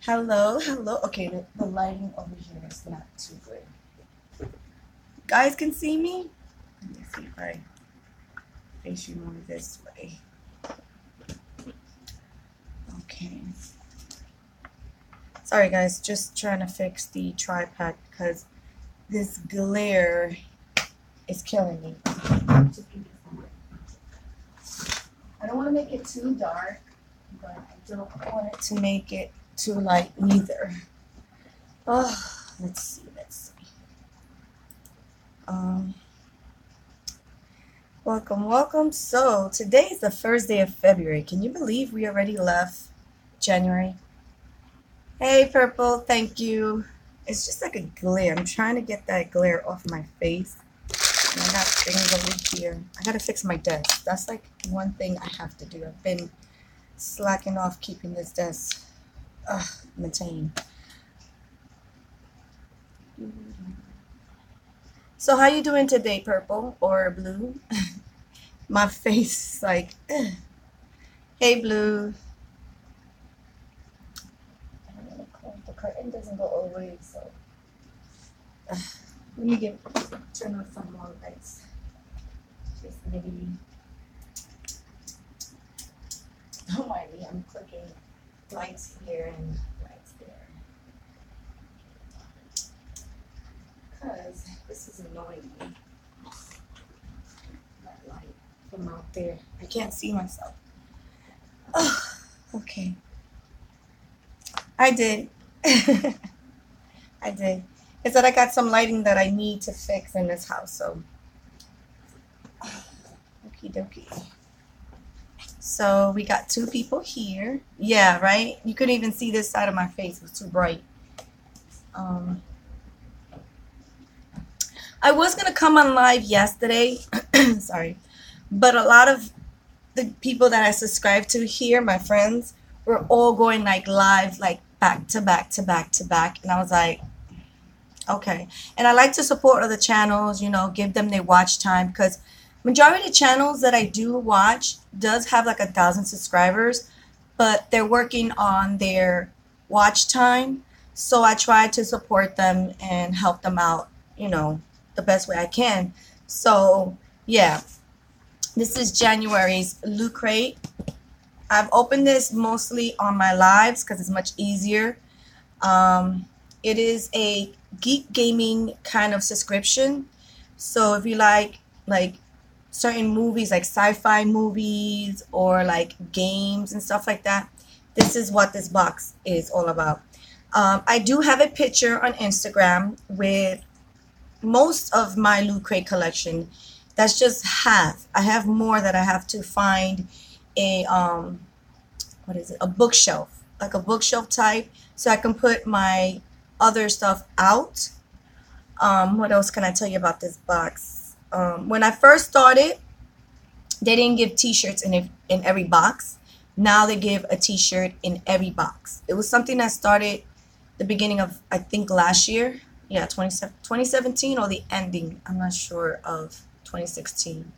Hello, hello. Okay, the lighting over here is not too good. Guys can see me? Let me see if I face you more this way. Okay. Sorry guys, just trying to fix the tripod because this glare is killing me. I don't want to make it too dark, but I don't want it to make it too light neither. Oh, let's see. Welcome. So today is the first day of February. Can you believe we already left January? Hey, Purple, thank you. It's just like a glare. I'm trying to get that glare off my face. And I got things over here. I gotta fix my desk. That's like one thing I have to do. I've been slacking off keeping this desk maintained. So how you doing today, Purple or Blue? My face is like, ugh. Hey, Blue. The curtain doesn't go all the way, so let me turn on some more lights. Just maybe. Don't mind me, I'm clicking lights here and lights there. Because this is annoying me. That light from out there. I can't see myself. Oh, okay. I did. I did. It's that I got some lighting that I need to fix in this house, so. Okie dokie. So we got two people here. Yeah, right? You couldn't even see this side of my face. It was too bright. I was going to come on live yesterday. Sorry. But a lot of the people that I subscribe to here, my friends, were all going like live, like back to back to back to back. And I was like, okay. And I like to support other channels, you know, give them their watch time because majority of channels that I do watch does have like 1,000 subscribers, but they're working on their watch time. So I try to support them and help them out, you know, the best way I can. So yeah, this is January's Loot Crate. I've opened this mostly on my lives because it's much easier. It is a geek gaming kind of subscription. So if you like certain movies, like sci-fi movies or like games and stuff like that, this is what this box is all about. I do have a picture on Instagram with most of my Loot Crate collection. That's just half. I have more that I have to find a what is it, a bookshelf, like a bookshelf type, so I can put my other stuff out. What else can I tell you about this box? When I first started, they didn't give t-shirts in every box. Now they give a t-shirt in every box. It was something that started the beginning of, I think, last year. Yeah, 2017 or the ending, I'm not sure, of 2016.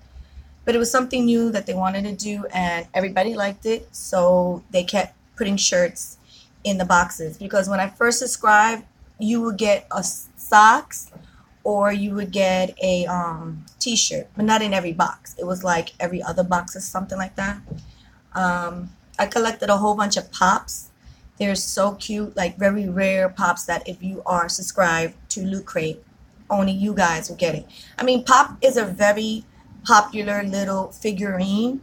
But it was something new that they wanted to do and everybody liked it. So they kept putting shirts in the boxes. Because when I first subscribed, you would get a socks or you would get a t-shirt, but not in every box. It was like every other box or something like that. I collected a whole bunch of pops. They're so cute, like very rare pops that if you are subscribed to Loot Crate, only you guys will get it. I mean, Pop is a very popular little figurine.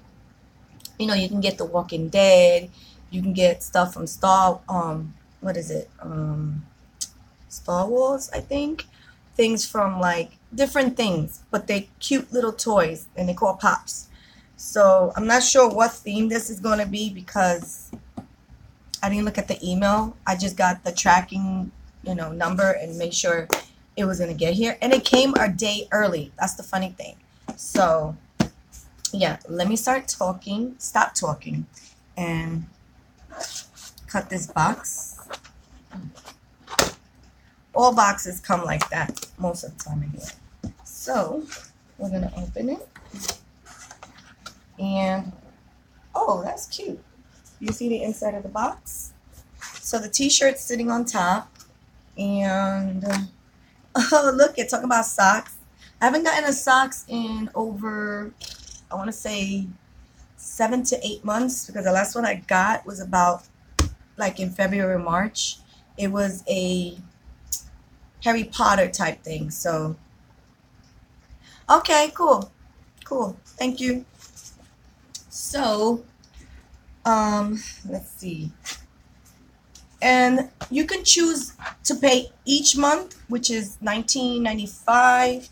You know, you can get The Walking Dead. You can get stuff from what is it? Star Wars, I think. Things from like different things, but they're cute little toys and they call Pops. So I'm not sure what theme this is going to be because I didn't look at the email. I just got the tracking, you know, number and made sure it was going to get here. And it came a day early. That's the funny thing. So, yeah, let me stop talking, and cut this box. All boxes come like that most of the time anyway. So, we're going to open it. And, oh, that's cute. You see the inside of the box? So the t-shirt's sitting on top. And oh, look, it's talking about socks. I haven't gotten a socks in over, I want to say 7 to 8 months, because the last one I got was about like in February, March. It was a Harry Potter type thing. So, okay, cool. Cool. Thank you. So, let's see. And you can choose to pay each month, which is $19.95.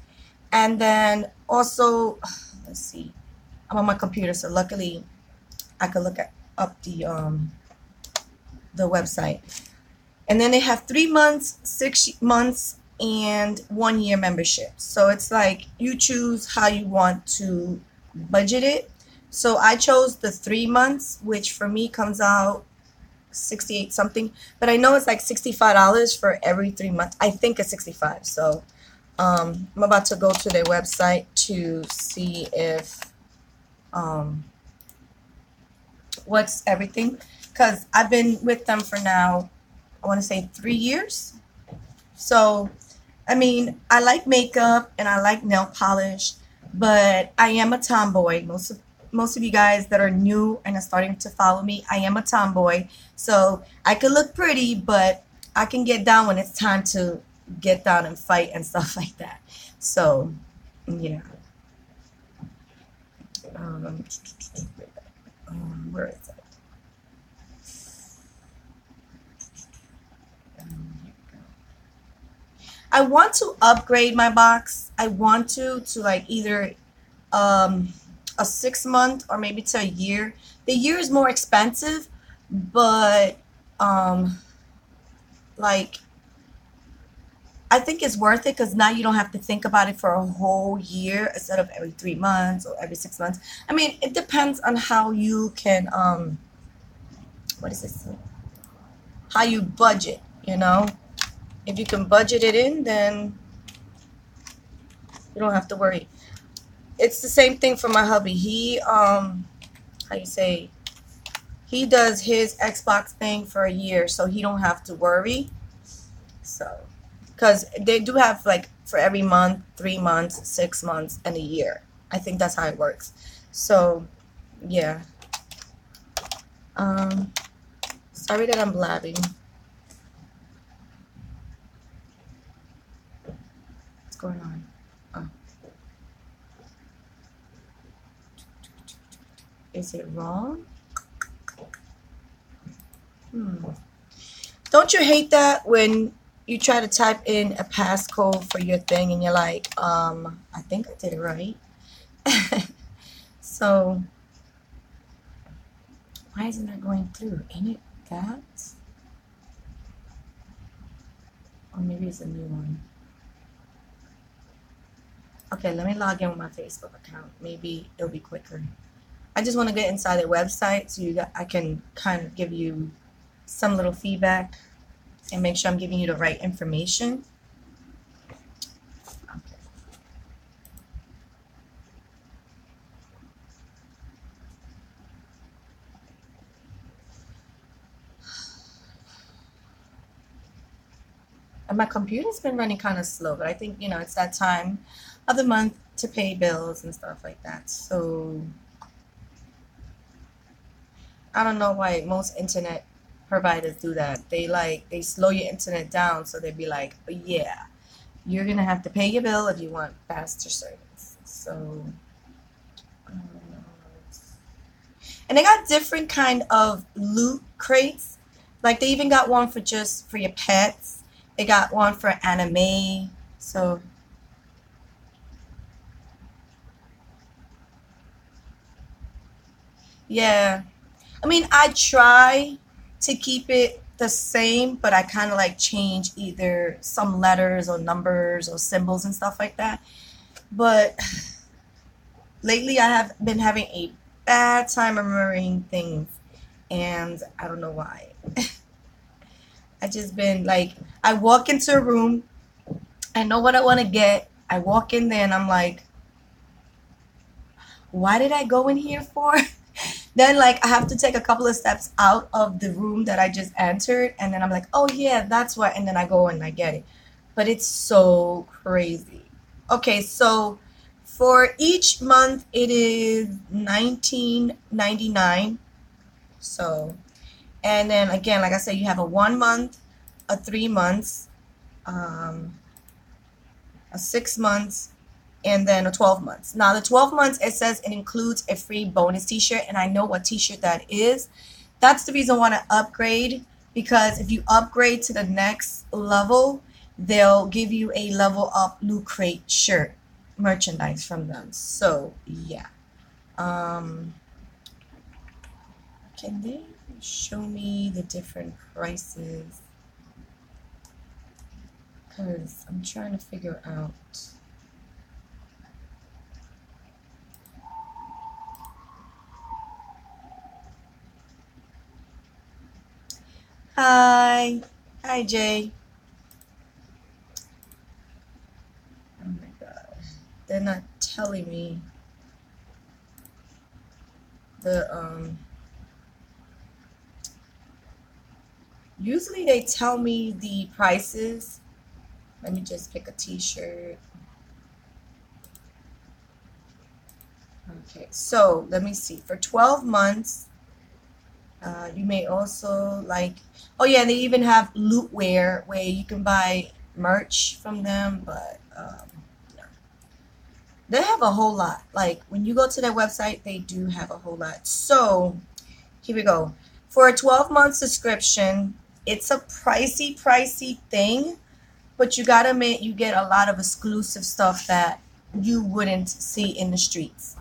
And then also, let's see. I'm on my computer, so luckily I could look up the website. And then they have 3 months, 6 months, and 1 year membership. So it's like you choose how you want to budget it. So I chose the 3 months, which for me comes out 68 something, but I know it's like $65 for every 3 months. I think it's 65. So I'm about to go to their website to see if what's everything, because I've been with them for now, I want to say 3 years. So I mean, I like makeup and I like nail polish, but I am a tomboy. Most of you guys that are new and are starting to follow me, I am a tomboy. So I can look pretty, but I can get down when it's time to get down and fight and stuff like that. So yeah. Where is it? I want to upgrade my box. I want to like either a 6 month or maybe to a year. The year is more expensive, but like I think it's worth it, because now you don't have to think about it for a whole year instead of every 3 months or every 6 months. I mean, it depends on how you can what is this? How you budget, you know? If you can budget it in, then you don't have to worry. It's the same thing for my hubby. He how you say, he does his Xbox thing for a year, so he don't have to worry. So because they do have like for every month, 3 months, 6 months, and a year. I think that's how it works. So yeah. Sorry that I'm blabbing. What's going on? Oh. Is it wrong? Don't you hate that when you try to type in a passcode for your thing and you're like, I think I did it right. So why isn't that going through? Ain't it that? Or maybe it's a new one. Okay, let me log in with my Facebook account. Maybe it'll be quicker. I just want to get inside their website so I can kind of give you some little feedback and make sure I'm giving you the right information. Okay. And my computer's been running kind of slow, but I think, it's that time of the month to pay bills and stuff like that. So I don't know why most internet providers do that. They slow your internet down, so they'd be like, oh, yeah, you're gonna have to pay your bill if you want faster service. So and they got different kind of loot crates. Like they even got one for just for your pets. They got one for anime. So yeah. I mean, I try to keep it the same, but I kind of like change either some letters or numbers or symbols and stuff like that. But lately I have been having a bad time remembering things, and I don't know why. I just been like, I walk into a room, I know what I want to get. I walk in there and I'm like, why did I go in here for? Then like I have to take a couple of steps out of the room that I just entered, and then I'm like, oh yeah, that's what, and then I go and I get it. But it's so crazy. Okay, so for each month it is 19.99. So, and then again, like I said, you have a 1 month, a 3 months, um, a 6 months, and then a 12 months. Now the 12 months, it says it includes a free bonus t-shirt, and I know what t-shirt that is. That's the reason I want to upgrade, because if you upgrade to the next level, they'll give you a level up Loot Crate shirt merchandise from them. So yeah. Can they show me the different prices? Because I'm trying to figure out. Hi. Hi, Jay. Oh my god. They're not telling me the usually they tell me the prices. Let me just pick a t-shirt. Okay, so let me see. For 12 months, you may also like, oh yeah, they even have Lootwear where you can buy merch from them, but no. They have a whole lot. Like when you go to their website, they do have a whole lot. So here we go. For a 12-month subscription, it's a pricey thing, but you gotta admit you get a lot of exclusive stuff that you wouldn't see in the streets.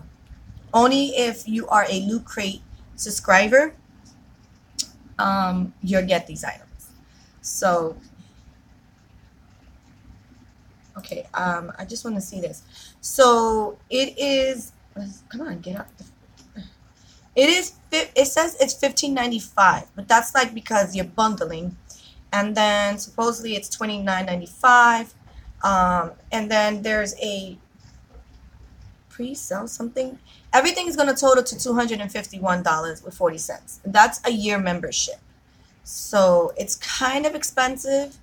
Only if you are a Loot Crate subscriber, you'll get these items. So, okay, I just want to see this. So it is. Come on, get up. It is. It says it's $15.95, but that's like because you're bundling, and then supposedly it's $29.95, and then there's a pre-sale something. Everything is going to total to $251.40. That's a year membership. So it's kind of expensive,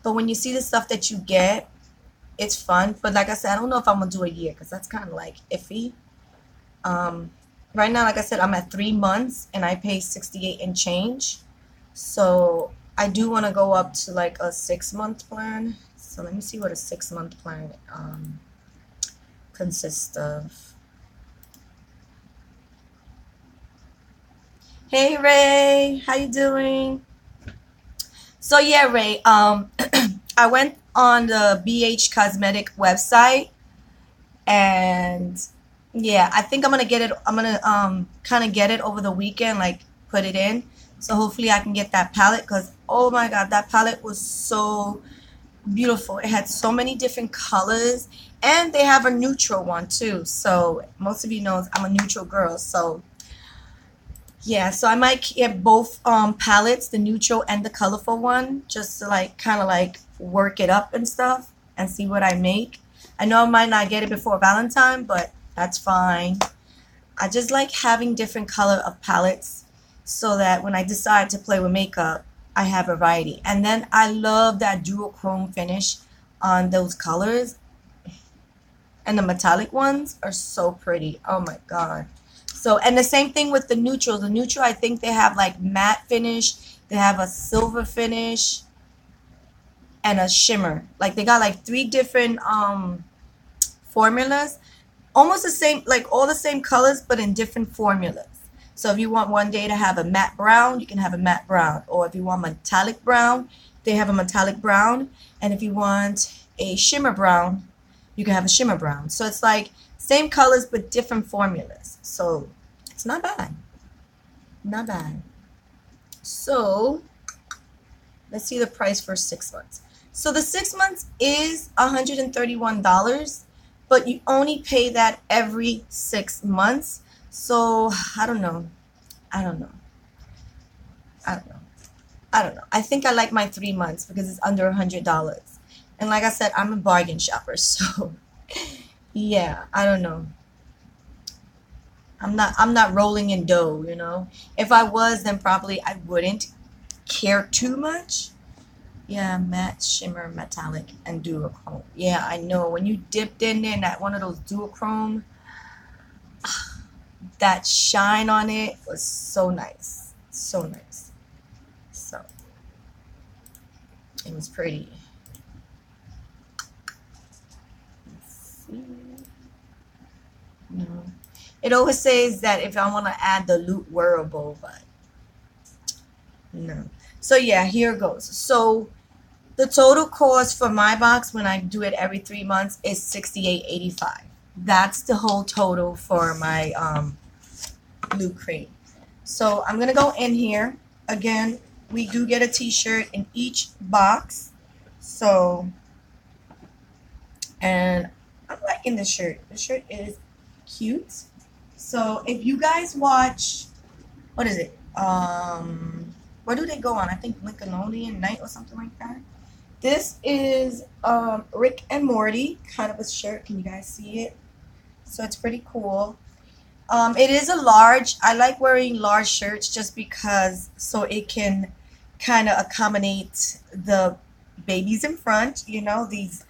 but when you see the stuff that you get, it's fun. But like I said, I don't know if I'm going to do a year because that's kind of like iffy. Right now, like I said, I'm at 3 months and I pay 68 and change. So I do want to go up to like a 6-month plan. So let me see what a 6-month plan consists of. Hey Ray, how you doing? So yeah, Ray, I went on the BH Cosmetic website, and yeah, I think I'm gonna get it. I'm gonna kind of get it over the weekend, like put it in. So hopefully I can get that palette, because oh my god, that palette was so beautiful. It had so many different colors, and they have a neutral one too. So most of you know I'm a neutral girl, so yeah, so I might get both palettes, the neutral and the colorful one, just to like kind of like work it up and stuff and see what I make. I know I might not get it before Valentine, but that's fine. I just like having different color of palettes so that when I decide to play with makeup, I have a variety. And then I love that duochrome finish on those colors. And the metallic ones are so pretty. Oh my god. So, and the same thing with the neutral. The neutral, I think they have like matte finish. They have a silver finish and a shimmer. Like they got like 3 different formulas. Almost the same, like all the same colors, but in different formulas. So if you want one day to have a matte brown, you can have a matte brown. Or if you want metallic brown, they have a metallic brown. And if you want a shimmer brown, you can have a shimmer brown. So it's like same colors, but different formulas. So it's not bad. Not bad. So let's see the price for 6 months. So the 6 months is $131, but you only pay that every 6 months. So I don't know. I don't know. I don't know. I don't know. I think I like my 3 months because it's under $100. And like I said, I'm a bargain shopper. So yeah, I don't know. I'm not rolling in dough, you know. If I was, then probably I wouldn't care too much. Yeah, matte, shimmer, metallic, and duochrome. Yeah, I know. When you dipped in there in that one of those duochrome, that shine on it was so nice. So nice. So it was pretty. Let's see. No. It always says that if I want to add the loop wearable, but no. So yeah, here goes. So the total cost for my box when I do it every 3 months is $68.85. That's the whole total for my Loot Crate. So I'm gonna go in here again. We do get a t-shirt in each box. So, and I'm liking this shirt. The shirt is cute. So if you guys watch, what is it? Where do they go on? I think Nickelodeon Night or something like that. This is Rick and Morty kind of a shirt. Can you guys see it? So it's pretty cool. It is a large. I like wearing large shirts just because so it can kind of accommodate the babies in front. You know, these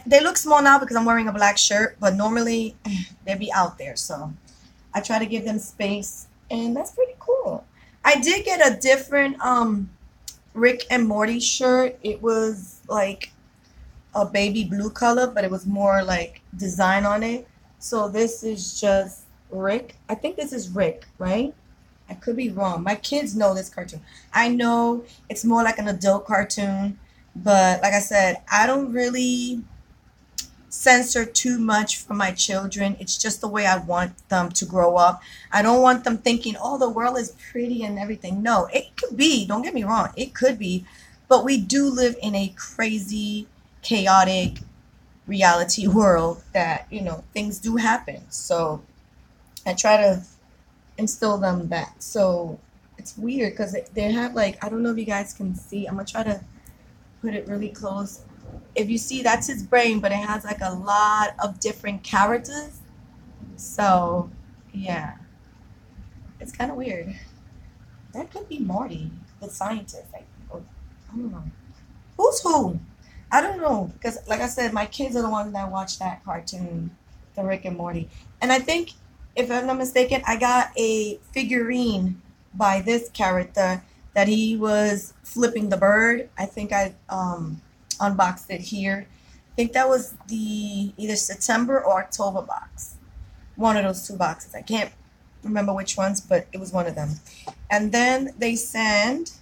they look small now because I'm wearing a black shirt, but normally they'd be out there. So I try to give them space, and that's pretty cool. I did get a different Rick and Morty shirt. It was like a baby blue color, but it was more like design on it. So this is just Rick. I think this is Rick, right? I could be wrong. My kids know this cartoon. I know it's more like an adult cartoon, but like I said, I don't really censor too much for my children. It's just the way I want them to grow up. I don't want them thinking, oh, the world is pretty and everything. No, it could be. Don't get me wrong. It could be. But we do live in a crazy, chaotic reality world that, you know, things do happen. So I try to instill them that. So it's weird because they have like, I don't know if you guys can see. I'm going to try to put it really close. If you see, that's his brain, but it has like a lot of different characters. So yeah, it's kind of weird. That could be Marty, the scientist. Like, oh, I don't know. Who's who? I don't know. Because like I said, my kids are the ones that watch that cartoon, the Rick and Morty. And I think, if I'm not mistaken, I got a figurine by this character that he was flipping the bird. I think I unboxed it here. I think that was the either September or October box. One of those two boxes. I can't remember which ones, but it was one of them. And then they send,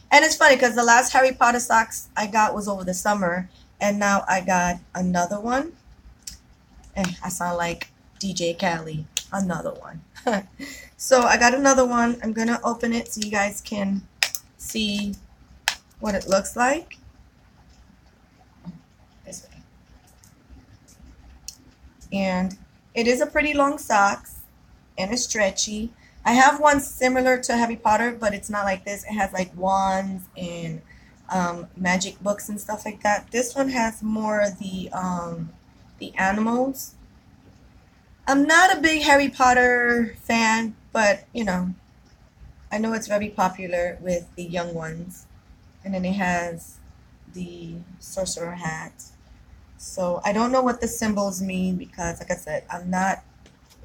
and it's funny because the last Harry Potter socks I got was over the summer, and now I got another one. And I sound like DJ Khaled. Another one. So I got another one. I'm gonna open it so you guys can see what it looks like. This way. And it is a pretty long socks and it's stretchy. I have one similar to Harry Potter, but it's not like this. It has like wands and magic books and stuff like that. This one has more of the animals. I'm not a big Harry Potter fan, but you know, I know it's very popular with the young ones. And then it has the sorcerer hat. So I don't know what the symbols mean because, like I said, I'm not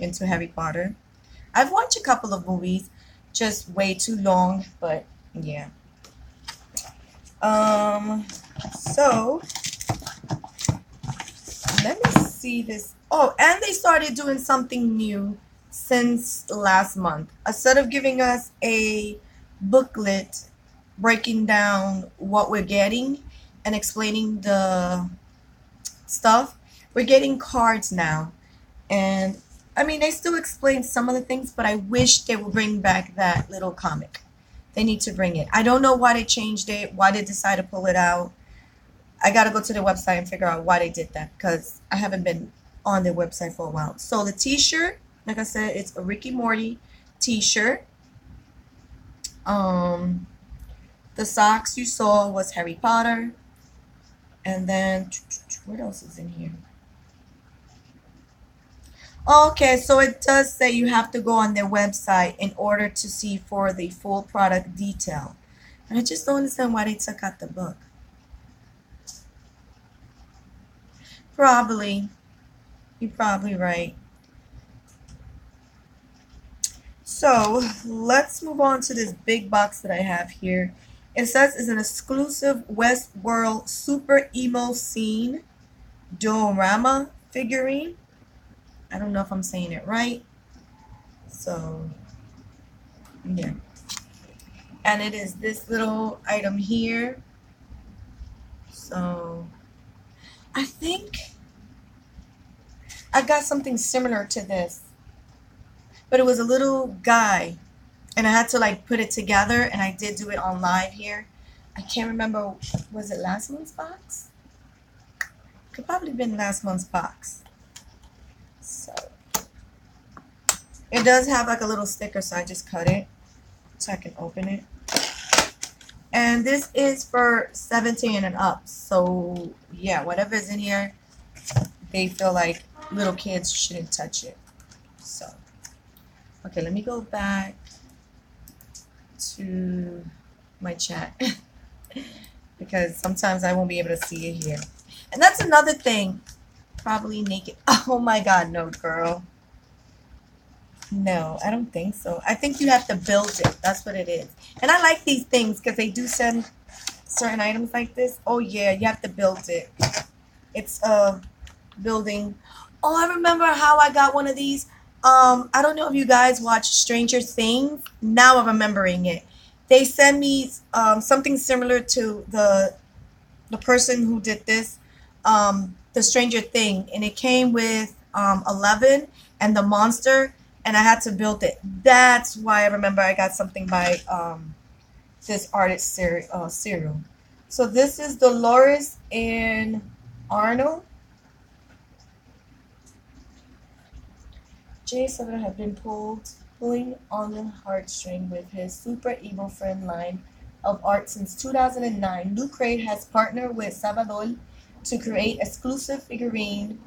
into Harry Potter. I've watched a couple of movies, just way too long, but yeah. So let me see this. Oh, and they started doing something new since last month. Instead of giving us a booklet breaking down what we're getting and explaining the stuff, we're getting cards now. And I mean, they still explain some of the things, but I wish they would bring back that little comic. They need to bring it. I don't know why they changed it, why they decided to pull it out. I got to go to their website and figure out why they did that because I haven't been on their website for a while. So the t-shirt, like I said, it's a Ricky Morty t-shirt. The socks you saw was Harry Potter. And then, what else is in here? Okay, so it does say you have to go on their website in order to see for the full product detail. And I just don't understand why they took out the book. Probably. You're probably right. So let's move on to this big box that I have here. It says it's an exclusive Westworld Super Emo Scene diorama figurine. I don't know if I'm saying it right. So, yeah. And it is this little item here. So, I think I got something similar to this. But it was a little guy. And I had to like put it together. And I did do it on live here. I can't remember. Was it last month's box? Could probably been last month's box. So it does have like a little sticker, so I just cut it so I can open it. And this is for 17 and up. So yeah, whatever is in here, they feel like little kids shouldn't touch it. So okay, let me go back to my chat because sometimes I won't be able to see it here. And that's another thing. Probably naked. Oh my god, no, girl. No, I don't think so. I think you have to build it. That's what it is. And I like these things because they do send certain items like this. Oh yeah, you have to build it. It's building. Oh, I remember how I got one of these. I don't know if you guys watch Stranger Things. Now I'm remembering it. They sent me something similar to the person who did this, the Stranger Thing, and it came with 11 and the monster, and I had to build it. That's why I remember I got something by this artist Cyril. So this is Dolores and Arnold. Jay Sever had been pulling on the heartstring with his Super Emo Friend line of art since 2009. Loot Crate has partnered with Salvador to create exclusive figurine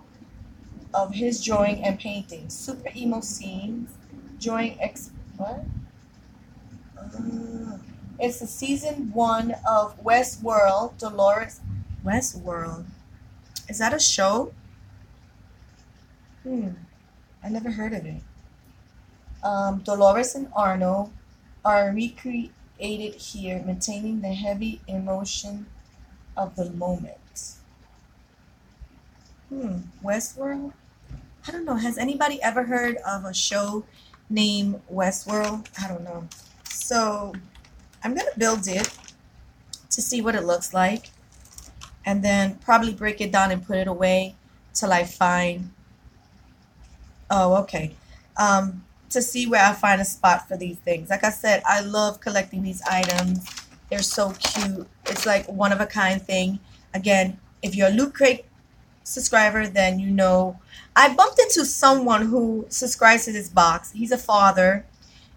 of his drawing and painting. Super Emo Scenes drawing what? It's the season 1 of Westworld. Dolores Westworld. Is that a show? I never heard of it. Dolores and Arno are recreated here, maintaining the heavy emotion of the moment. Westworld? I don't know. Has anybody ever heard of a show named Westworld? I don't know. So I'm going to build it to see what it looks like. And then probably break it down and put it away till I find... Oh, okay. To see where I find a spot for these things. Like I said, I love collecting these items. They're so cute. It's like one of a kind thing. Again, if you're a Loot Crate subscriber, then you know. I bumped into someone who subscribes to this box. He's a father,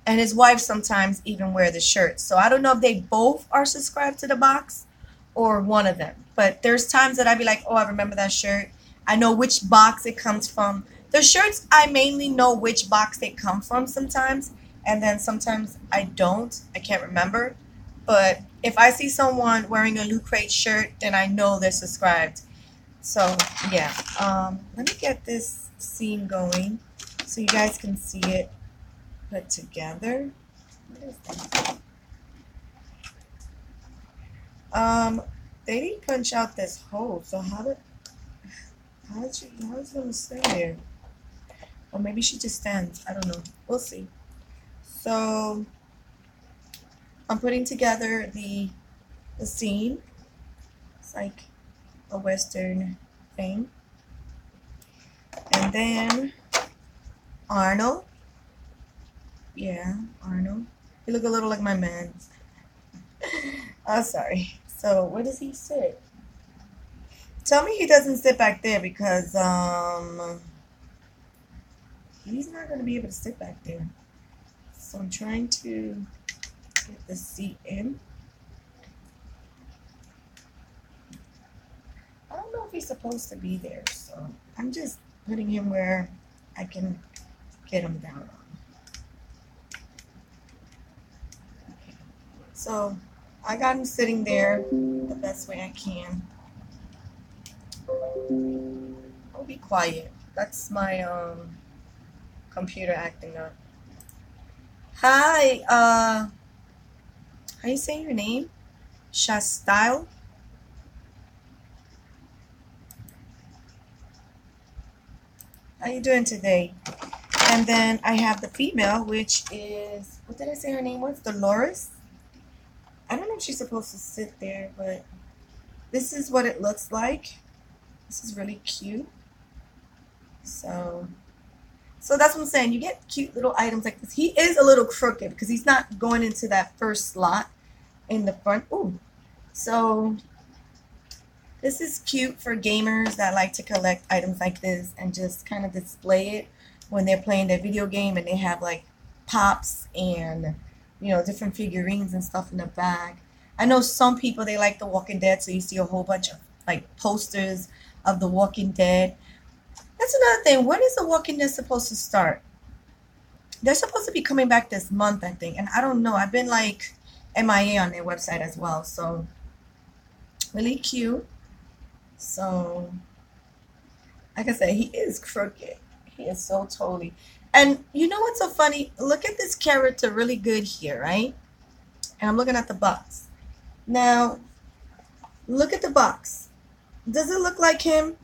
and his wife sometimes even wear the shirt. So I don't know if they both are subscribed to the box or one of them. But there's times that I'd be like, oh, I remember that shirt. I know which box it comes from. The shirts, I mainly know which box they come from sometimes, and then sometimes I don't. I can't remember. But if I see someone wearing a Loot Crate shirt, then I know they're subscribed. So, yeah. Let me get this scene going so you guys can see it put together. What is that? They didn't punch out this hole, so how is it gonna stay there? Or maybe she just stands. I don't know. We'll see. So I'm putting together the scene. It's like a Western thing. And then Arnold. Yeah, Arnold. You look a little like my man. Oh, sorry. So where does he sit? Tell me he doesn't sit back there because he's not going to be able to sit back there. So I'm trying to get the seat in. I don't know if he's supposed to be there, so I'm just putting him where I can get them down. Okay. So I got him sitting there the best way I can. I'll be quiet. That's my computer acting up. Hi, how you say your name? Shastyle? How you doing today? And then I have the female, which is, what did I say her name was? Dolores? I don't know if she's supposed to sit there, but this is what it looks like. This is really cute. So that's what I'm saying. You get cute little items like this. He is a little crooked because he's not going into that first slot in the front. Ooh. So this is cute for gamers that like to collect items like this and just kind of display it when they're playing their video game and they have like pops and, you know, different figurines and stuff in the bag. I know some people, they like The Walking Dead, so you see a whole bunch of like posters of The Walking Dead. That's another thing. When is The Walking Dead supposed to start? They're supposed to be coming back this month, I think. And I don't know. I've been like MIA on their website as well. So really cute. So like I said, he is crooked. He is so totally. And you know what's so funny? Look at this character really good here, right? And I'm looking at the box. Now, look at the box. Does it look like him?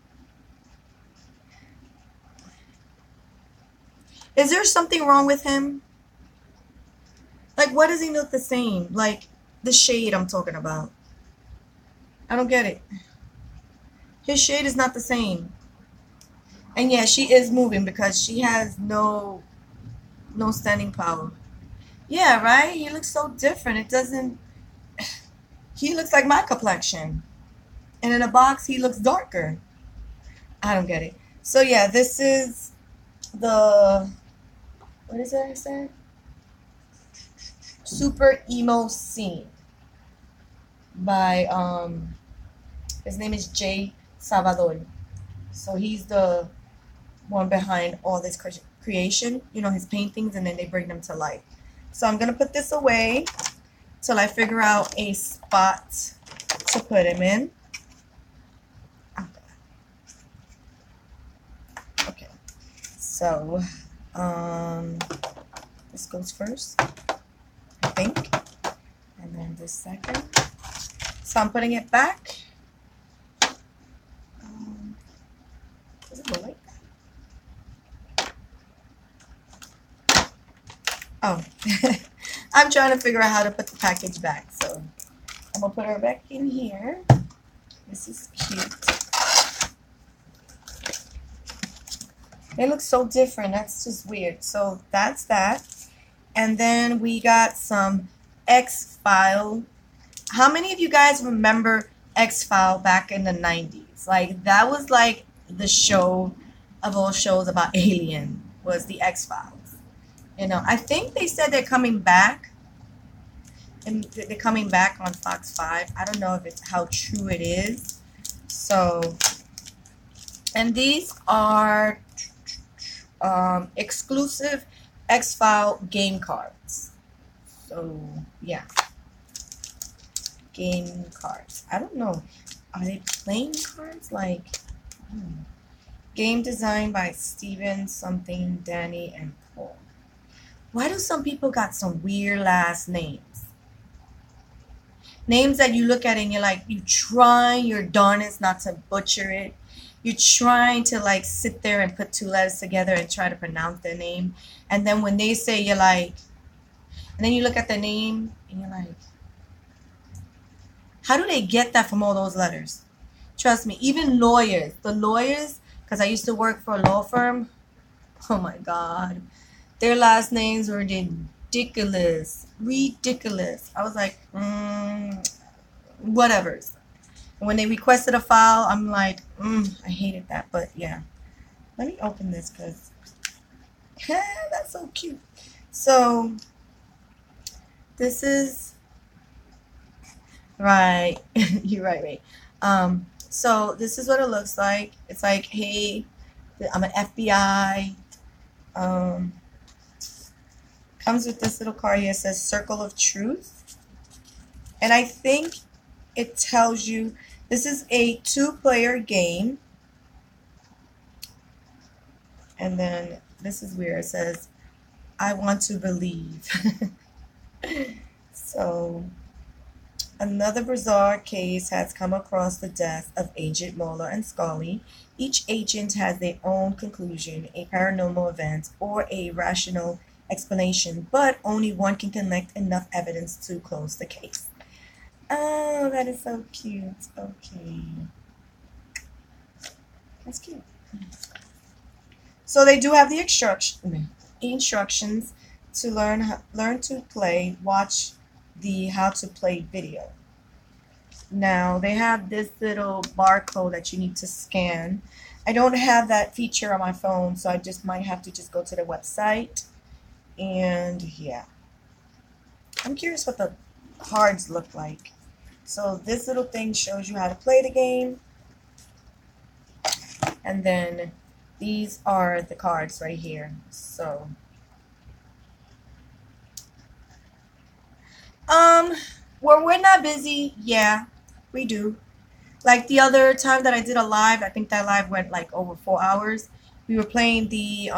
Is there something wrong with him? Like, why does he look the same? Like, the shade I'm talking about. I don't get it. His shade is not the same. And yeah, she is moving because she has no standing power. Yeah, right? He looks so different. It doesn't... He looks like my complexion. And in a box, he looks darker. I don't get it. So yeah, this is the... What is it I said? Super Emo Scene by his name is Jay Salvador. So he's the one behind all this creation, you know, his paintings, and then they bring them to life. So I'm gonna put this away till I figure out a spot to put him in. Okay, so this goes first, I think, and then this second. So I'm putting it back. Does it go like that? Oh, I'm trying to figure out how to put the package back. So I'm gonna put her back in here. This is cute. They look so different. That's just weird. So that's that. And then we got some X-File. How many of you guys remember X-File back in the 90s? Like, that was like the show of all shows about alien, was the X-Files. You know, I think they said they're coming back. And they're coming back on Fox 5. I don't know if it's how true it is. So, and these are exclusive X-File game cards. So, yeah. Game cards. I don't know. Are they playing cards? Like, game design by Steven something, Danny, and Paul. Why do some people got some weird last names? Names that you look at and you're like, you try your darnest not to butcher it. You're trying to like sit there and put two letters together and try to pronounce their name. And then when they say, you're like, and then you look at the name and you're like, how do they get that from all those letters? Trust me, even lawyers, the lawyers, because I used to work for a law firm. Oh my God. Their last names were ridiculous. Ridiculous. I was like, whatever. When they requested a file, I'm like, I hated that. But yeah, let me open this because that's so cute. So this is right. You're right. So this is what it looks like. It's like, hey, I'm an FBI. Um, comes with this little card here. It says Circle of Truth. And I think it tells you this is a 2-player game. And then this is where it says, I want to believe. So, another bizarre case has come across the desk of Agent Mulder and Scully. Each agent has their own conclusion, a paranormal event, or a rational explanation, but only one can collect enough evidence to close the case. Oh, that is so cute. Okay. That's cute. So they do have the instructions to learn to play, watch the how to play video. Now they have this little barcode that you need to scan. I don't have that feature on my phone, so I just might have to just go to the website. And yeah, I'm curious what the cards look like. So this little thing shows you how to play the game. And then these are the cards right here. So when we're not busy, yeah, we do. Like the other time that I did a live, I think that live went like over 4 hours. We were playing the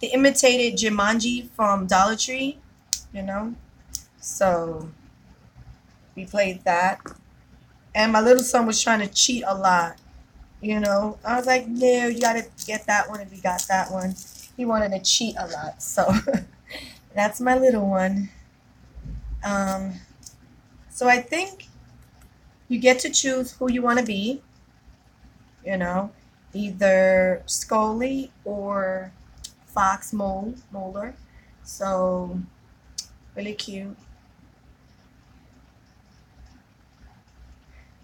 imitated Jumanji from Dollar Tree, you know. So we played that, and my little son was trying to cheat a lot, you know. I was like, no, you gotta get that one if you got that one. He wanted to cheat a lot, so that's my little one. So I think you get to choose who you want to be, you know, either Scully or Fox Mulder. So really cute.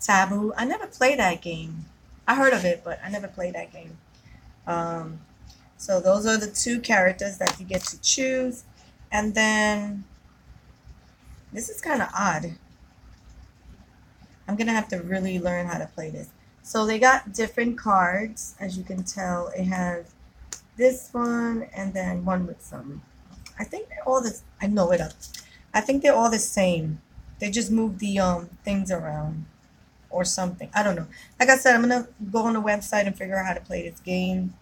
Taboo. I never played that game. I heard of it, but I never played that game. So those are the 2 characters that you get to choose. And then this is kind of odd. I'm going to have to really learn how to play this. So they got different cards. As you can tell, it has this one and then one with some. I think they're all this. I know it up. I think they're all the same. They just moved the things around or something. I don't know. Like I said, I'm going to go on the website and figure out how to play this game.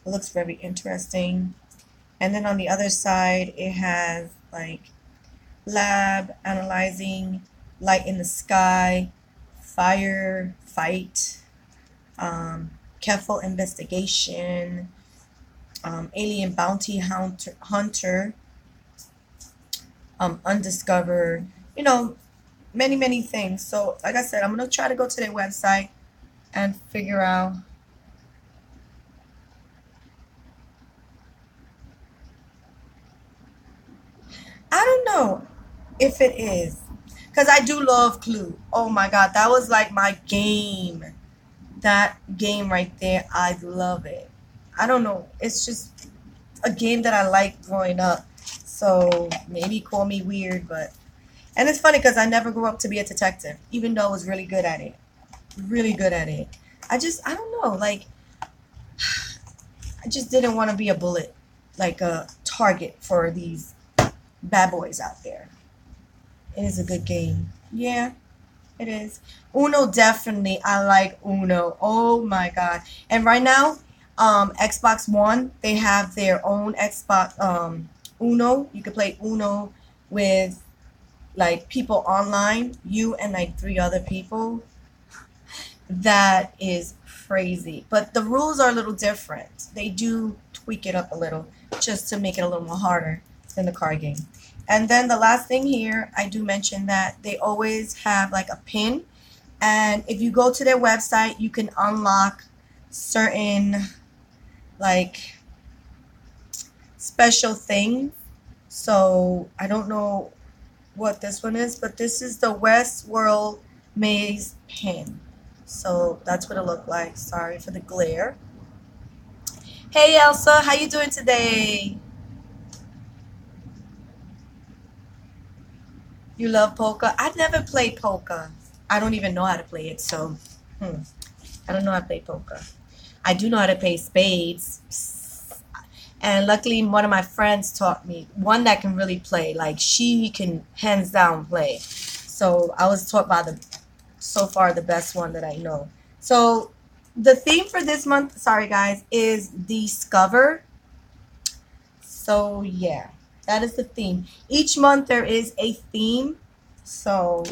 It looks very interesting. And then on the other side, it has like lab, analyzing, light in the sky, fire, fight, careful investigation, alien bounty hunter, undiscovered, you know, many things. So like I said, I'm going to try to go to their website and figure out I don't know if it is. Because I do love Clue. Oh my God. That was like my game. That game right there. I love it. I don't know. It's just a game that I liked growing up. So maybe call me weird, but. And it's funny because I never grew up to be a detective, even though I was really good at it. Really good at it. I don't know. Like, I just didn't want to be a bullet, like a target for these bad boys out there. It is a good game. Yeah, it is. Uno, definitely. I like Uno. Oh my God. And right now, Xbox One, they have their own Xbox Uno. You can play Uno with like people online, you and like 3 other people. That is crazy. But the rules are a little different. They do tweak it up a little just to make it a little more harder than the card game. And then the last thing here, I do mention that they always have like a pin. And if you go to their website, you can unlock certain like special things. So I don't know what this one is, but this is the Westworld Maze pin. So that's what it looked like. Sorry for the glare. Hey Elsa, how you doing today? You love poker? I've never played poker. I don't even know how to play it, so I don't know how to play poker. I do know how to play spades. And luckily, one of my friends taught me, one that can really play. Like, she can hands down play. So I was taught by so far the best one that I know. So the theme for this month, sorry guys, is discover. So yeah, that is the theme. Each month there is a theme. So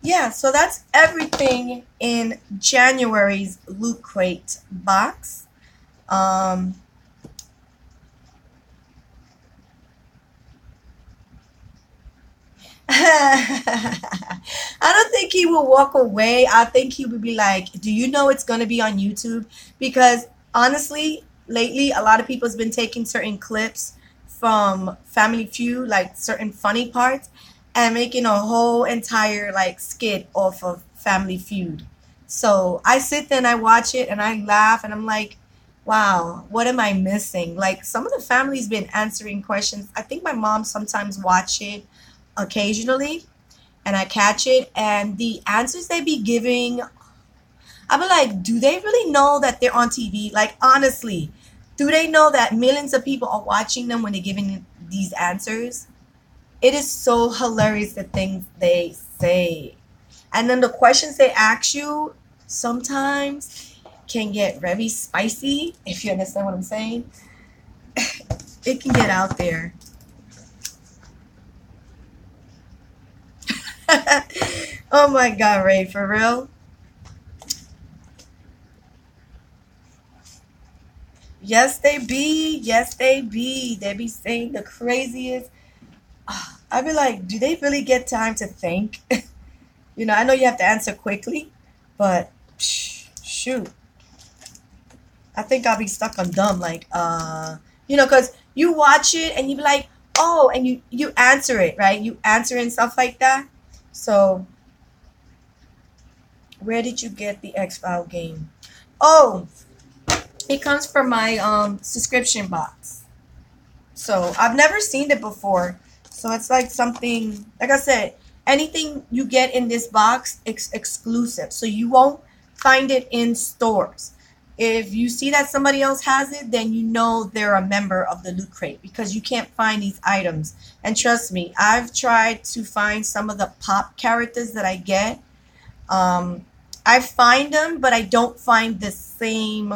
yeah, so that's everything in January's Loot Crate box. I don't think he will walk away. I think he would be like, do you know it's going to be on YouTube? Because honestly, lately, a lot of people has been taking certain clips from Family Feud, like certain funny parts, and making a whole entire like skit off of Family Feud. So I sit there and I watch it and I laugh and I'm like, wow, what am I missing? Like some of the family's been answering questions. I think my mom sometimes watch it occasionally and I catch it and the answers they be giving, I be like, do they really know that they're on TV? Like honestly, do they know that millions of people are watching them when they're giving these answers? It is so hilarious the things they say. And then the questions they ask you sometimes can get very spicy, if you understand what I'm saying. It can get out there. Oh my God, Ray, for real? Yes, they be. Yes, they be. They be saying the craziest. I be like, do they really get time to think? I know you have to answer quickly, but shoot, I think I'll be stuck on dumb. Like, because you watch it and you be like, oh, and you answer it, right? You answer it and stuff like that. So, where did you get the X-File game? Oh, it comes from my subscription box. So I've never seen it before. So it's like something, like I said, anything you get in this box is exclusive. So you won't find it in stores. If you see that somebody else has it, then you know they're a member of the Loot Crate because you can't find these items. And trust me, I've tried to find some of the pop characters that I get. I find them, but I don't find the same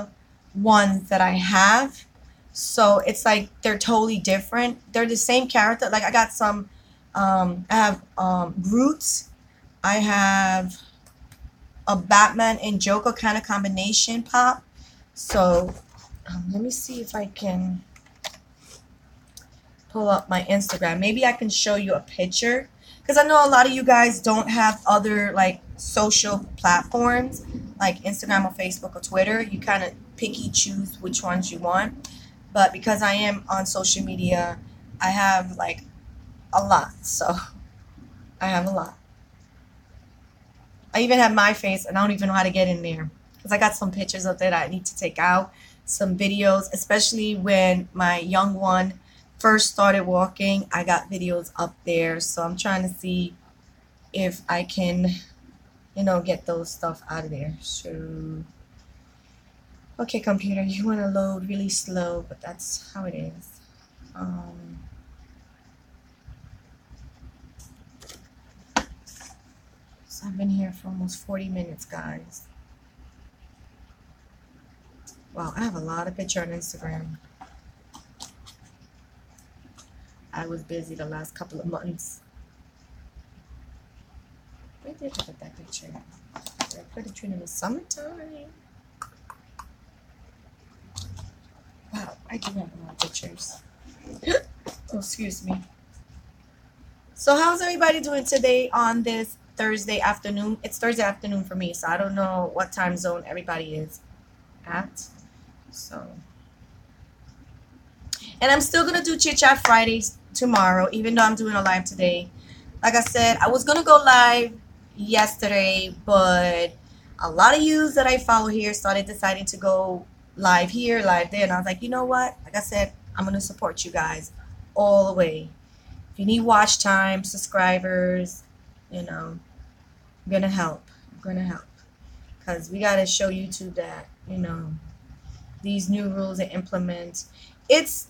ones that I have. So it's like they're totally different. They're the same character. Like I got some, I have Groot. I have a Batman and Joker kind of combination pop. So let me see if I can pull up my Instagram. Maybe I can show you a picture. Because I know a lot of you guys don't have other like social platforms like Instagram or Facebook or Twitter. You kind of picky choose which ones you want. But because I am on social media, I have like a lot. So I have a lot. I even have my face and I don't even know how to get in there. Because I got some pictures up there that I need to take out. Some videos, especially when my young one first started walking. I got videos up there. So I'm trying to see if I can, get those stuff out of there. So, okay, computer, you want to load really slow, but that's how it is. So I've been here for almost 40 minutes, guys. Wow, I have a lot of pictures on Instagram. I was busy the last couple of months. Where did I put that picture? Did I put it in the summertime? Wow, I do have a lot of pictures. Oh, excuse me. So how's everybody doing today on this Thursday afternoon? It's Thursday afternoon for me, so I don't know what time zone everybody is at. So, and I'm still gonna do Chit Chat Fridays tomorrow, even though I'm doing a live today. Like I said, I was gonna go live yesterday, but a lot of yous that I follow here started deciding to go live here, live there, and I was like, you know what? Like I said, I'm gonna support you guys all the way. If you need watch time, subscribers, I'm gonna help. I'm gonna help because we gotta show YouTube that these new rules they implement. It's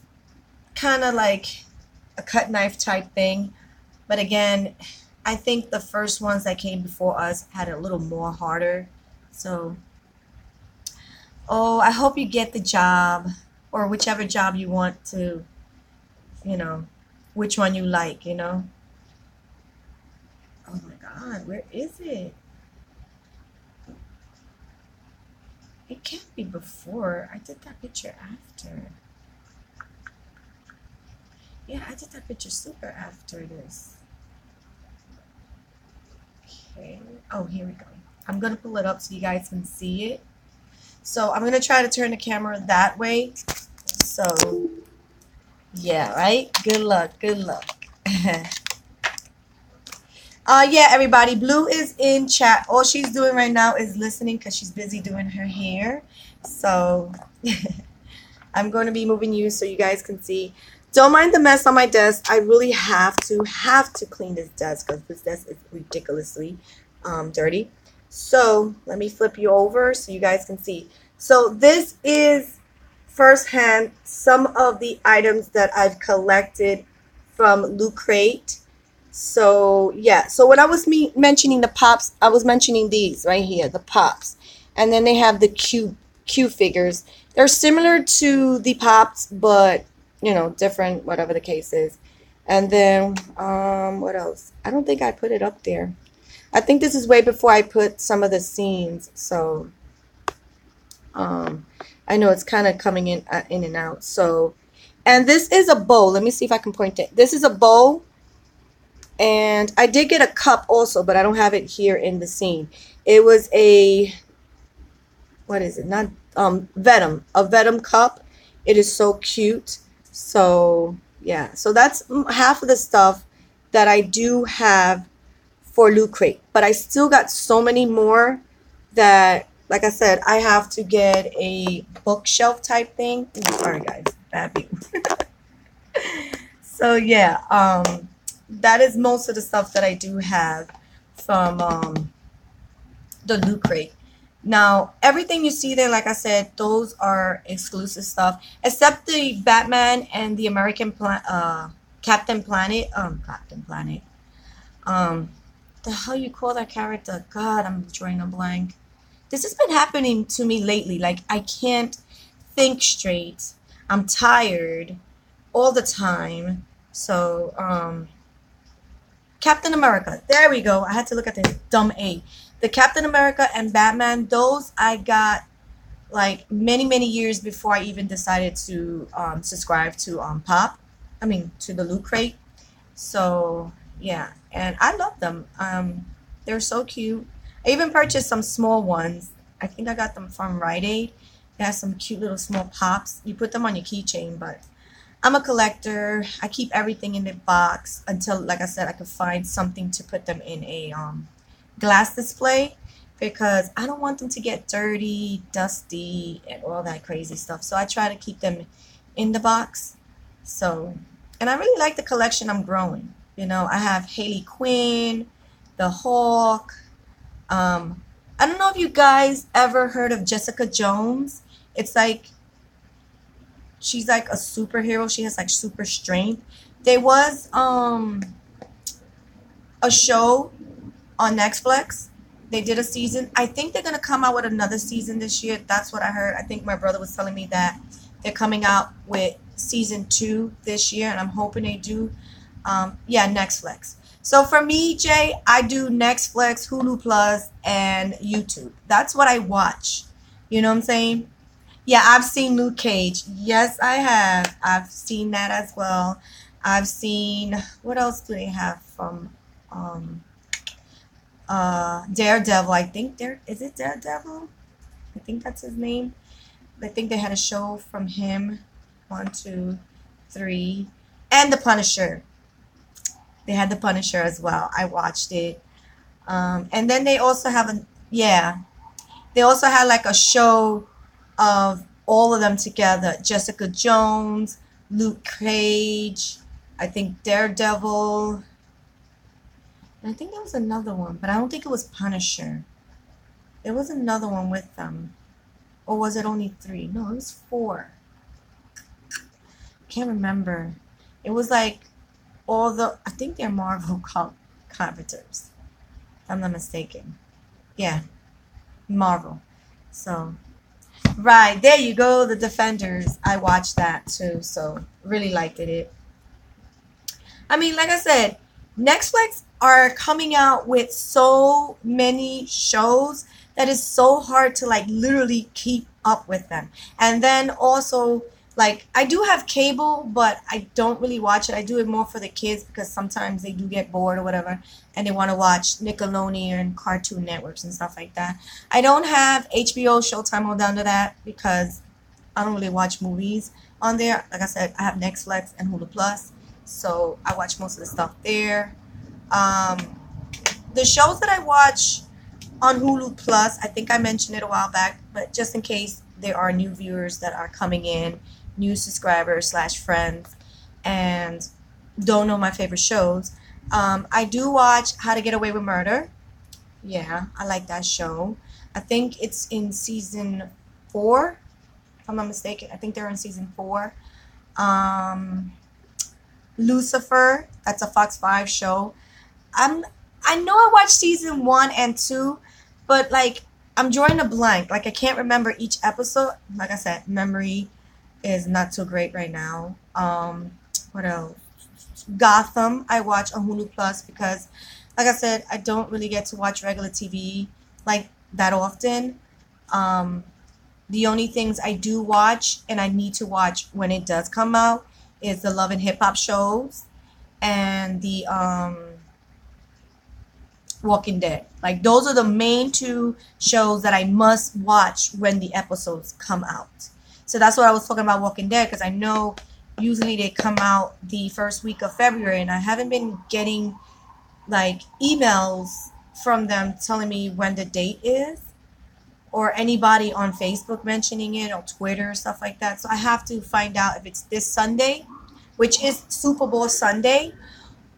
kind of like a cut knife type thing. But again, I think the first ones that came before us had a little more harder. So, oh, I hope you get the job or whichever job you want to, you know, which one you like, you know. Oh my God, where is it? It can't be before. I did that picture after. Yeah, I did that picture super after this. Okay. Oh, here we go. I'm going to pull it up so you guys can see it. So I'm going to try to turn the camera that way. So, yeah, right? Good luck. Good luck. Yeah, everybody. Blue is in chat. All she's doing right now is listening because she's busy doing her hair. So I'm going to be moving you so you guys can see. Don't mind the mess on my desk. I really have to clean this desk because this desk is ridiculously dirty. So let me flip you over so you guys can see. So this is firsthand some of the items that I've collected from Loot Crate. So yeah, so when I was mentioning the pops, I was mentioning these right here, the pops. And then they have the Q figures. They're similar to the pops, but you know, different, whatever the case is. And then what else? I don't think I put it up there. I think this is way before I put some of the scenes. So I know it's kind of coming in and out. So, and this is a bowl. Let me see if I can point it. This is a bowl. And I did get a cup also, but I don't have it here in the scene. It was a, what is it? Not Venom, a Venom cup. It is so cute. So yeah, so that's half of the stuff that I do have for Loot Crate. But I still got so many more that, like I said, I have to get a bookshelf type thing. Sorry guys, bad view. So yeah, that is most of the stuff that I do have from the Loot Crate. Now, everything you see there, like I said, those are exclusive stuff, except the Batman and the American Captain Planet. The hell you call that character? God, I'm drawing a blank. This has been happening to me lately. Like, I can't think straight. I'm tired all the time. So, Captain America. There we go. I had to look at this dumb A. The Captain America and Batman, those I got like many years before I even decided to subscribe to to the Loot Crate. So yeah, and I love them. They're so cute. I even purchased some small ones. I think I got them from Rite Aid. They have some cute little small pops. You put them on your keychain, but I'm a collector. I keep everything in the box until, like I said, I could find something to put them in a glass display, because I don't want them to get dirty, dusty, and all that crazy stuff. So I try to keep them in the box. So, and I really like the collection I'm growing. You know, I have Harley Quinn, the Hawk. I don't know if you guys ever heard of Jessica Jones. It's like, she's like a superhero. She has like super strength. There was a show on Netflix. They did a season. I think they're going to come out with another season this year. That's what I heard. I think my brother was telling me that they're coming out with season 2 this year, and I'm hoping they do. Yeah, Netflix. So for me, Jay, I do Netflix, Hulu Plus, and YouTube. That's what I watch. You know what I'm saying? Yeah, I've seen Luke Cage. Yes, I have. I've seen that as well. I've seen, what else do they have from Daredevil? I think is it Daredevil? I think that's his name. I think they had a show from him. 1, 2, 3. And The Punisher. They had The Punisher as well. I watched it. And then they also have they also had like a show of all of them together. Jessica Jones, Luke Cage, I think Daredevil. And I think there was another one, but I don't think it was Punisher. There was another one with them. Or was it only 3? No, it was 4. Can't remember. It was like all the, I think they're Marvel characters, if I'm not mistaken. Yeah, Marvel. So, right, there you go, The Defenders. I watched that too, so really liked it. I mean, like I said, Netflix are coming out with so many shows that is so hard to like literally keep up with them. And then also, like, I do have cable, but I don't really watch it. I do it more for the kids because sometimes they do get bored or whatever and they want to watch Nickelodeon and Cartoon Networks and stuff like that. I don't have HBO, Showtime, all down to that because I don't really watch movies on there. Like I said, I have Netflix and Hulu Plus, so I watch most of the stuff there. Um, the shows that I watch on Hulu Plus, I think I mentioned it a while back, but just in case there are new viewers that are coming in, new subscribers slash friends, and don't know my favorite shows, I do watch How to Get Away with Murder. Yeah, I like that show. I think it's in season 4, if I'm not mistaken. I think they're in season 4. Um, Lucifer, that's a Fox 5 show. I'm I know I watched season 1 and 2, but like I'm drawing a blank. Like I can't remember each episode. Like I said, memory is not so great right now. What else? Gotham I watch on Hulu Plus because like I said, I don't really get to watch regular TV like that often. Um, the only things I do watch and I need to watch when it does come out is the Love and Hip Hop shows and the Walking Dead. Like those are the main 2 shows that I must watch when the episodes come out. So that's what I was talking about Walking Dead because I know usually they come out the first week of February and I haven't been getting like emails from them telling me when the date is or anybody on Facebook mentioning it or Twitter, stuff like that. So I have to find out if it's this Sunday, which is Super Bowl Sunday,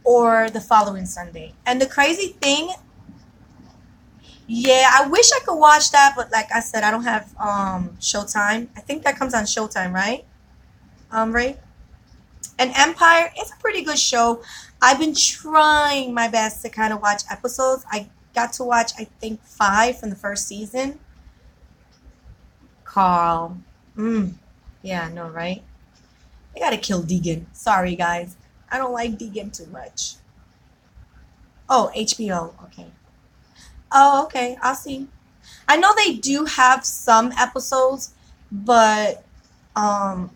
or the following Sunday. And the crazy thing, yeah, I wish I could watch that, but like I said, I don't have Showtime. I think that comes on Showtime, right? Ray? And Empire is a pretty good show. I've been trying my best to kind of watch episodes. I got to watch, I think, 5 from the first season. Carl. Yeah, I know, right? They gotta kill Deegan. Sorry, guys. I don't like Deegan too much. Oh, HBO. Okay. Oh, okay. I'll see. I know they do have some episodes, but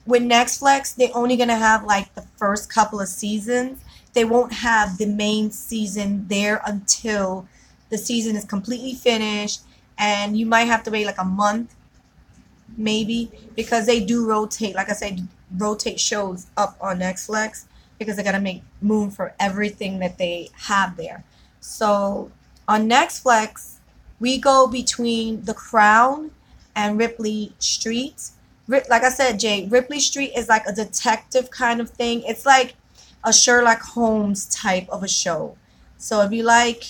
with Netflix, they're only gonna have like the first couple of seasons. They won't have the main season there until the season is completely finished, and you might have to wait like a month, maybe, because they do rotate. Like I said, rotate shows up on Netflix because they gotta make room for everything that they have there. So on Netflix, we go between The Crown and Ripley Street. Like I said, Jay, Ripley Street is like a detective kind of thing. It's like a Sherlock Holmes type of a show. So if you like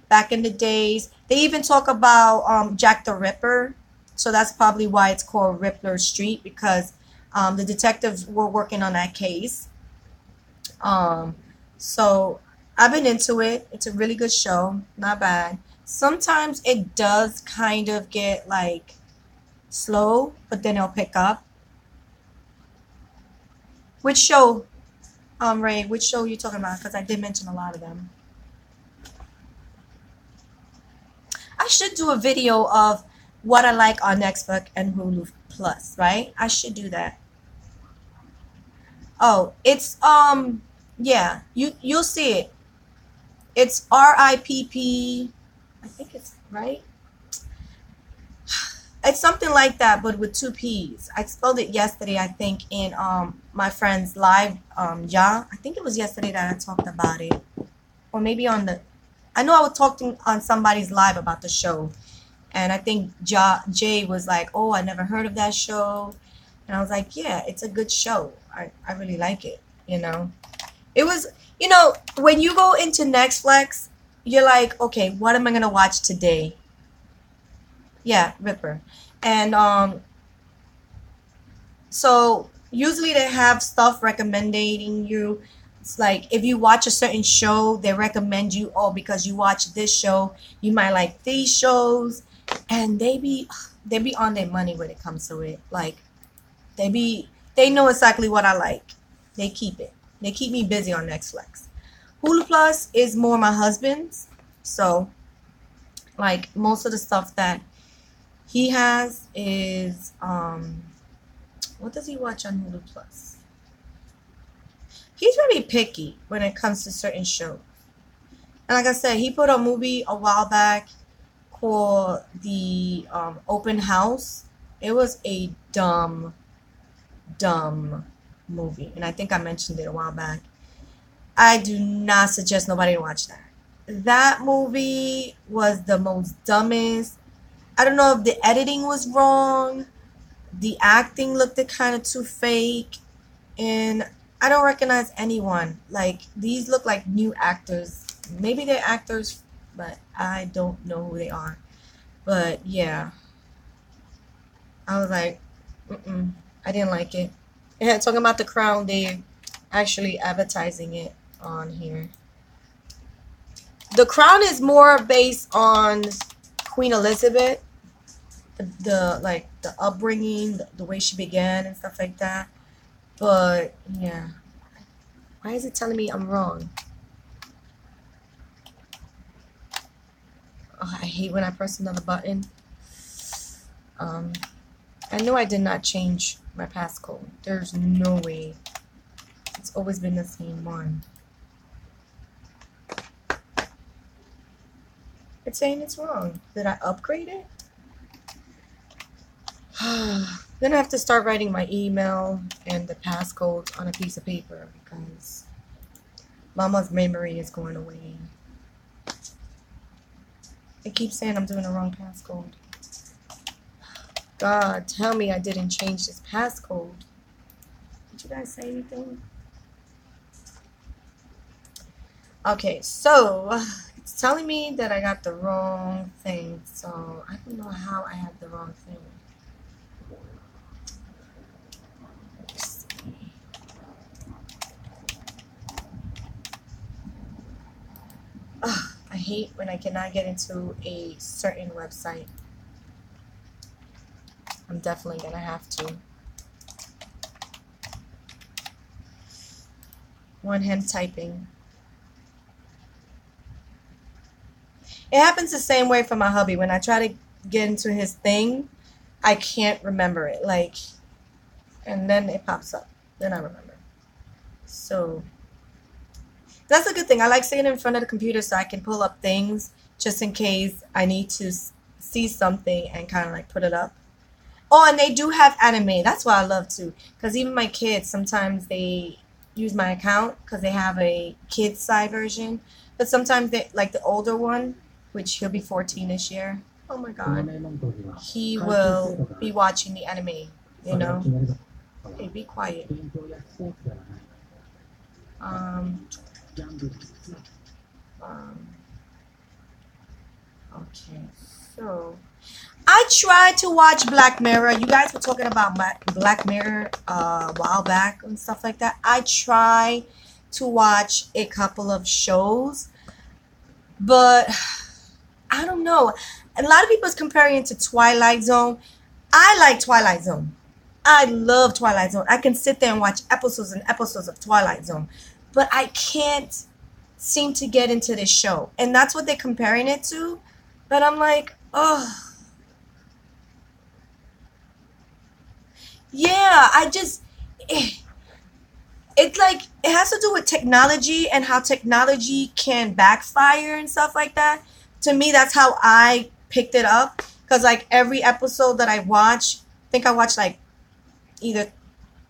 back in the days, they even talk about Jack the Ripper. So that's probably why it's called Ripley Street because the detectives were working on that case. Um, so I've been into it. It's a really good show. Not bad. Sometimes it does kind of get like slow, but then it'll pick up. Which show, Ray? Which show are you talking about? Because I did mention a lot of them. I should do a video of what I like on Netflix and Hulu Plus, right? I should do that. Oh, it's yeah, you'll see it. It's RIPP. I think it's right. It's something like that, but with 2 P's. I spelled it yesterday, I think, in my friend's live. Yeah, I think it was yesterday that I talked about it, or maybe on the. I know I was talking on somebody's live about the show, and I think Jay was like, "Oh, I never heard of that show," and I was like, "Yeah, it's a good show. I really like it." It was when you go into Netflix, you're like, "Okay, what am I gonna watch today?" Yeah, Ripper. And so usually they have stuff recommending you. It's like if you watch a certain show, they recommend you, oh, because you watch this show, you might like these shows. And they be on their money when it comes to it. Like they know exactly what I like. They keep it. They keep me busy on Netflix. Hulu Plus is more my husband's. So like most of the stuff that he has is what does he watch on Hulu Plus? He's very picky when it comes to certain shows. And like I said, he put a movie a while back called The Open House. It was a dumb movie. And I think I mentioned it a while back. I do not suggest nobody to watch that. That movie was the most dumbest. I don't know if the editing was wrong. The acting looked kind of too fake. And I don't recognize anyone. Like, these look like new actors. Maybe they're actors, but I don't know who they are. But yeah, I was like, I didn't like it. Yeah, talking about The Crown, they actually advertising it on here. The Crown is more based on Queen Elizabeth, the like the upbringing, the way she began and stuff like that. But yeah, why is it telling me I'm wrong? Oh, I hate when I press another button. I know I did not change my passcode. There's no way. It's always been the same one. It's saying it's wrong. Did I upgrade it? Then I have to start writing my email and the passcodes on a piece of paper because Mama's memory is going away. It keeps saying I'm doing the wrong passcode. God, tell me I didn't change this passcode. Did you guys say anything? Okay, so it's telling me that I got the wrong thing. So I don't know how I have the wrong thing. Let's see. Ugh, I hate when I cannot get into a certain website. I'm definitely gonna have to. One hand typing. It happens the same way for my hubby. When I try to get into his thing, I can't remember it. Like, and then it pops up. Then I remember. So that's a good thing. I like sitting in front of the computer so I can pull up things just in case I need to see something and kind of like put it up. Oh, and they do have anime. That's what I love too. Because even my kids, sometimes they use my account because they have a kids side version. But sometimes they, like the older one, which he'll be 14 this year. Oh my God. He will be watching the anime, you know. Hey, be quiet. Okay, so I tried to watch Black Mirror. You guys were talking about Black Mirror a while back and stuff like that. I tried to watch a couple of shows, but I don't know. A lot of people is comparing it to Twilight Zone. I like Twilight Zone. I love Twilight Zone. I can sit there and watch episodes and episodes of Twilight Zone, but I can't seem to get into this show. And that's what they're comparing it to. But I'm like, oh, yeah, it's like it has to do with technology and how technology can backfire and stuff like that. To me, that's how I picked it up. Because like every episode that I watch, I think I watched like either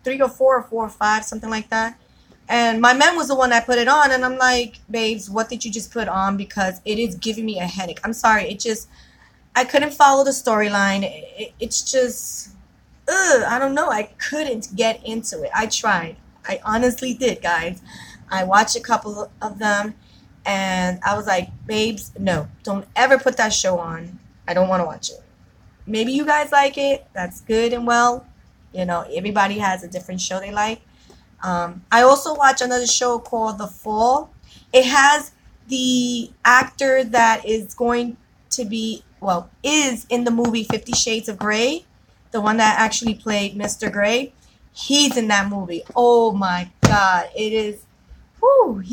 3 or 4 or 5, something like that. And my man was the one that put it on, and I'm like, babes, what did you just put on? Because it is giving me a headache. I'm sorry, I couldn't follow the storyline. It's just, I don't know. I couldn't get into it. I tried. I honestly did, guys. I watched a couple of them, and I was like, babes, no, don't ever put that show on. I don't want to watch it. maybe you guys like it. That's good and well. You know, everybody has a different show they like. I also watch another show called The Fall. It has the actor that is going to be, well, is in the movie 50 Shades of Grey, the one that actually played Mr. Grey. He's in that movie. Oh my God. It is, whoo,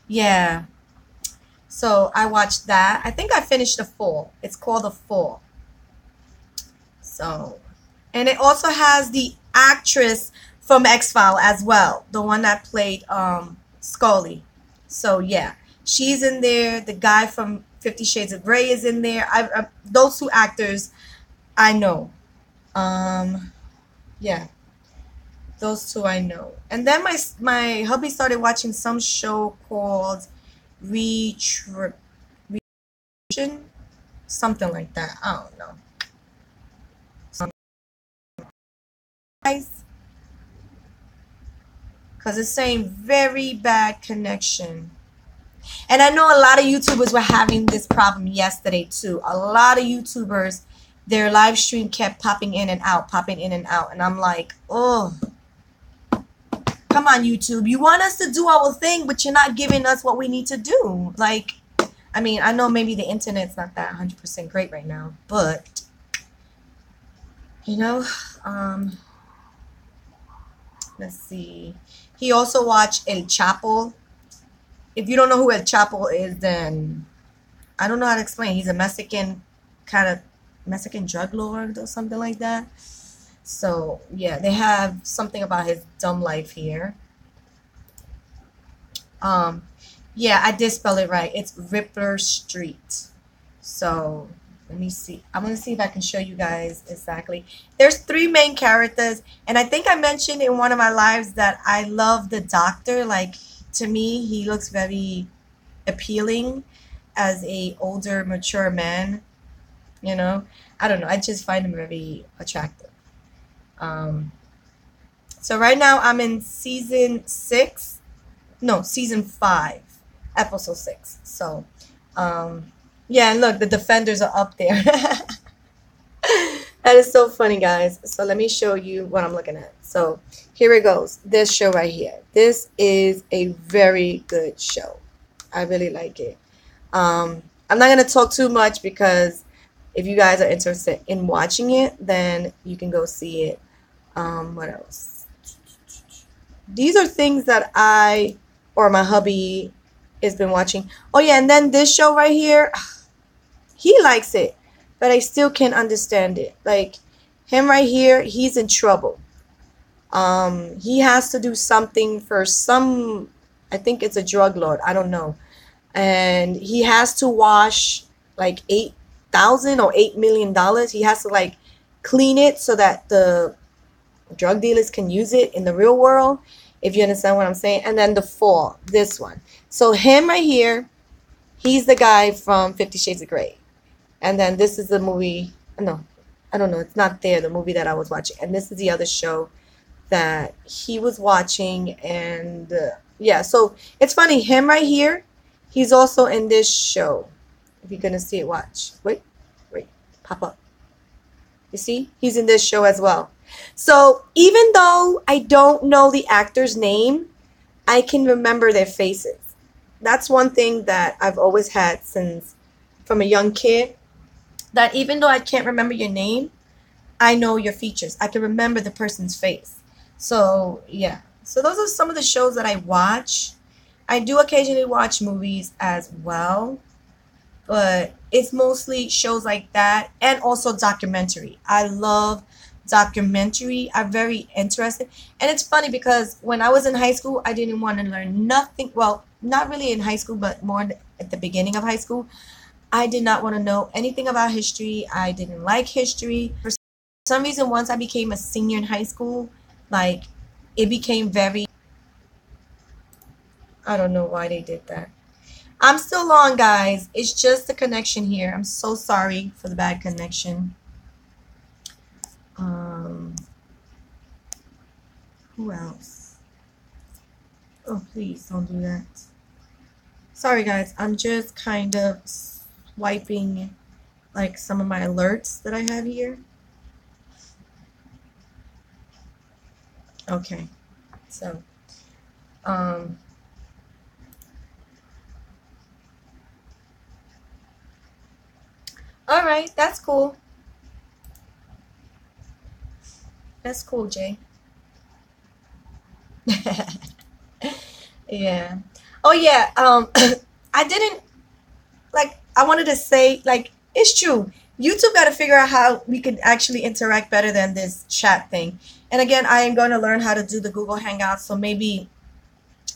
yeah. So I watched that. I think I finished The Fall. It's called The Fall. So, and it also has the actress from X File as well, the one that played Scully. So yeah, she's in there. The guy from 50 Shades of Grey is in there. Those two actors I know. Um, yeah, those two I know. And then my hubby started watching some show called Retribution, something like that. I don't know. Guys, because it's saying very bad connection. And I know a lot of YouTubers were having this problem yesterday too. A lot of YouTubers, their live stream kept popping in and out, popping in and out. And I'm like, oh, come on, YouTube. You want us to do our thing, but you're not giving us what we need to do. Like, I mean, I know maybe the internet's not that 100% great right now, but, you know, let's see. He also watched El Chapo. If you don't know who El Chapo is, then I don't know how to explain. He's a Mexican, kind of Mexican drug lord or something like that. So yeah, they have something about his dumb life here. Um, yeah, I did spell it right. It's Ripper Street. So let me see. I'm gonna see if I can show you guys exactly. There's three main characters, and I think I mentioned in one of my lives that I love the doctor. Like, to me, he looks very appealing as a older, mature man. You know, I don't know. I just find him very attractive. Um, so right now I'm in season 6. No, season 5, episode 6. So, yeah, and look, the defenders are up there. That is so funny, guys. So let me show you what I'm looking at. So here it goes. This show right here. This is a very good show. I really like it. I'm not going to talk too much because if you guys are interested in watching it, then you can go see it. What else? These are things that I or my hubby has been watching. Oh yeah, and then this show right here, he likes it, but I still can't understand it. Like, him right here, he's in trouble. He has to do something for some, I think it's a drug lord, I don't know. And he has to wash like 8,000 or $8 million. He has to like clean it so that the drug dealers can use it in the real world, if you understand what I'm saying. And then The Fall, this one. So him right here, he's the guy from 50 Shades of Grey. And then this is the movie, no, I don't know, it's not there, the movie that I was watching. And this is the other show that he was watching. And yeah, so it's funny, him right here, he's also in this show. If you're going to see it, watch. Wait, pop up. You see? He's in this show as well. So even though I don't know the actor's name, I can remember their faces. That's one thing that I've always had since from a young kid, that even though I can't remember your name, I know your features. I can remember the person's face. So yeah. So those are some of the shows that I watch. I do occasionally watch movies as well, but it's mostly shows like that, and also documentary. I love documentary. I'm very interested. And it's funny because when I was in high school, I didn't want to learn nothing. Well, not really in high school, but more at the beginning of high school. I did not want to know anything about history. I didn't like history. For some reason, once I became a senior in high school, like, it became very, I don't know why they did that. I'm still on, guys. It's just the connection here. I'm so sorry for the bad connection. Who else? Oh, please don't do that. Sorry guys, I'm just kind of swiping like some of my alerts that I have here. Okay, so um all right, that's cool. That's cool, Jay. Yeah. Oh yeah, I didn't like I wanted to say like it's true. YouTube got to figure out how we can actually interact better than this chat thing. And again, I am going to learn how to do the Google Hangouts, so maybe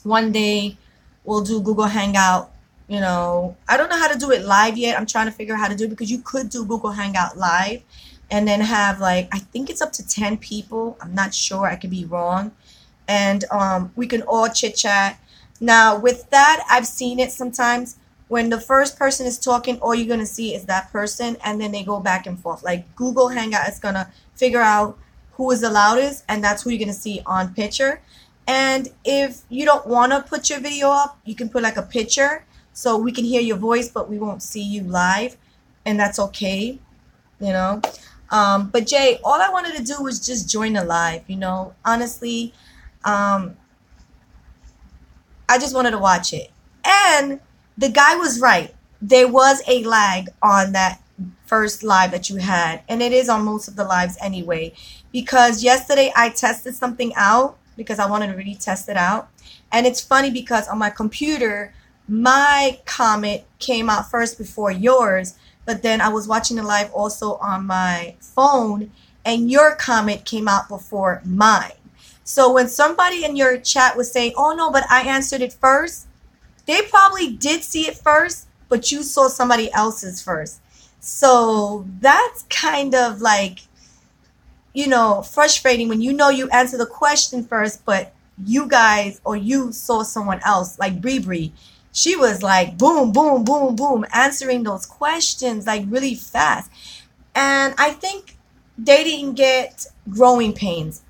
one day we'll do Google Hangout. I don't know how to do it live yet. I'm trying to figure out how to do it because you could do Google Hangout live and then have like I think it's up to 10 people. I'm not sure. I could be wrong. And we can all chit chat. Now, with that, I've seen it sometimes when the first person is talking, all you're going to see is that person, and then they go back and forth. Like Google Hangout is going to figure out who is the loudest, and that's who you're going to see on picture. And if you don't want to put your video up, you can put like a picture so we can hear your voice, but we won't see you live, and that's okay, you know. But Jay, all I wanted to do was just join the live, honestly. Um, I just wanted to watch it. And the guy was right. There was a lag on that first live that you had. And it is on most of the lives anyway. Because yesterday I tested something out because I wanted to really test it out. And it's funny because on my computer, my comment came out first before yours. But then I was watching the live also on my phone. And your comment came out before mine. So when somebody in your chat was saying, oh no, but I answered it first, they probably did see it first, but you saw somebody else's first. So that's kind of like, frustrating when you answer the question first, but you guys or you saw someone else, like Bree Bree. She was like, boom, boom, boom, boom, answering those questions like really fast. And I think they didn't get growing pains.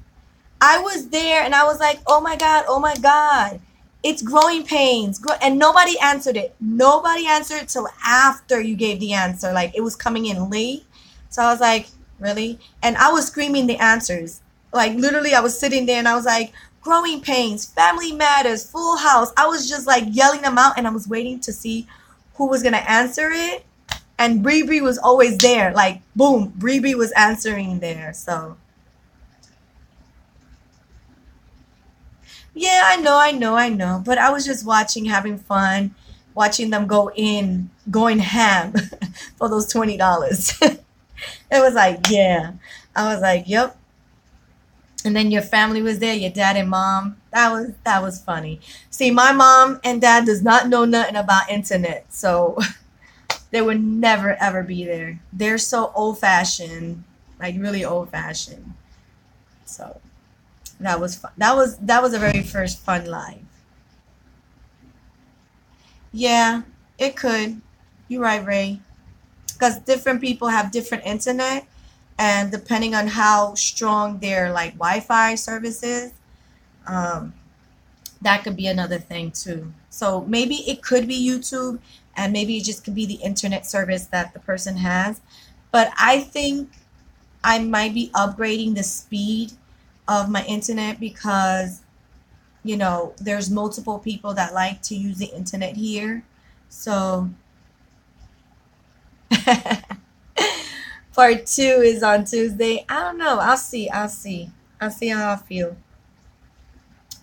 I was there and I was like, oh my God, oh my God. It's growing pains. And nobody answered it. Nobody answered till after you gave the answer. Like it was coming in late. So I was like, really? And I was screaming the answers. Like literally I was sitting there and I was like, growing pains, family matters, full house. I was just like yelling them out and I was waiting to see who was going to answer it. And Bree Bree was always there. Like, boom, Bree Bree was answering there. So yeah, I know. But I was just watching, having fun, watching them going ham for those $20. It was like, yeah. I was like, yep. And then your family was there, your dad and mom. That was funny. See, my mom and dad does not know nothing about internet, so they would never ever be there. They're so old fashioned, like really old fashioned. So that was fun. That was a very first fun live. Yeah, it could. You're right, Ray. Because different people have different internet, and depending on how strong their like Wi-Fi service is, um, that could be another thing too. So maybe it could be YouTube, and maybe it just could be the internet service that the person has. But I think I might be upgrading the speed of my internet because there's multiple people that like to use the internet here. So part two is on Tuesday. I don't know. I'll see how I feel.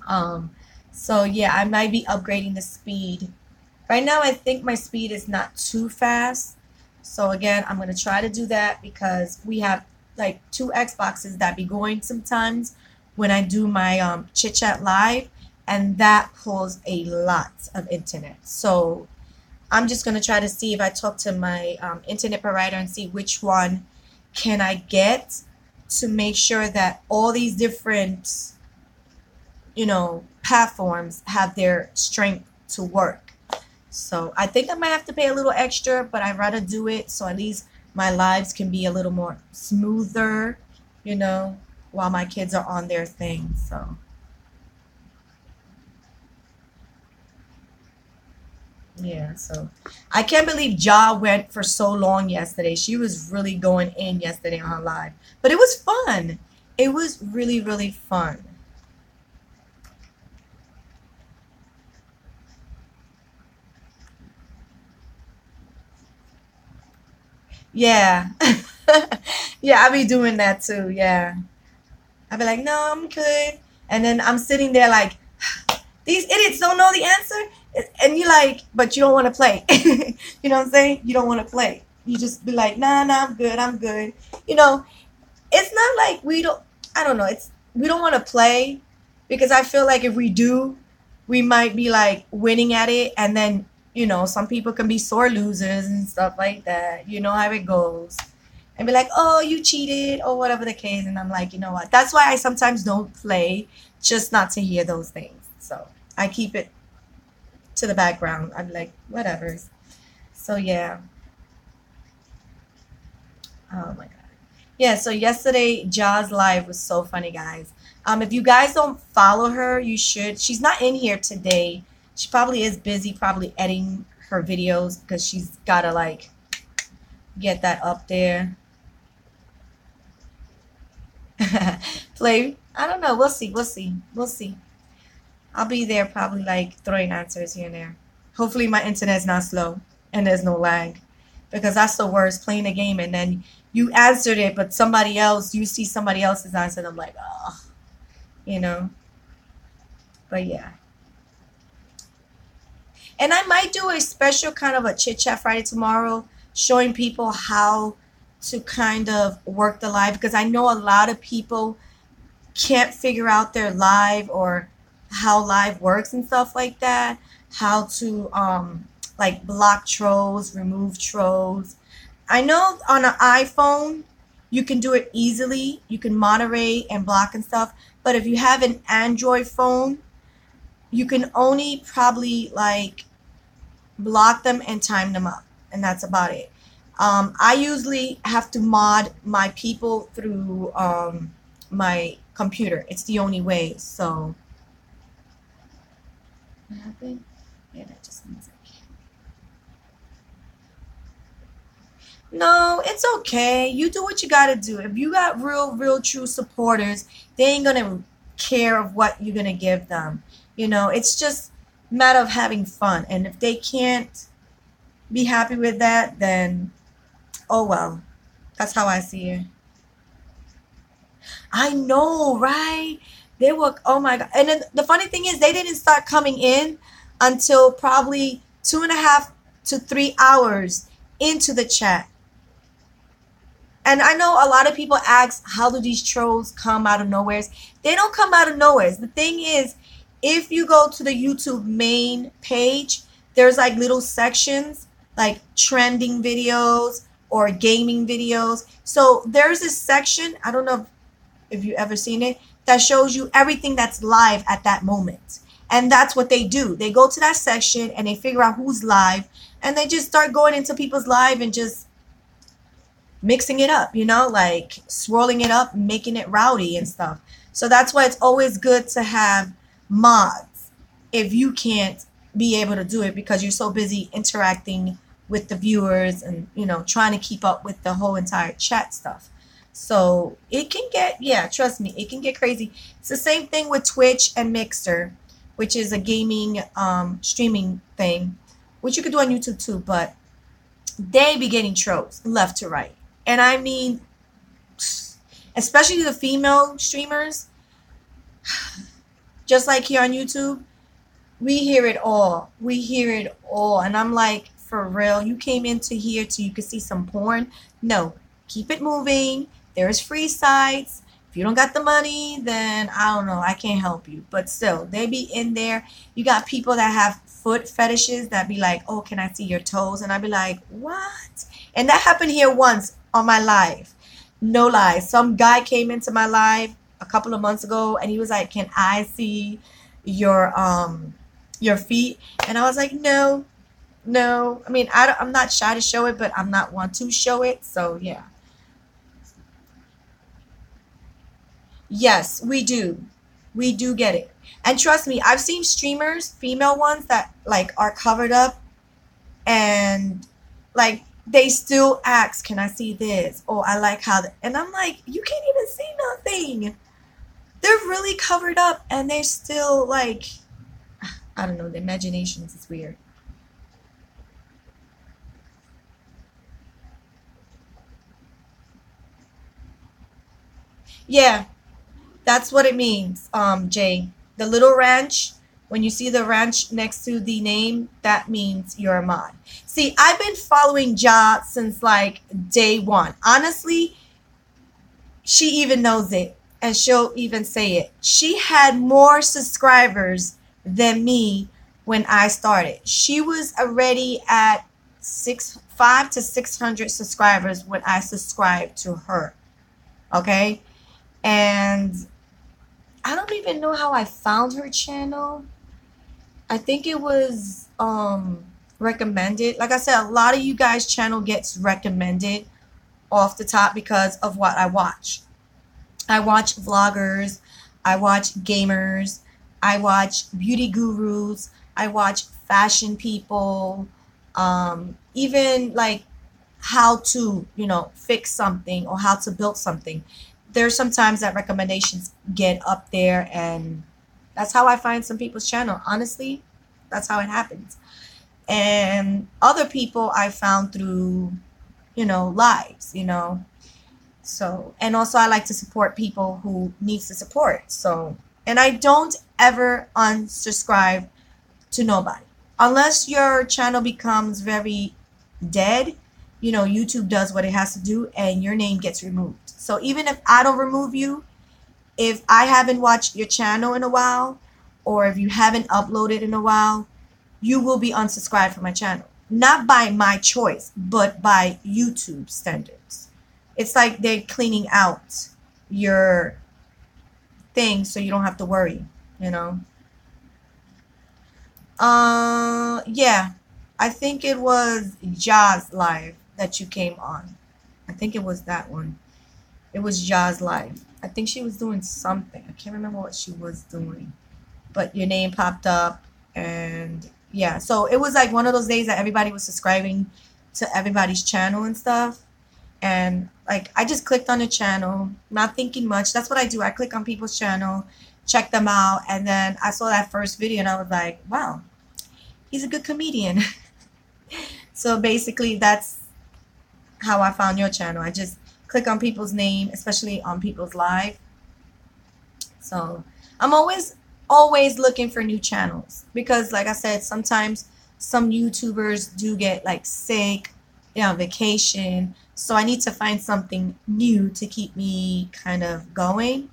Um, so yeah, I might be upgrading the speed. Right now, I think my speed is not too fast. So again, I'm gonna try to do that because we have like two Xboxes that be going sometimes when I do my chit chat live, and that pulls a lot of internet. So I'm just gonna try to see if I talk to my internet provider and see which one can I get to make sure that all these different platforms have their strength to work. So I think I might have to pay a little extra, but I'd rather do it so at least my lives can be a little more smoother, you know, while my kids are on their thing. So Yeah, so I can't believe Ja went for so long yesterday. She was really going in yesterday on her live. But it was fun. It was really, really fun. Yeah. Yeah, I be doing that too. Yeah. I be like, no, I'm good. And then I'm sitting there like, these idiots don't know the answer. And you like, but you don't want to play. You know what I'm saying? You don't want to play. You just be like, nah, nah, I'm good. I'm good. You know, it's not like we don't, I don't know. It's, we don't want to play because I feel like if we do, we might be like winning at it. And then, some people can be sore losers and stuff like that. You know how it goes. And be like, oh, you cheated or whatever the case. And I'm like, you know what? That's why I sometimes don't play, just not to hear those things. So I keep it to the background. I'm like, whatever. So yeah. Oh my god. Yeah, so yesterday Jaws live was so funny, guys. If you guys don't follow her, you should. She's not in here today. She probably is busy, probably editing her videos because she's gotta like get that up there. Play. I don't know. We'll see. We'll see. We'll see. I'll be there probably like throwing answers here and there. Hopefully my internet's not slow and there's no lag. Because that's the worst, playing a game and then you answered it, but somebody else, you see somebody else's answer, and I'm like, oh, you know. But yeah. And I might do a special kind of a chit chat Friday tomorrow, showing people how to kind of work the live because I know a lot of people can't figure out their live or how live works and stuff like that, how to like block trolls, remove trolls. I know on an iPhone you can do it easily, you can moderate and block and stuff, but if you have an Android phone you can only probably like block them and time them up, and that's about it. I usually have to mod my people through my computer. It's the only way. So, what happened? Yeah, that just means no, it's okay. You do what you gotta do. If you got real, real true supporters, they ain't gonna care of what you're gonna give them. It's just a matter of having fun. And if they can't be happy with that, then oh well. That's how I see it. I know, right? They were, oh my God. And then the funny thing is, they didn't start coming in until probably 2.5 to 3 hours into the chat. And I know a lot of people ask, how do these trolls come out of nowhere? They don't come out of nowhere. The thing is, if you go to the YouTube main page, there's like little sections like trending videos or gaming videos. So there's this section, I don't know if you ever seen it, that shows you everything that's live at that moment. And that's what they do. They go to that section and they figure out who's live and they just start going into people's live and just mixing it up, like swirling it up, making it rowdy and stuff. So that's why it's always good to have mods if you can't be able to do it because you're so busy interacting with the viewers and, trying to keep up with the whole entire chat stuff. So it can get, yeah, trust me, it can get crazy. It's the same thing with Twitch and Mixer, which is a gaming streaming thing, which you could do on YouTube too, but they be getting trolls left to right. And I mean, especially the female streamers, just like here on YouTube, we hear it all. We hear it all. And I'm like, for real, you came into here so you could see some porn? No, keep it moving. There's free sites. If you don't got the money, then I don't know. I can't help you. But still, they be in there. You got people that have foot fetishes that be like, oh, can I see your toes? And I be like, what? And that happened here once on my live. No lie. Some guy came into my live a couple of months ago and he was like, can I see your feet? And I was like, no. I mean, I'm not shy to show it, but I'm not want to show it. So yeah. Yes, we do. We do get it. And trust me, I've seen streamers, female ones that like are covered up and like they still ask, can I see this? Oh, I like how and I'm like, you can't even see nothing. They're really covered up and they're still like, I don't know, the imaginations is weird. Yeah, that's what it means, Jay. The little ranch, when you see the ranch next to the name, that means you're a mod. See, I've been following Ja since like day one. Honestly, she even knows it, and she'll even say it. She had more subscribers than me when I started. She was already at 5 to 600 subscribers when I subscribed to her. Okay, and I don't even know how I found her channel. I think it was recommended. Like I said, a lot of you guys' channel gets recommended off the top because of what I watch. I watch vloggers, I watch gamers, I watch beauty gurus, I watch fashion people, even like how to, fix something or how to build something. There's sometimes that recommendations get up there, and that's how I find some people's channel. Honestly, that's how it happens. And other people I found through, lives, So, and also I like to support people who needs the support. So, and I don't ever unsubscribe to nobody. Unless your channel becomes very dead, YouTube does what it has to do and your name gets removed. So even if I don't remove you, if I haven't watched your channel in a while, or if you haven't uploaded in a while, you will be unsubscribed from my channel. Not by my choice, but by YouTube standards. It's like they're cleaning out your thing so you don't have to worry, you know. Yeah. I think it was Jaws Live that you came on. I think it was that one. It was Jaws Live. I think she was doing something. I can't remember what she was doing. But your name popped up, and yeah. So it was like one of those days that everybody was subscribing to everybody's channel and stuff. And like I just clicked on the channel, not thinking much. That's what I do. I click on people's channel, check them out, and then I saw that first video and I was like, wow, he's a good comedian. So basically that's how I found your channel. I just click on people's name, especially on people's live. So I'm always looking for new channels because like I said, sometimes some YouTubers do get like sick, on vacation. So I need to find something new to keep me kind of going.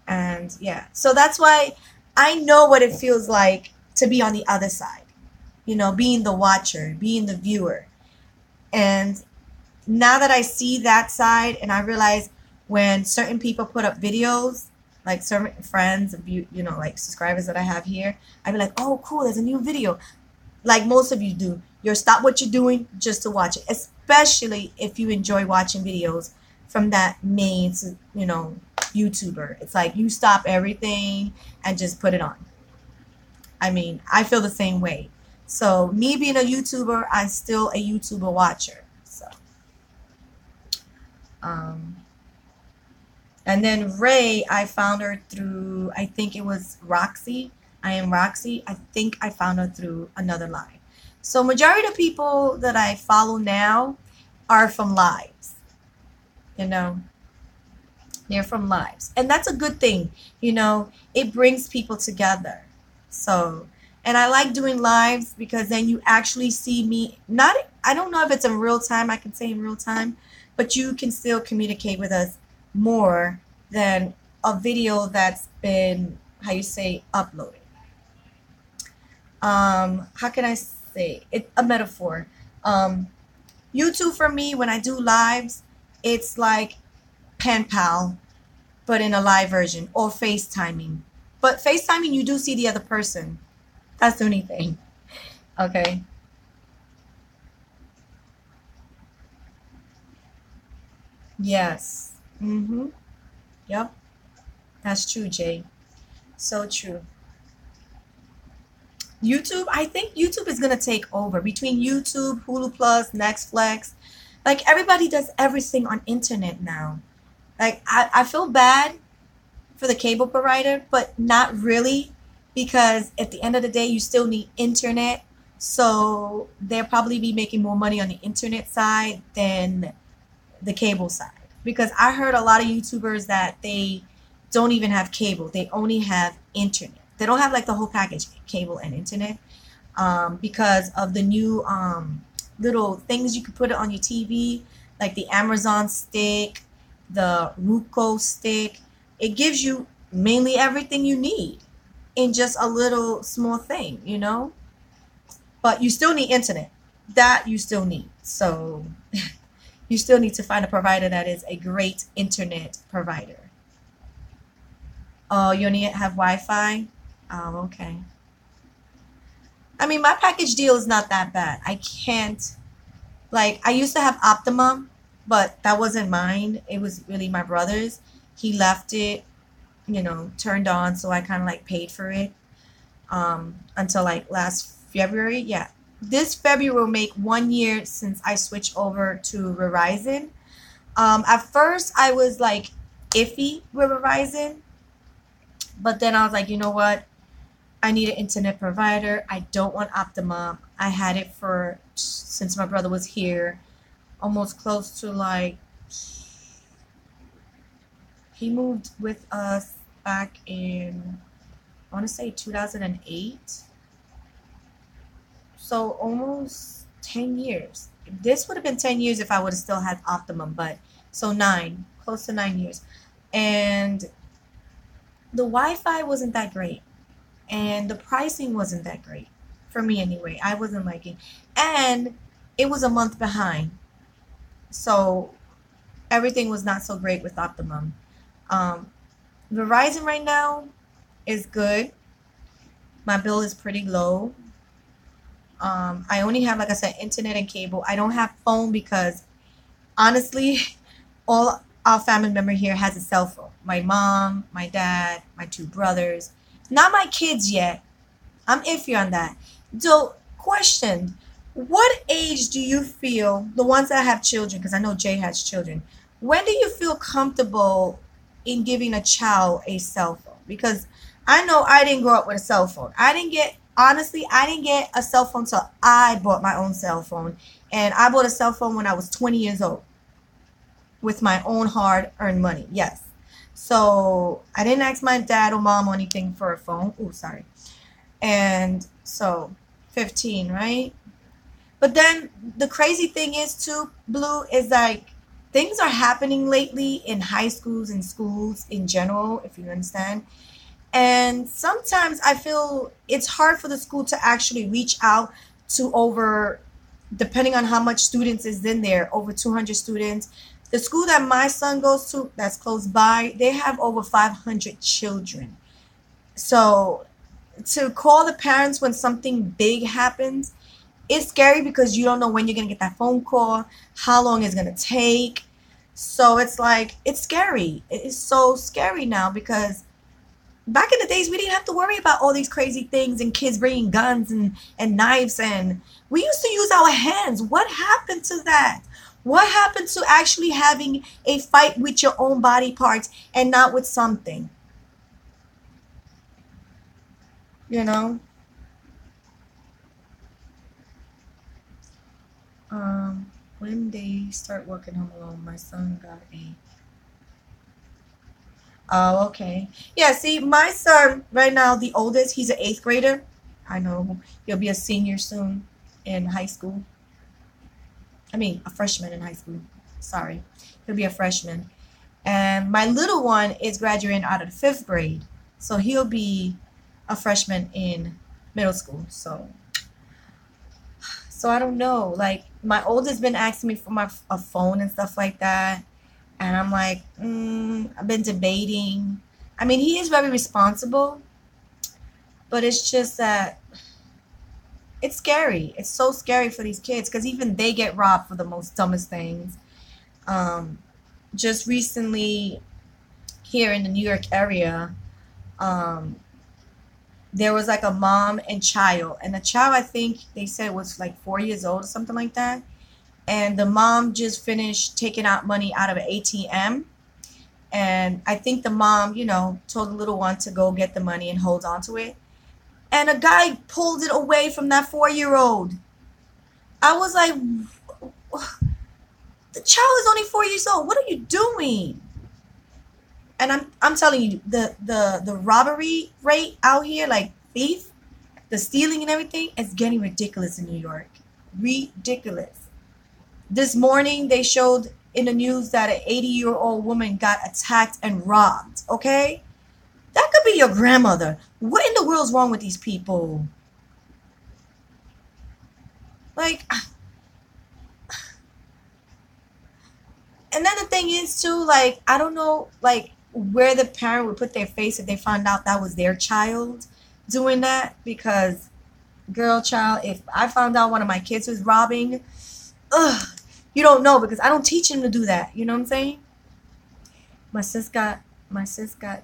And yeah, so that's why I know what it feels like to be on the other side, being the watcher, being the viewer. And now that I see that side and I realize when certain people put up videos, like certain friends, like subscribers that I have here, I'd be like, oh, cool, there's a new video. Like most of you do. You'll stop what you're doing just to watch it, especially if you enjoy watching videos from that main, YouTuber. It's like you stop everything and just put it on. I mean, I feel the same way. So me being a YouTuber, I'm still a YouTuber watcher. So, um, and then Ray, I found her through, I think it was Roxy. I am Roxy. I think I found her through another live. So majority of the people that I follow now are from lives. They're from lives. And that's a good thing. It brings people together. So, and I like doing lives because then you actually see me. Not, I don't know if it's in real time. I can say in real time, but you can still communicate with us more than a video that's been, how you say, uploaded. How can I say it? A metaphor. YouTube for me, when I do lives, it's like pen pal, but in a live version, or FaceTiming. But FaceTiming, you do see the other person. That's the only thing. Okay. Yes. Mm-hmm. Yep. That's true, Jay. So true. YouTube, I think YouTube is gonna take over between YouTube, Hulu Plus, Netflix. Like everybody does everything on internet now. Like I feel bad for the cable provider, but not really, because at the end of the day, you still need internet. So they'll probably be making more money on the internet side than the cable side. Because I heard a lot of YouTubers that they don't even have cable; they only have internet. They don't have like the whole package, cable and internet, because of the new little things you could put it on your TV, like the Amazon stick, the Roku stick. It gives you mainly everything you need in just a little small thing. But you still need internet. That you still need. So you still need to find a provider that is a great internet provider. Oh, you only have Wi-Fi? Oh, okay. I mean, my package deal is not that bad. I can't, like, I used to have Optimum, but that wasn't mine. It was really my brother's. He left it, turned on, so I kind of like paid for it until like last February. Yeah. This February will make 1 year since I switched over to Verizon. At first, I was like iffy with Verizon, but then I was like, you know what? I need an internet provider. I don't want Optimum. I had it for since my brother was here, almost close to like he moved with us back in I want to say 2008. So almost 10 years. This would have been 10 years if I would have still had Optimum, but so 9, close to 9 years. And the Wi-Fi wasn't that great, and the pricing wasn't that great for me anyway. I wasn't liking, and it was a month behind, so everything was not so great with Optimum. Um, Verizon right now is good. My bill is pretty low. I only have, like I said, internet and cable. I don't have phone because honestly, all our family member here has a cell phone. My mom, my dad, my two brothers. Not my kids yet. I'm iffy on that. So, question: what age do you feel, the ones that have children, because I know Jay has children, when do you feel comfortable in giving a child a cell phone? Because I know I didn't grow up with a cell phone. Honestly, I didn't get a cell phone till I bought my own cell phone. And I bought a cell phone when I was 20 years old with my own hard earned money. Yes. So I didn't ask my dad or mom or anything for a phone. Oh, sorry. And so 15, right? But then the crazy thing is too, Blue, is like things are happening lately in high schools and schools in general, if you understand. And sometimes I feel it's hard for the school to actually reach out to over, depending on how much students is in there, over 200 students. The school that my son goes to, that's close by, they have over 500 children. So to call the parents when something big happens, it's scary because you don't know when you're going to get that phone call, how long it's going to take. So it's like, it's scary. It is so scary now because back in the days, we didn't have to worry about all these crazy things and kids bringing guns and knives. And we used to use our hands. What happened to that? What happened to actually having a fight with your own body parts and not with something? You know? When they start working home alone, my son got a. Oh, okay. Yeah, see, my son right now, the oldest, he's an eighth grader. I know he'll be a senior soon in high school. I mean, a freshman in high school. Sorry. He'll be a freshman. And my little one is graduating out of the fifth grade. So he'll be a freshman in middle school. So I don't know. Like my oldest been asking me for my a phone and stuff like that. And I'm like, I've been debating. I mean, he is very responsible, but it's just that it's scary. It's so scary for these kids because even they get robbed for the most dumbest things. Um, just recently here in the New York area, um, there was like a mom and child, and the child, I think they said was like 4 years old or something like that. And the mom just finished taking out money out of an ATM. And I think the mom, told the little one to go get the money and hold on to it. And a guy pulled it away from that 4-year old. I was like, the child is only 4 years old. What are you doing? And I'm telling you, the robbery rate out here, like thief, the stealing and everything, is getting ridiculous in New York. Ridiculous. This morning they showed in the news that an 80-year-old woman got attacked and robbed. Okay? That could be your grandmother. What in the world's wrong with these people? Like, and then the thing is too, like, I don't know, like, where the parent would put their face if they found out that was their child doing that. Because, girl, child, if I found out one of my kids was robbing, ugh, you don't know, because I don't teach him to do that. You know what I'm saying? My sis got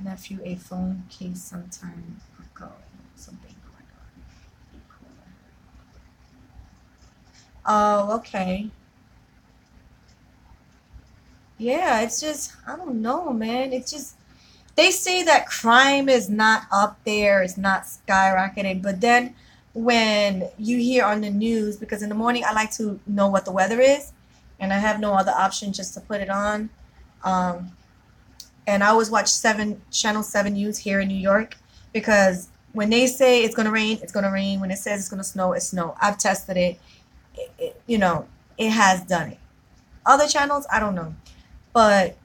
nephew a phone case some time ago. Something going on. Oh, okay. Yeah, it's just, I don't know, man. It's just, they say that crime is not up there, it's not skyrocketing, but then when you hear on the news, because in the morning I like to know what the weather is, and I have no other option just to put it on. Um, and I always watch Channel 7 News here in New York, because when they say it's gonna rain, it's gonna rain. When it says it's gonna snow, it's snow. I've tested it. It has done it. Other channels, I don't know, but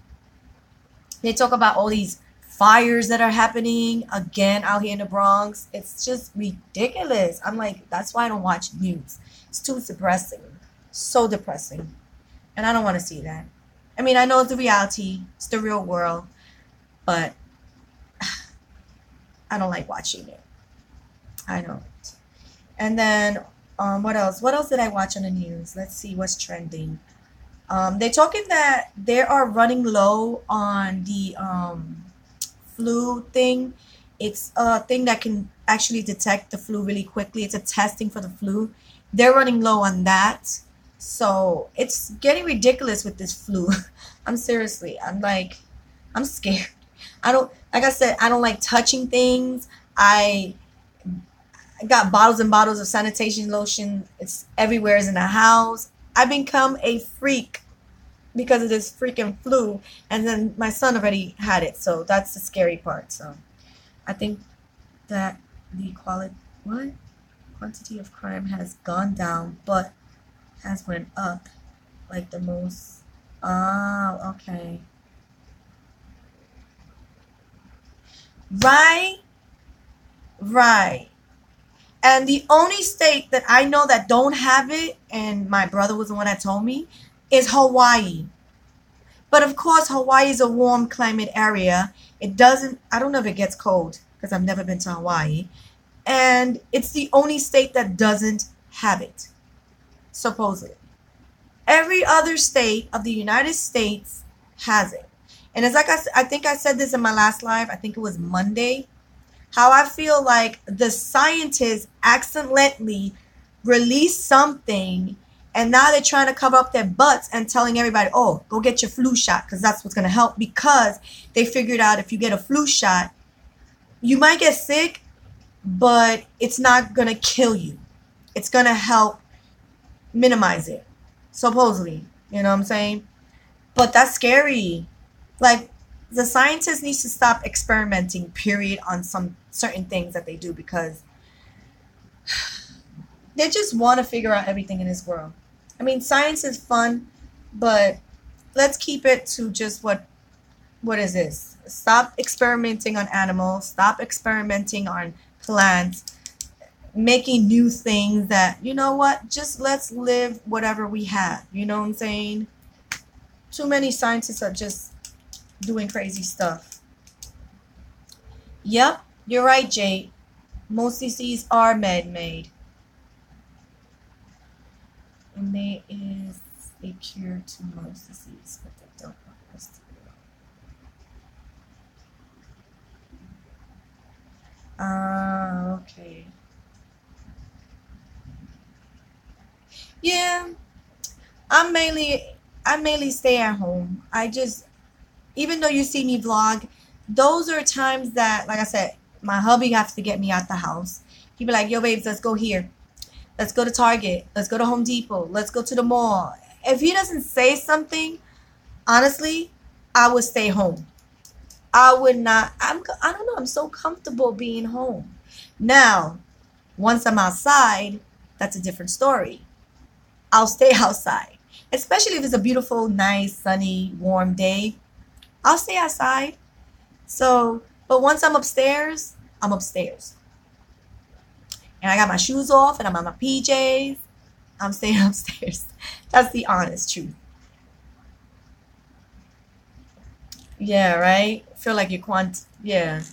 they talk about all these fires that are happening again out here in the Bronx. It's just ridiculous. I'm like, that's why I don't watch news. It's too depressing. So depressing. And I don't want to see that. I mean, I know it's the reality, it's the real world, but I don't like watching it. I don't. And then, what else? What else did I watch on the news? Let's see what's trending. They're talking that they are running low on the flu thing. It's a thing that can actually detect the flu really quickly. It's a testing for the flu. They're running low on that. So it's getting ridiculous with this flu. I'm like, I'm scared. I don't, like I said, I don't like touching things. I got bottles and bottles of sanitation lotion. It's everywhere in the house. I become a freak because of this freaking flu. And then my son already had it. So that's the scary part. So I think that the quantity of crime has gone down, but has went up like the most. Oh, okay. Right, right. And the only state that I know that don't have it, and my brother was the one that told me, is Hawaii. But of course, Hawaii is a warm climate area. It doesn't, I don't know if it gets cold because I've never been to Hawaii. And it's the only state that doesn't have it, supposedly. Every other state of the United States has it. And it's like I think I said this in my last live, I think it was Monday, how I feel like the scientists accidentally released something, and now they're trying to cover up their butts and telling everybody, oh, go get your flu shot because that's what's going to help, because they figured out if you get a flu shot, you might get sick, but it's not going to kill you. It's going to help minimize it, supposedly. You know what I'm saying? But that's scary. Like, the scientists need to stop experimenting, period, on some certain things that they do, because they just want to figure out everything in this world. I mean, science is fun, but let's keep it to just what is this? Stop experimenting on animals, stop experimenting on plants, making new things that, you know what? Just let's live whatever we have. You know what I'm saying? Too many scientists are just doing crazy stuff. Yep, you're right, Jade. Most diseases are man-made. And there is a cure to most disease, but they don't want us to do it. Yeah, I'm mainly I mainly stay at home. I just, even though you see me vlog, those are times that, like I said, my hubby has to get me out the house. He'd be like, "Yo, babes, let's go here. Let's go to Target. Let's go to Home Depot. Let's go to the mall." If he doesn't say something, honestly, I would stay home. I would not. I don't know. I'm so comfortable being home. Now, once I'm outside, that's a different story. I'll stay outside, especially if it's a beautiful, nice, sunny, warm day. I'll stay outside. So, but once I'm upstairs, I'm upstairs. And I got my shoes off and I'm on my PJs. I'm staying upstairs. That's the honest truth. Yeah, right? Feel like yeah.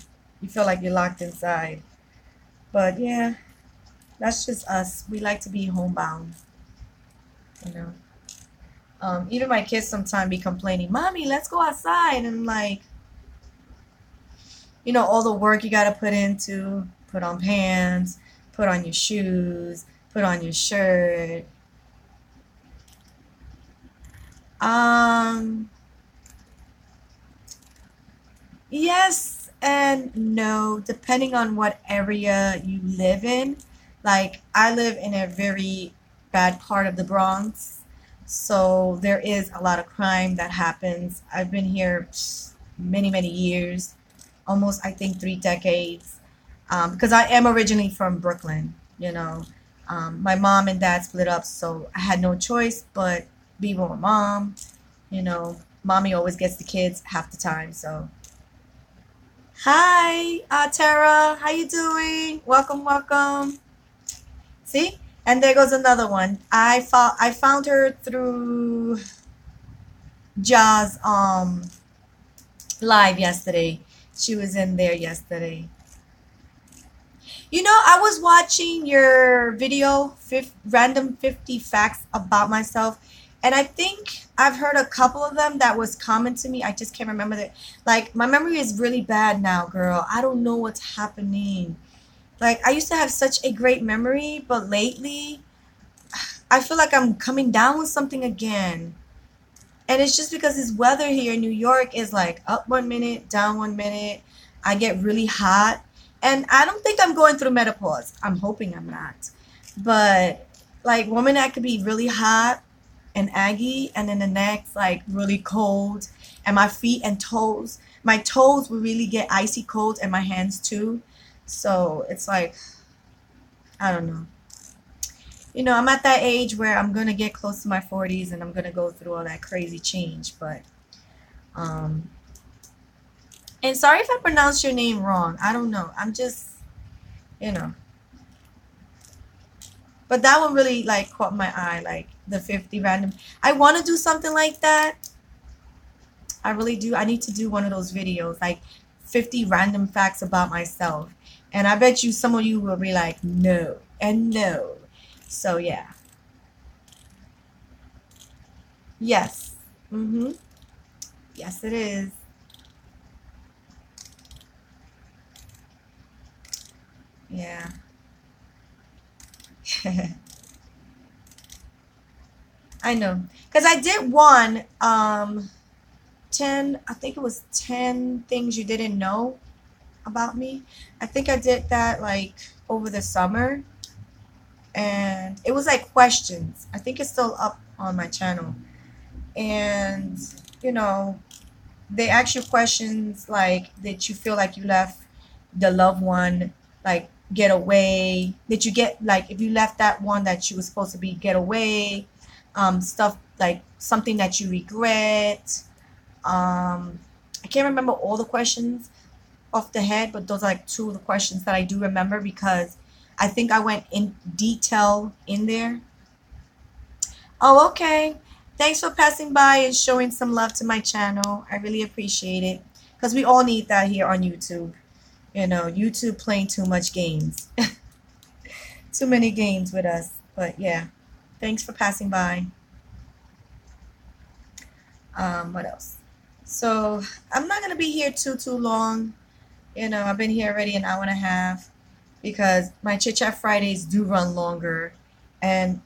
You feel like you're locked inside. But yeah, that's just us. We like to be homebound, you know. Even my kids sometimes be complaining, "Mommy, let's go outside." And I'm like, all the work you gotta put into, put on pants, put on your shoes, put on your shirt. Um, yes and no, depending on what area you live in. Like, I live in a very bad part of the Bronx, so there is a lot of crime that happens. I've been here many, many years, almost, I think, 3 decades, because I am originally from Brooklyn, you know. My mom and dad split up, so I had no choice but be with my mom. Mommy always gets the kids half the time, so. Hi, Tara. How you doing? Welcome, welcome. See? And there goes another one. I found her through Ja's live yesterday. She was in there yesterday. I was watching your video, random 50 facts about myself, and I think I've heard a couple of them that was common to me. I just can't remember that. Like, my memory is really bad now, girl. I don't know what's happening. Like, I used to have such a great memory, but lately, I feel like I'm coming down with something again. And it's just because this weather here in New York is like up 1 minute, down 1 minute. I get really hot. And I don't think I'm going through menopause. I'm hoping I'm not. But like 1 minute I could be really hot and aggy, and then the next like really cold. And my feet and toes, my toes will really get icy cold, and my hands too. So it's like, I don't know. I'm at that age where I'm gonna get close to my 40s and I'm gonna go through all that crazy change. But um and sorry if I pronounced your name wrong. I don't know. I'm just, you know. But that one really like caught my eye, like the 50 random. I want to do something like that. I really do. I need to do one of those videos, like 50 random facts about myself. And I bet you some of you will be like, no and no. So yeah. Yes. Mm-hmm. Yes, it is. Yeah. I know. Because I did one, 10, I think it was 10 things you didn't know about me. I think I did that like over the summer. And it was like questions. I think it's still up on my channel. And, you know, they ask you questions like, did you feel like you left the loved one, like, get away? Did you get, like, if you left that one that you was supposed to be, get away? Stuff like something that you regret. I can't remember all the questions off the head, but those are like two of the questions that I do remember because I think I went in detail in there. Oh, okay. Thanks for passing by and showing some love to my channel. I really appreciate it because we all need that here on YouTube. YouTube playing too much games. Too many games with us. But yeah, thanks for passing by. What else? So I'm not gonna be here too long. I've been here already an hour and a half because my Chit Chat Fridays do run longer, and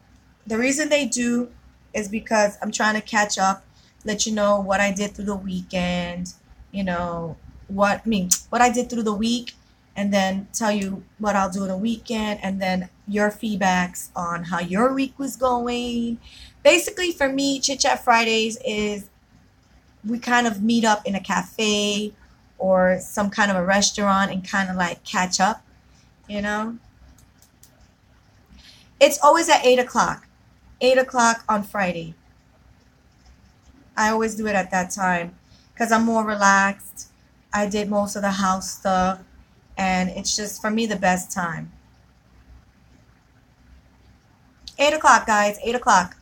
The reason they do is because I'm trying to catch up, let you know what I did through the weekend, you know, what I did through the week, and then tell you what I'll do in the weekend, and then your feedbacks on how your week was going. Basically, for me, Chit Chat Fridays is we kind of meet up in a cafe or some kind of a restaurant and kind of like catch up, you know. It's always at 8 o'clock. 8 o'clock on Friday. I always do it at that time because I'm more relaxed. I did most of the house stuff, and it's just for me the best time. 8 o'clock, guys. 8 o'clock.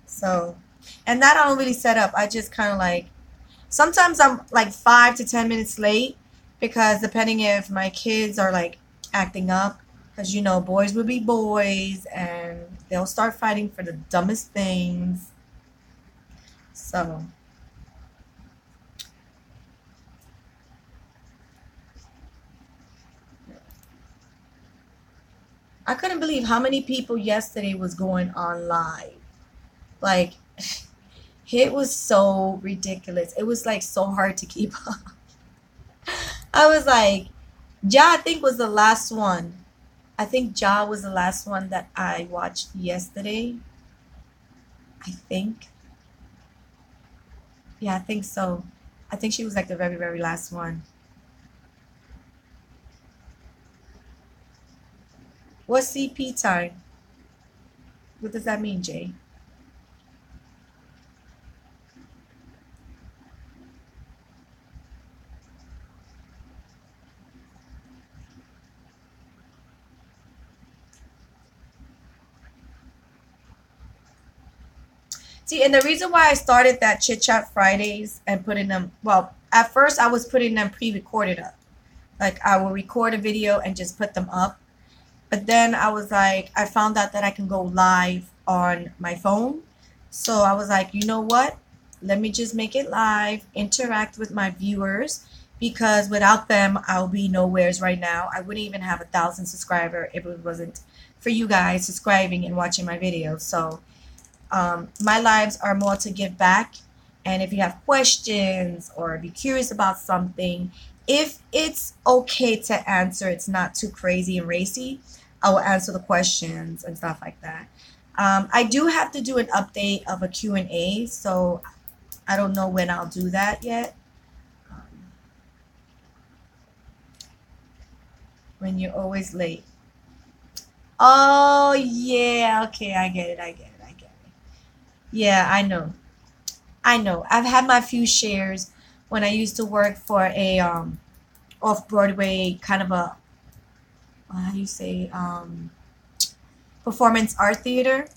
So, and that I don't really set up. I just kind of like sometimes I'm like 5 to 10 minutes late because depending if my kids are like acting up, because you know boys will be boys and they'll start fighting for the dumbest things. So I couldn't believe how many people yesterday was going on live. Like it was so ridiculous. It was like so hard to keep up. I was like, Ja, I think was the last one. I think Ja was the last one that I watched yesterday. I think. Yeah, I think so. I think she was like the very, very last one. What's CP time? What does that mean, Jay? See, and the reason why I started that Chit Chat Fridays and putting them, well, at first I was putting them pre-recorded up. Like I will record a video and just put them up. But then I was like, I found out that I can go live on my phone. So I was like, you know what? Let me just make it live, interact with my viewers, because without them, I'll be nowheres right now. I wouldn't even have 1,000 subscribers if it wasn't for you guys subscribing and watching my videos. So my lives are more to give back. And if you have questions or be curious about something, if it's okay to answer, it's not too crazy and racy, I will answer the questions and stuff like that. I do have to do an update of a Q&A, so I don't know when I'll do that yet. When you're always late. Oh, yeah. Okay, I get it. I get it. I get it. Yeah, I know. I know. I've had my few shares when I used to work for a off Broadway kind of a how do you say performance art theater,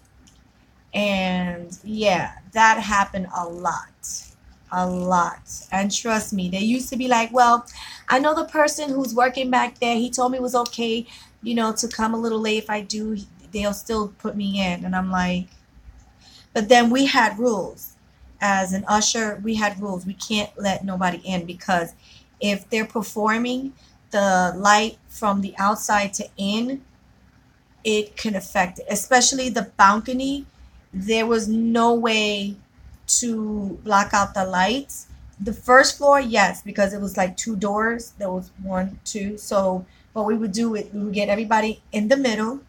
and yeah, that happened a lot, a lot. And trust me, they used to be like, well, I know the person who's working back there. He told me it was okay, to come a little late. If I do, they'll still put me in, and I'm like, but then we had rules. As an usher, we had rules. We can't let nobody in because if they're performing, the light from the outside to in, it can affect it, especially the balcony. There was no way to block out the lights. The first floor, yes, because it was like two doors. There was one, two. So what we would do is we would get everybody in the middle,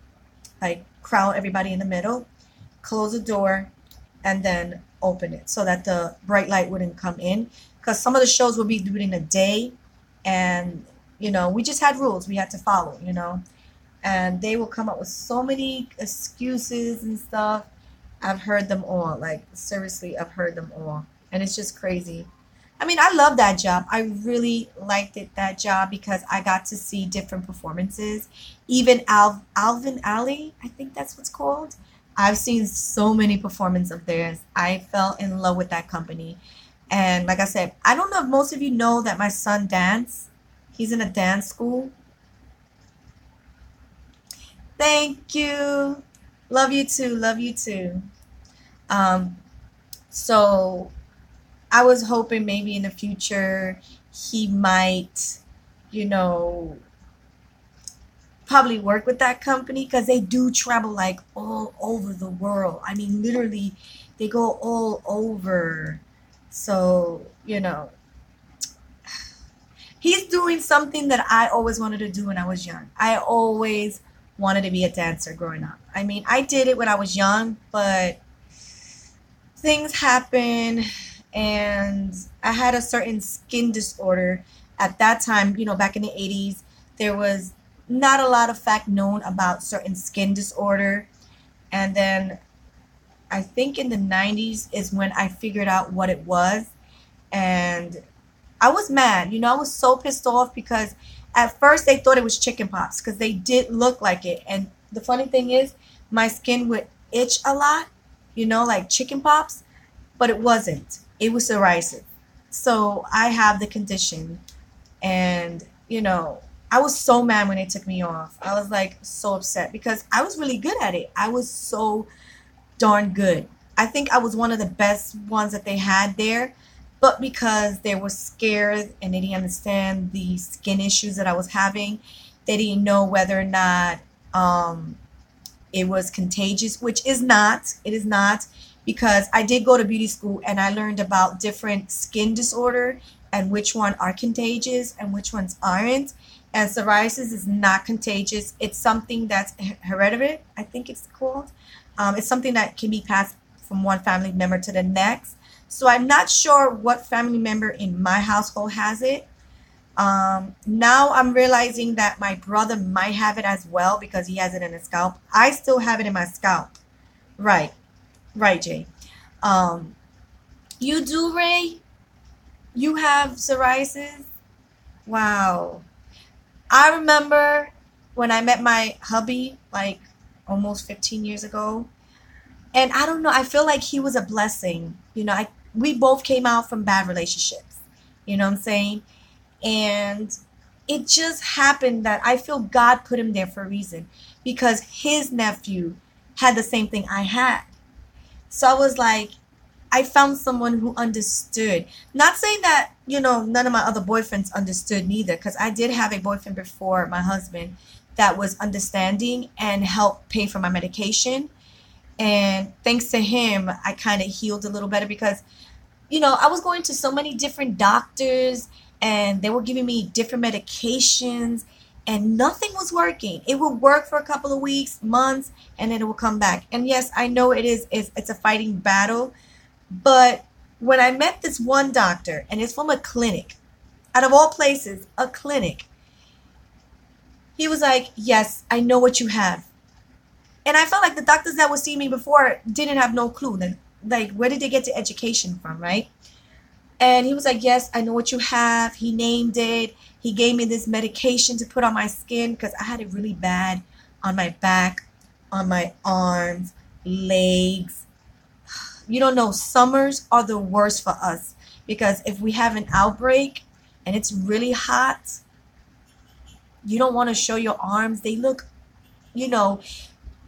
like crowd everybody in the middle, close the door, and then open it so that the bright light wouldn't come in. Because some of the shows would be during the day, and we just had rules we had to follow. And they will come up with so many excuses and stuff. I've heard them all. Like seriously, I've heard them all, and it's just crazy. I mean, I love that job. I really liked that job because I got to see different performances. Even Alvin Alley, I think that's what's called. I've seen so many performances of theirs. I fell in love with that company. And like I said, I don't know if most of you know that my son dance. He's in a dance school. Thank you. Love you too. Love you too. Um, so I was hoping maybe in the future he might, you know, probably work with that company because they do travel like all over the world. I mean, literally, they go all over. So, he's doing something that I always wanted to do when I was young. I always wanted to be a dancer growing up. I mean, I did it when I was young, but things happen, and I had a certain skin disorder at that time. Back in the 80s, there was not a lot of fact known about certain skin disorder. And then I think in the 90s is when I figured out what it was. And I was mad. I was so pissed off because at first they thought it was chicken pox because they did look like it. And the funny thing is, my skin would itch a lot, like chicken pox, but it wasn't. It was psoriasis. So I have the condition. And, I was so mad when they took me off. I was like so upset because I was really good at it. I was so darn good. I think I was one of the best ones that they had there. But because they were scared and they didn't understand the skin issues that I was having, they didn't know whether or not it was contagious, which is not. It is not, because I did go to beauty school and I learned about different skin disorder and which one are contagious and which ones aren't. And psoriasis is not contagious. It's something that's hereditary, I think it's called. It's something that can be passed from one family member to the next. So I'm not sure what family member in my household has it. Now I'm realizing that my brother might have it as well because he has it in his scalp. I still have it in my scalp. Right. Right, Jay. You do, Ray? You have psoriasis? Wow. I remember when I met my hubby, like almost 15 years ago. And I don't know, I feel like he was a blessing. We both came out from bad relationships. You know what I'm saying? And it just happened that I feel God put him there for a reason because his nephew had the same thing I had. So I was like, I found someone who understood. Not saying that, none of my other boyfriends understood neither, because I did have a boyfriend before my husband that was understanding and helped pay for my medication. And thanks to him, I kind of healed a little better because, I was going to so many different doctors and they were giving me different medications and nothing was working. It would work for a couple of weeks, months, and then it will come back. And yes, I know it's a fighting battle. But when I met this one doctor, and it's from a clinic, out of all places, a clinic, he was like, yes, I know what you have. And I felt like the doctors that were seeing me before didn't have no clue. Like, where did they get the education from, right? And he was like, yes, I know what you have. He named it. He gave me this medication to put on my skin because I had it really bad on my back, on my arms, legs. You don't know, summers are the worst for us because if we have an outbreak and it's really hot, you don't want to show your arms. They look,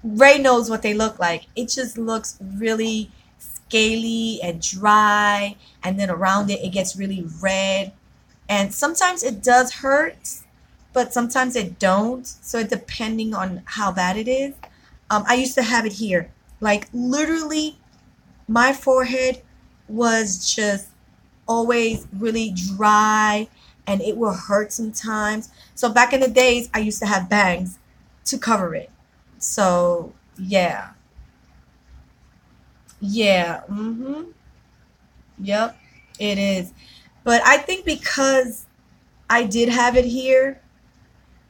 Ray knows what they look like. It just looks really scaly and dry, and then around it gets really red. And sometimes it does hurt, but sometimes it don't. So it depending on how bad it is. I used to have it here. Like literally my forehead was just always really dry and it will hurt sometimes. So back in the days, I used to have bangs to cover it. So yeah. Yeah. Yep, it is. But I think because I did have it here,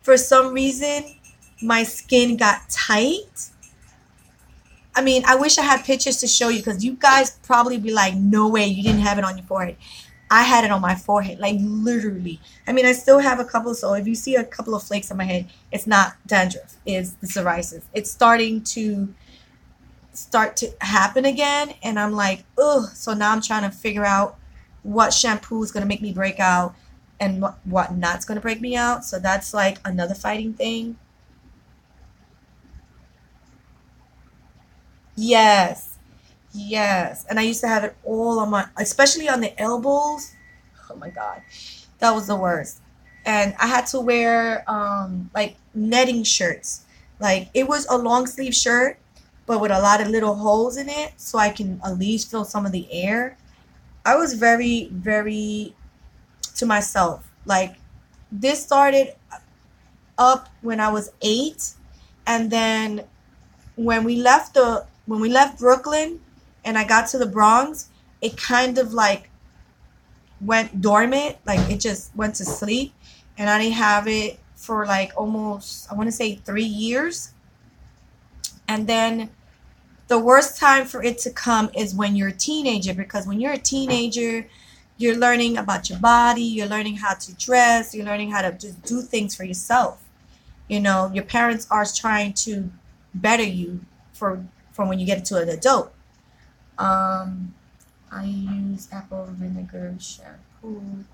for some reason, my skin got tight. I mean, I wish I had pictures to show you because you guys probably be like, no way, you didn't have it on your forehead. I had it on my forehead, like literally. I mean, I still have a couple, so if you see a couple of flakes on my head, it's not dandruff, it's the psoriasis. It's starting to happen again, and I'm like, ugh. So now I'm trying to figure out what shampoo is going to make me break out and what not's going to break me out. So that's like another fighting thing. Yes. Yes. And I used to have it all on my, especially on the elbows. Oh my God. That was the worst. and I had to wear like netting shirts. Like it was a long sleeve shirt, but with a lot of little holes in it, so I can at least feel some of the air. I was very, very to myself. Like this started up when I was 8, and then when we left Brooklyn and I got to the Bronx, it kind of like went dormant, like it just went to sleep, and I didn't have it for like almost, I want to say, 3 years. And then the worst time for it to come is when you're a teenager, because when you're a teenager, you're learning about your body, you're learning how to dress, you're learning how to just do things for yourself. You know, your parents are trying to better you for from when you get into an adult. Um, I use apple vinegar shampoo.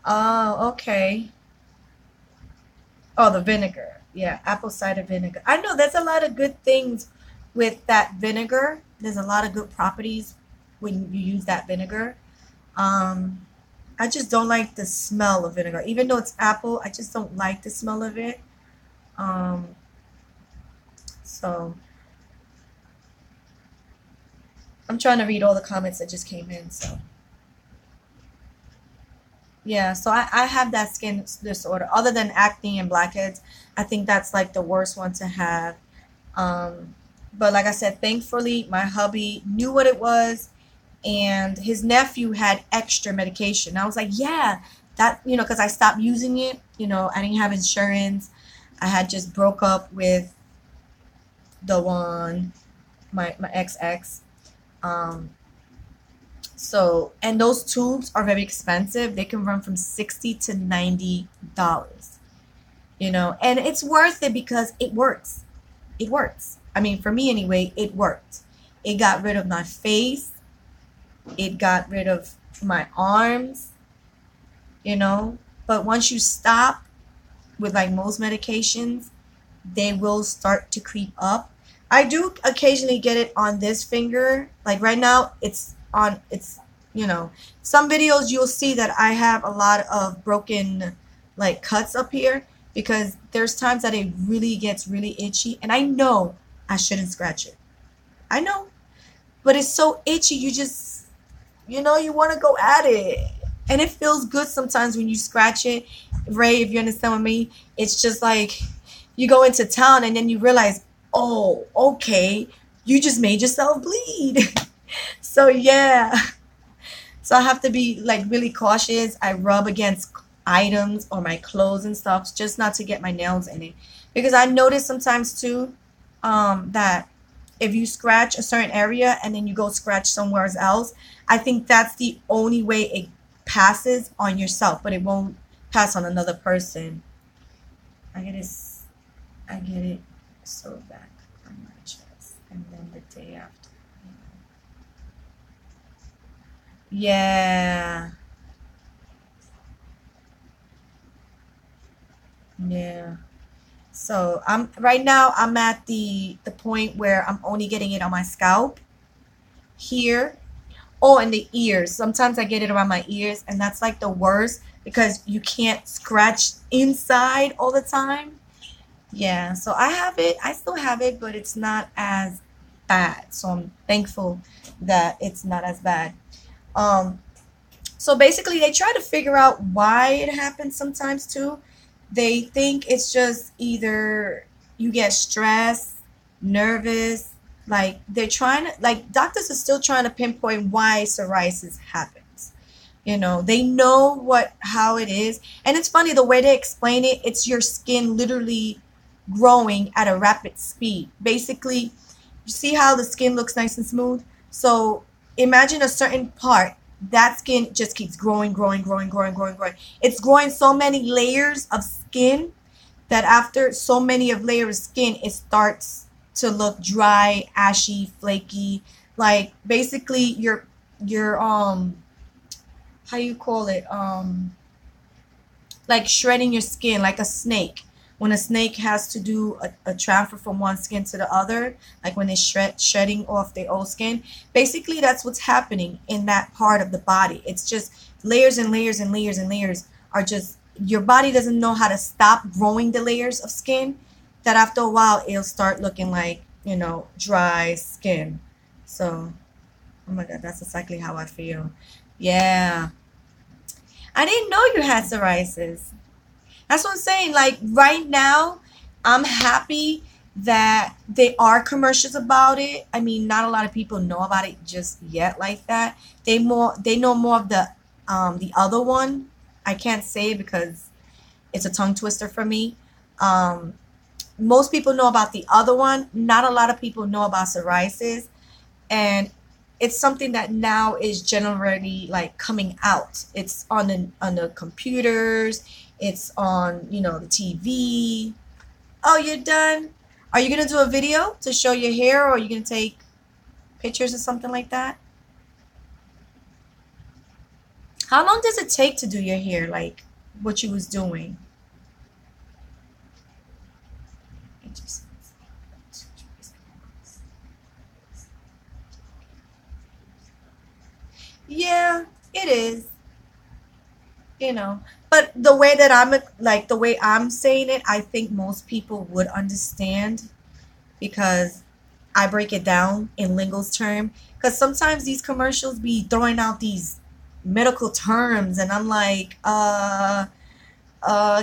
Oh, okay. Oh, the vinegar. Yeah, apple cider vinegar. I know there's a lot of good things with that vinegar. There's a lot of good properties when you use that vinegar. Um, I just don't like the smell of vinegar. Even though it's apple, I just don't like the smell of it. Um, so I'm trying to read all the comments that just came in. So yeah, so I have that skin disorder. Other than acne and blackheads, I think that's like the worst one to have. Um, but like I said, thankfully my hubby knew what it was, and his nephew had extra medication. I was like, yeah, that, because I stopped using it. I didn't have insurance. I had just broke up with the one, my ex. Um, so, and those tubes are very expensive. They can run from 60 to $90. And it's worth it because it works. It works. I mean, for me anyway, it worked. It got rid of my face. It got rid of my arms, But once you stop with like most medications, they will start to creep up. I do occasionally get it on this finger. Like right now, some videos you'll see that I have a lot of broken like cuts up here, because there's times that it really gets really itchy, and I know I shouldn't scratch it. I know, but it's so itchy. You just, you want to go at it. And it feels good sometimes when you scratch it. Ray, if you understand what I mean, it's just like you go into town and then you realize, oh, okay, you just made yourself bleed. So yeah. So I have to be like really cautious. I rub against items or my clothes and stuff just not to get my nails in it. Because I notice sometimes too, that if you scratch a certain area and then you go scratch somewhere else, I think that's the only way it passes on yourself, but it won't pass on another person. I get it, I get it sewed back on my chest, and then the day after. Yeah, yeah. So I'm right now. I'm at the point where I'm only getting it on my scalp here. Oh, and the ears. Sometimes I get it around my ears, and that's like the worst because you can't scratch inside all the time. Yeah, so I have it. I still have it, but it's not as bad. So I'm thankful that it's not as bad. Um, so basically, they try to figure out why it happens sometimes too. They think it's just either you get stressed, nervous, like they're trying to, like doctors are still trying to pinpoint why psoriasis happens. They know how it is. And it's funny the way they explain it, it's your skin literally growing at a rapid speed. Basically, you see how the skin looks nice and smooth? So imagine a certain part, that skin just keeps growing, growing, growing, growing, growing, growing. It's growing so many layers of skin that after so many of layers of skin, it starts to look dry, ashy, flaky. Like basically your how you call it, like shredding your skin like a snake. when a snake has to do a transfer from one skin to the other, like when they're shedding off their old skin. Basically, that's what's happening in that part of the body. It's just layers and layers and layers and layers are just, your body doesn't know how to stop growing the layers of skin, that after a while it'll start looking like, dry skin. So, oh my God, that's exactly how I feel. Yeah. I didn't know you had psoriasis. That's what I'm saying. Like right now, I'm happy that there are commercials about it. I mean, not a lot of people know about it just yet like that. They know more of the other one. I can't say it because it's a tongue twister for me. Um, Most people know about the other one. Not a lot of people know about psoriasis, and it's something that now is generally like coming out. It's on the computers. It's on the TV. Oh, you're done. Are you gonna do a video to show your hair, or are you gonna take pictures or something like that? How long does it take to do your hair? Like what you was doing? Yeah, it is. But the way that the way I'm saying it, I think most people would understand because I break it down in lingo's term. Because sometimes these commercials be throwing out these medical terms, and I'm like,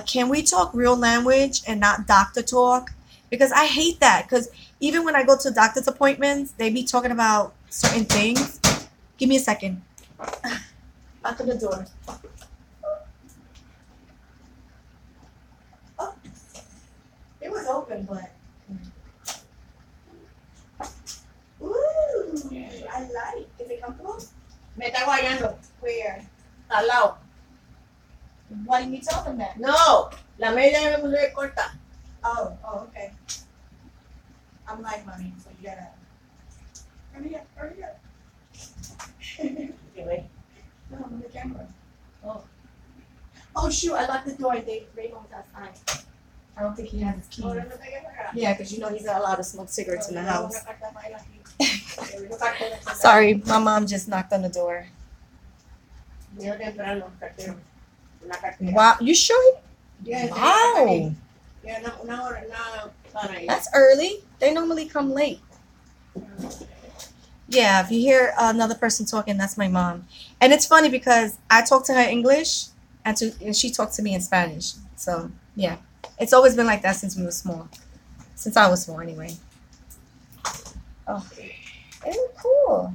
can we talk real language and not doctor talk? Because I hate that. Because even when I go to doctor's appointments, they be talking about certain things. Give me a second. Knock on the door. Oh, it was open, but. Ooh, I like. Is it comfortable? Me está guayando. Where? Al lado. Why didn't you tell them that? No, la media me puse corta. Oh, okay. I'm like, mommy, so you gotta. Hurry up. Anyway. No, I'm on the camera. Oh. Oh, shoot, I locked the door. Raymond's outside. I don't think he has his keys. Ahora no te quedas acá. Yeah, because he's not allowed to smoke cigarettes in the house. Una carta para él aquí. Sorry, my mom just knocked on the door. Vino temprano, cartero. Una cartera. Wow, you sure? Yeah, Wow, yeah, una hora, para ahí. that's early. They normally come late. Yeah, if you hear another person talking, that's my mom. And it's funny because I talk to her English and she talks to me in Spanish. So, yeah. It's always been like that since we were small. Since I was small, anyway. Oh, it was cool.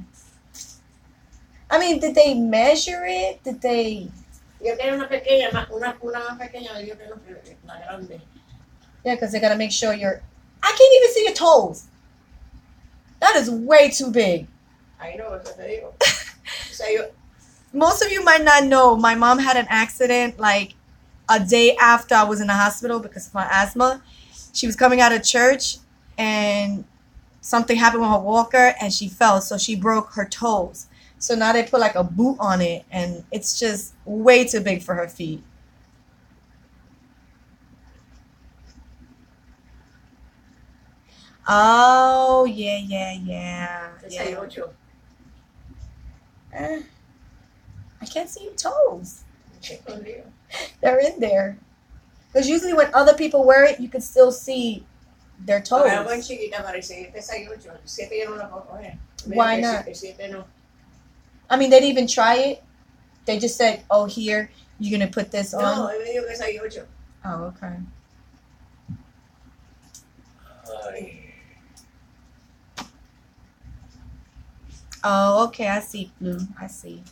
I mean, did they measure it? Did they... Yo tengo una pequeña, una más pequeña, yo tengo una grande. Yeah, because they got to make sure you're... I can't even see your toes. That is way too big. Ahí no, eso te digo. O sea, yo, Most of you might not know, my mom had an accident like a day after I was in the hospital because of my asthma. She was coming out of church and something happened with her walker and she fell, so she broke her toes. So now they put like a boot on it and it's just way too big for her feet. Oh, yeah. 68. I can't see your toes. Escondido. They're in there. Because usually when other people wear it, you can still see their toes. Pero muy chiquita parece, 68. 7 yo no la puedo coger. Why not? 7 no. I mean, they didn't even try it. They just said, oh, here, you're going to put this on. No, yo me digo que 68. Oh, okay. Ay. Oh, okay. I see, Blue. I see.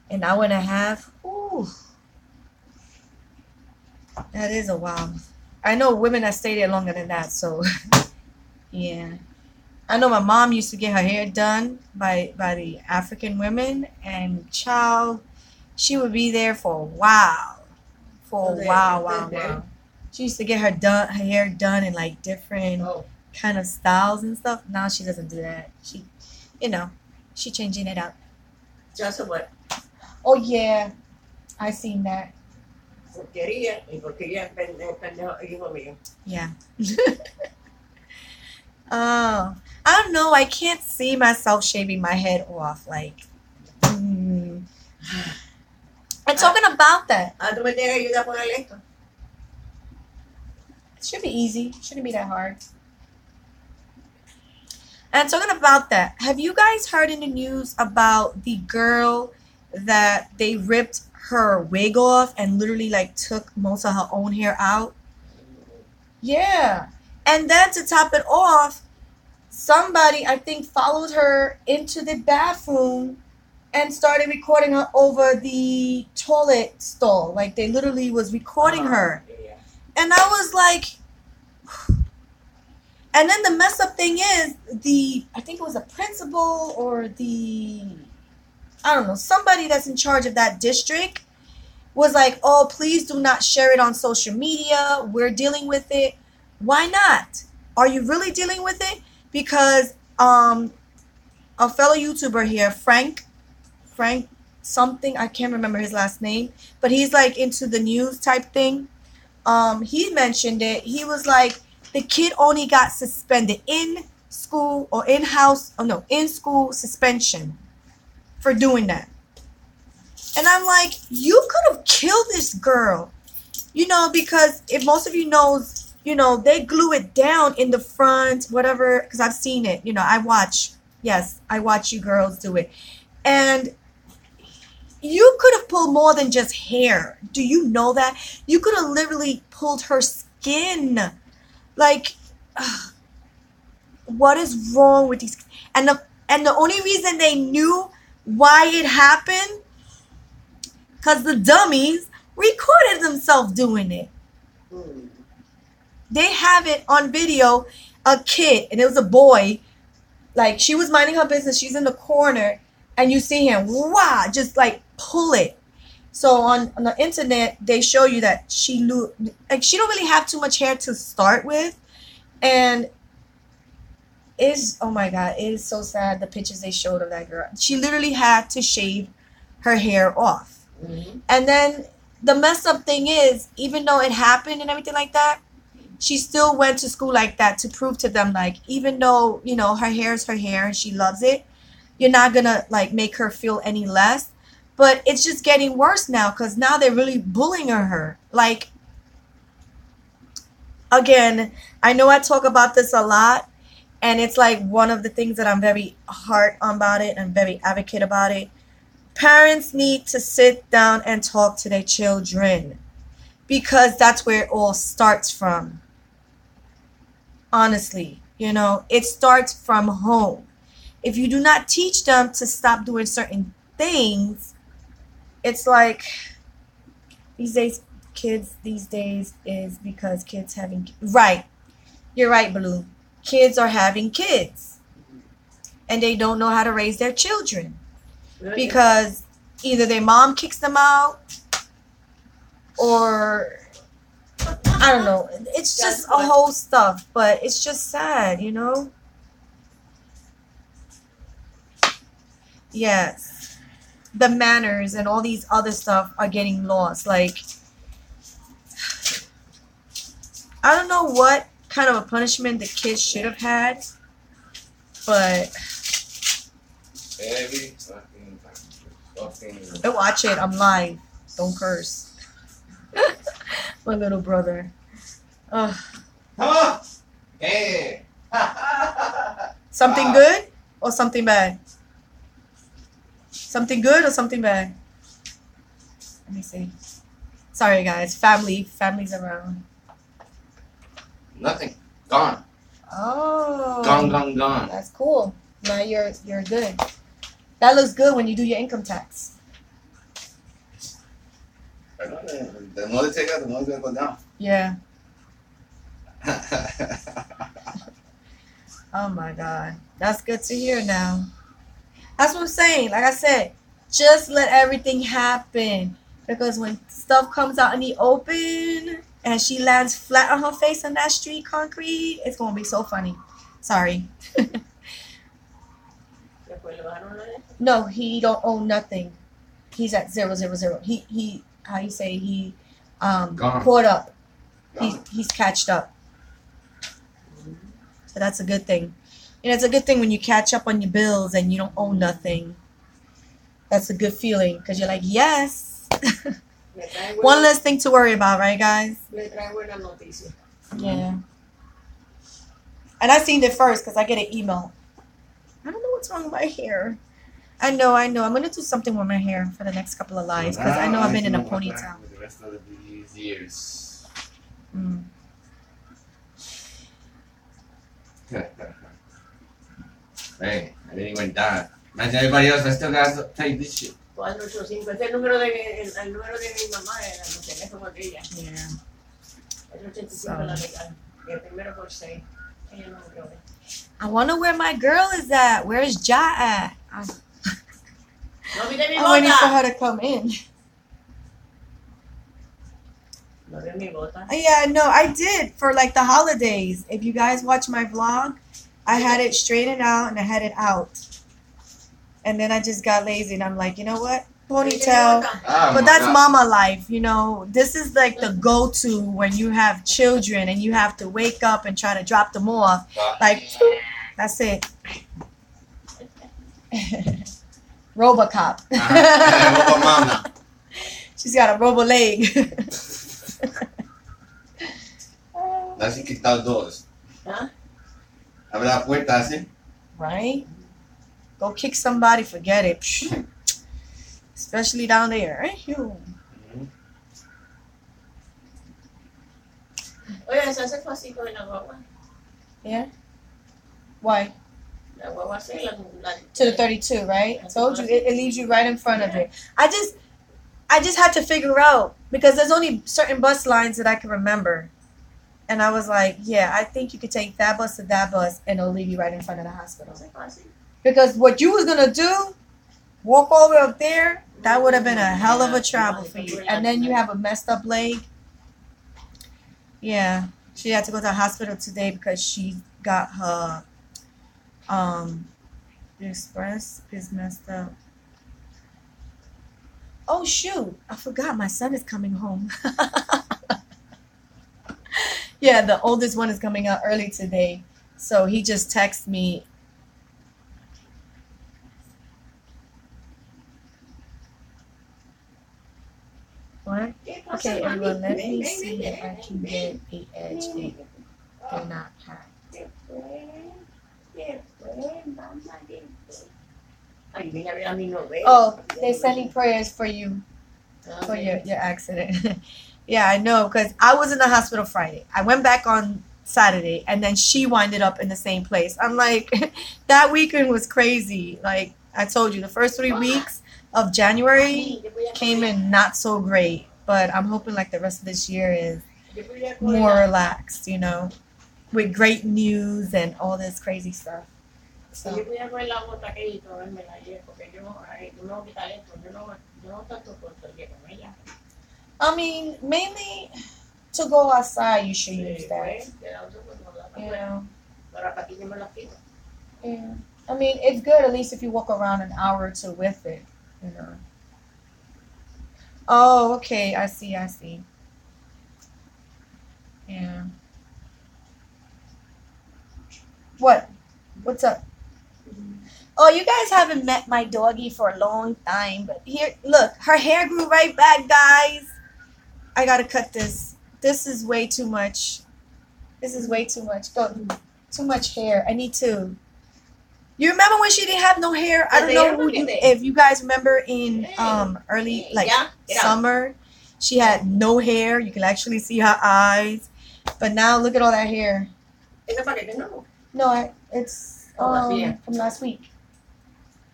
An hour and a half. Ooh. That is a while. I know women that stay there longer than that, so yeah. I know my mom used to get her hair done by the African women, and child, she would be there for a while. Wow. She used to get her hair done in like different kind of styles and stuff. Now she doesn't do that. She changing it up. Just what? Oh yeah, I seen that. porquería y porque ya es pendejo hijo mío. Yeah. Oh, I don't know. I can't see myself shaving my head off. Like, and talking about that, Ah, tú me tienes que ayudar a ponerle esto. it should be easy. Shouldn't be that hard. And talking about that, have you guys heard in the news about the girl that they ripped her wig off and literally like took most of her own hair out? Yeah. And then to top it off, somebody I think followed her into the bathroom and started recording her over the toilet stall. Like they literally was recording her. Yeah. And I was like, and then the mess up thing is I think it was a principal or I don't know, somebody that's in charge of that district was like, oh, please do not share it on social media. We're dealing with it. Why not? Are you really dealing with it? Because a fellow YouTuber here, Frank something, I can't remember his last name, but he's like into the news type thing. He mentioned it. He was like, the kid only got suspended in school or in school suspension for doing that. And I'm like, you could have killed this girl, because if most of you knows, they glue it down in the front, whatever, because I've seen it. I watch you girls do it. And you could have pulled more than just hair. Do you know that? You could have literally pulled her skin. Like, what is wrong with these? And the only reason they knew why it happened, because the dummies recorded themselves doing it. They have it on video, a kid, and it was a boy. Like, she was minding her business. She's in the corner, and you see him, just like pull it. So on the internet, they show you that she don't really have too much hair to start with. And oh my God, it is so sad, the pictures they showed of that girl. She literally had to shave her hair off. Mm-hmm. And then the messed up thing is, even though it happened and everything like that, she still went to school like that to prove to them, like, even though, her hair is her hair and she loves it, you're not gonna like make her feel any less. But it's just getting worse now, because now they're really bullying her. Like, again, I know I talk about this a lot, and it's like one of the things that I'm very hard on about it and very advocate about it. Parents need to sit down and talk to their children, because that's where it all starts from. Honestly, it starts from home. If you do not teach them to stop doing certain things, it's like kids these days is because kids having, right. You're right, Baloo. Kids are having kids, and they don't know how to raise their children, because either their mom kicks them out, or I don't know. It's just a whole stuff, but it's just sad, Yes. The manners and all these other stuff are getting lost. Like, I don't know what kind of a punishment the kids should have had, but watch it. I'm live. Don't curse. My little brother. Hey. Something good or something bad? Something good or something bad? Let me see. Sorry, guys. Family's around. Nothing. Gone. Oh. Gone. That's cool. Now you're good. That looks good when you do your income tax. The more they take out, the more it's gonna go down. Yeah. Oh my God. That's good to hear now. That's what I'm saying. Like I said, just let everything happen. Because when stuff comes out in the open and she lands flat on her face on that street concrete, it's going to be so funny. Sorry. No, he don't own nothing. He's at 000. He how you say, he Gone. caught up. Gone. He's catched up. So that's a good thing. You know, it's a good thing when you catch up on your bills and you don't owe nothing. That's a good feeling because you're like, yes. Me trae One buena- less thing to worry about, right, guys? me trae buenas noticias. Yeah. And I seen it first because I get an email. I don't know what's wrong with my hair. I know. I'm gonna do something with my hair for the next couple of lives because I know I've been in a ponytail. With the rest of these years. Mm. Hey, I didn't even die. Imagine everybody else, I still gotta take this shit. 485. Ese es el número el número de mi mamá, era el teléfono de ella. Yeah. El 85 la legal. Y el primero por 6. Ella no murió. I wonder where my girl is at. Where's Ja at? I'm No viste mi waiting for bota. her to come in. No vio mi bota. Yeah, no, I did for like the holidays. If you guys watch my vlog, I had it straightened out and I had it out. And then I just got lazy and I'm like, you know what? Ponytail. Oh But my that's God. mama life, you know. This is like the go-to when you have children and you have to wake up and try to drop them off. Like, that's it. Robocop. Robo mama. She's got a robo leg. Así que está dos. ¿Ah? Abre la puerta así. Right? Go kick somebody, forget it. Psh. Especially down there. Ew. Oye, se hace fácil con la guagua. Yeah? Why? La guagua sí, la To the 32, right? I told you, it leaves you right in front of it. I just had to figure out, because there's only certain bus lines that I can remember. And I was like, yeah, I think you could take that bus to that bus and it'll leave you right in front of the hospital. hace fácil. Because what you was going to do, walk all the way up there, that would have been a hell of a travel for you. And then you have a messed up leg. Yeah. She had to go to the hospital today because she got her, the express is messed up. Oh, shoot. I forgot my son is coming home. Yeah, the oldest one is coming out early today. So he just texted me. What? Okay, everyone, let me see if I can get a edge thing. They're not packed. Ay, mira, mira mi novela. Oh, they're sending prayers for you for your accident. Yeah, I know, because I was in the hospital Friday. I went back on Saturday, and then she winded up in the same place. I'm like, that weekend was crazy. Like I told you, the first 3 weeks of January came in not so great, but I'm hoping like the rest of this year is more relaxed, you know, with great news and all this crazy stuff. Yo So, voy a coger la bota que y cogerme la ayer, porque yo no voy a quitar esto, yo no tanto con ella. I mean, mainly to go outside, you should use that. You know, Para aquí yo me la quito. yeah. I mean, it's good at least if you walk around an hour or two with it, you know. Oh, okay. I see. Yeah. What? What's up? Oh, you guys haven't met my doggy for a long time, but here, look, her hair grew right back, guys. I gotta cut this. This is way too much. Go. Too much hair. I need to. You remember when she didn't have no hair? I don't know if you guys remember in early like summer, she had no hair. You can actually see her eyes, but now look at all that hair. ¿Ese paquete no? No, it's Todavía. from last week.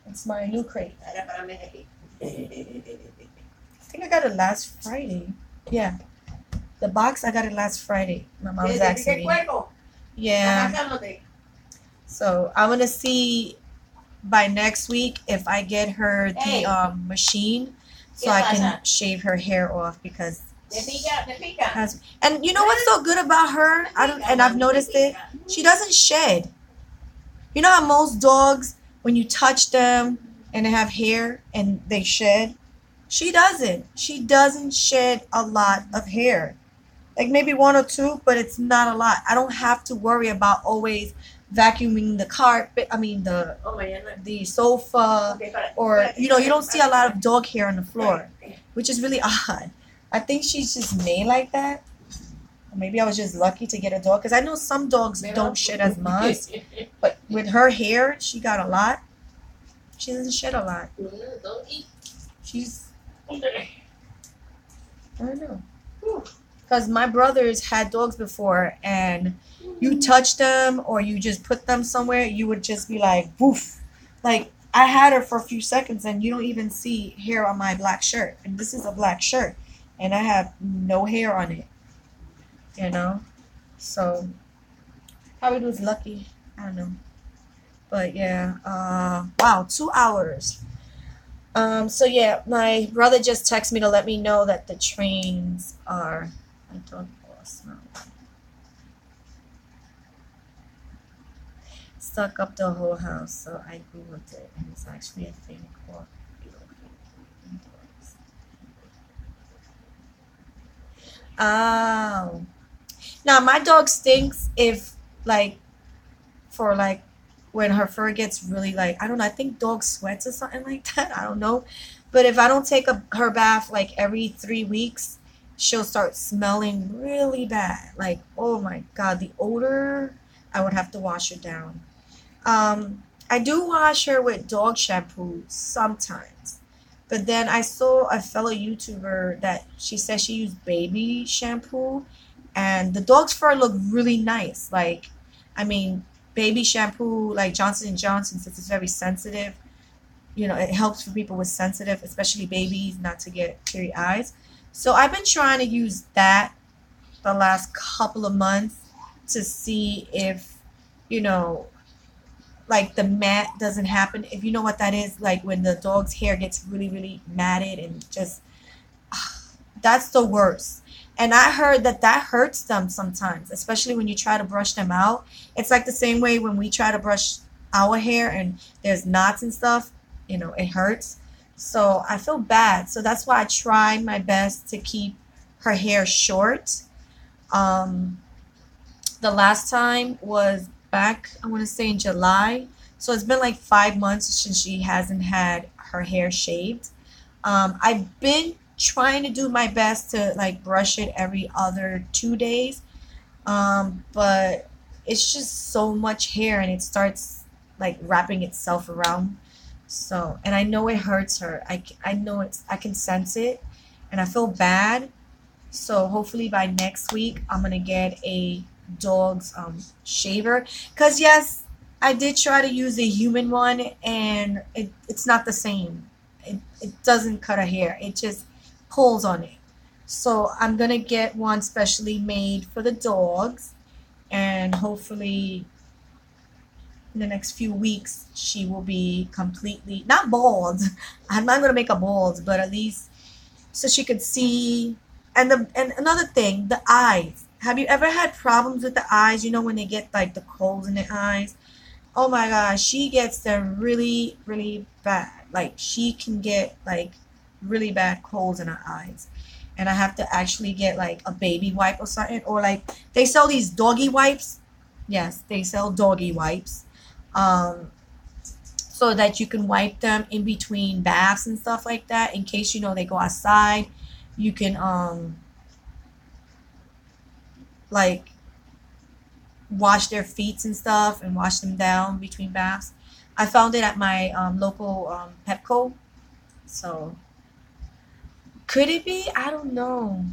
It's my new crate. Era para mí aquí. I think I got it last Friday. Yeah, the box I got it last Friday. My mom was ¿Qué asking me. cuerpo? Yeah. Sacándote. So I'm gonna see by next week if I get her the machine so I can shave her hair off because Te pica. and you know what's so good about her? I've noticed it. She doesn't shed. You know how most dogs, when you touch them and they have hair and they shed, She doesn't. She doesn't shed a lot of hair. Like maybe one or two, but it's not a lot. I don't have to worry about always vacuuming the carpet. I mean Oh, mañana. the sofa, Okay, para. or you know, you don't see a lot of dog hair on the floor, which is really odd. I think she's just made like that. Or maybe I was just lucky to get a dog because I know some dogs don't shed as much, but with her hair, she got a lot. She doesn't shed a lot. She's I don't know. Because my brothers had dogs before, and you touch them or you just put them somewhere, you would just be like, woof. Like, I had her for a few seconds, and you don't even see hair on my black shirt. And this is a black shirt, and I have no hair on it. You know? So, probably was lucky. I don't know. But yeah, wow, 2 hours. So yeah, my brother just texted me to let me know that the trains are. I don't know. Stuck up the whole house, so I googled it, and it's actually a thing called relocating indoors. Oh, now my dog stinks if like for like when her fur gets really like I don't know. I think dog sweats or something like that. I don't know, but if I don't take her bath like every 3 weeks, she'll start smelling really bad. Like, oh my God, the odor, I would have to wash her down. I do wash her with dog shampoo sometimes. But then I saw a fellow YouTuber that she said she used baby shampoo and the dog's fur looked really nice. Like, I mean, baby shampoo like Johnson and Johnson, since it's very sensitive, you know, it helps for people with sensitive, especially babies, not to get teary eyes. So I've been trying to use that the last couple of months to see if, you know, like the mat doesn't happen. If you know what that is, like when the dog's hair gets really, really matted and just, that's the worst. And I heard that that hurts them sometimes, especially when you try to brush them out. It's like the same way when we try to brush our hair and there's knots and stuff, you know, it hurts. So I feel bad. So that's why I try my best to keep her hair short. Um, the last time was back, I want to say in July. So it's been like 5 months since she hasn't had her hair shaved. I've been trying to do my best to like brush it every other 2 days. But it's just so much hair and it starts like wrapping itself around. So, and I know it hurts her. I know I can sense it and I feel bad. So hopefully by next week, I'm going to get a dog's shaver. Because yes, I did try to use a human one and it's not the same. It doesn't cut her hair. It just pulls on it. So I'm going to get one specially made for the dogs. And hopefully in the next few weeks, she will be completely, not bald. I'm not going to make her bald, but at least so she could see. And another thing, the eyes. Have you ever had problems with the eyes? You know, when they get like the coals in the eyes? Oh my gosh, she gets them really, really bad. Like she can get like really bad coals in her eyes. And I have to actually get like a baby wipe or something. Or like they sell these doggy wipes. Yes, they sell doggy wipes. So that you can wipe them in between baths and stuff like that. In case, you know, they go outside. You can like wash their feet and stuff and wash them down between baths. I found it at my local Pepco. So could it be? I don't know.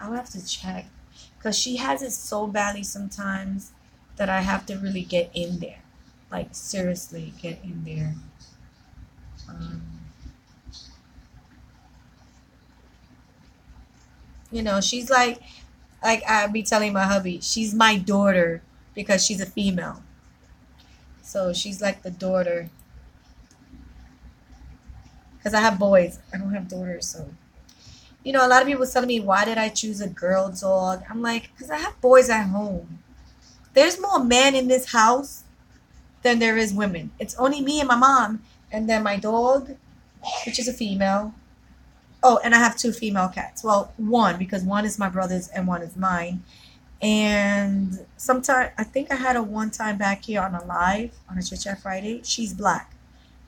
I'll have to check because she has it so badly sometimes that I have to really get in there. Like seriously get in there. Um, you know, she's like I be telling my hubby, she's my daughter because she's a female. So she's like the daughter. Because I have boys. I don't have daughters. So, you know, a lot of people telling me, why did I choose a girl dog? I'm like, because I have boys at home. There's more men in this house than there is women. It's only me and my mom. And then my dog, which is a female. Oh, and I have two female cats. Well, one, because one is my brother's and one is mine. And sometime, I think I had a one time back here on a live on a Chit Chat Friday. She's black.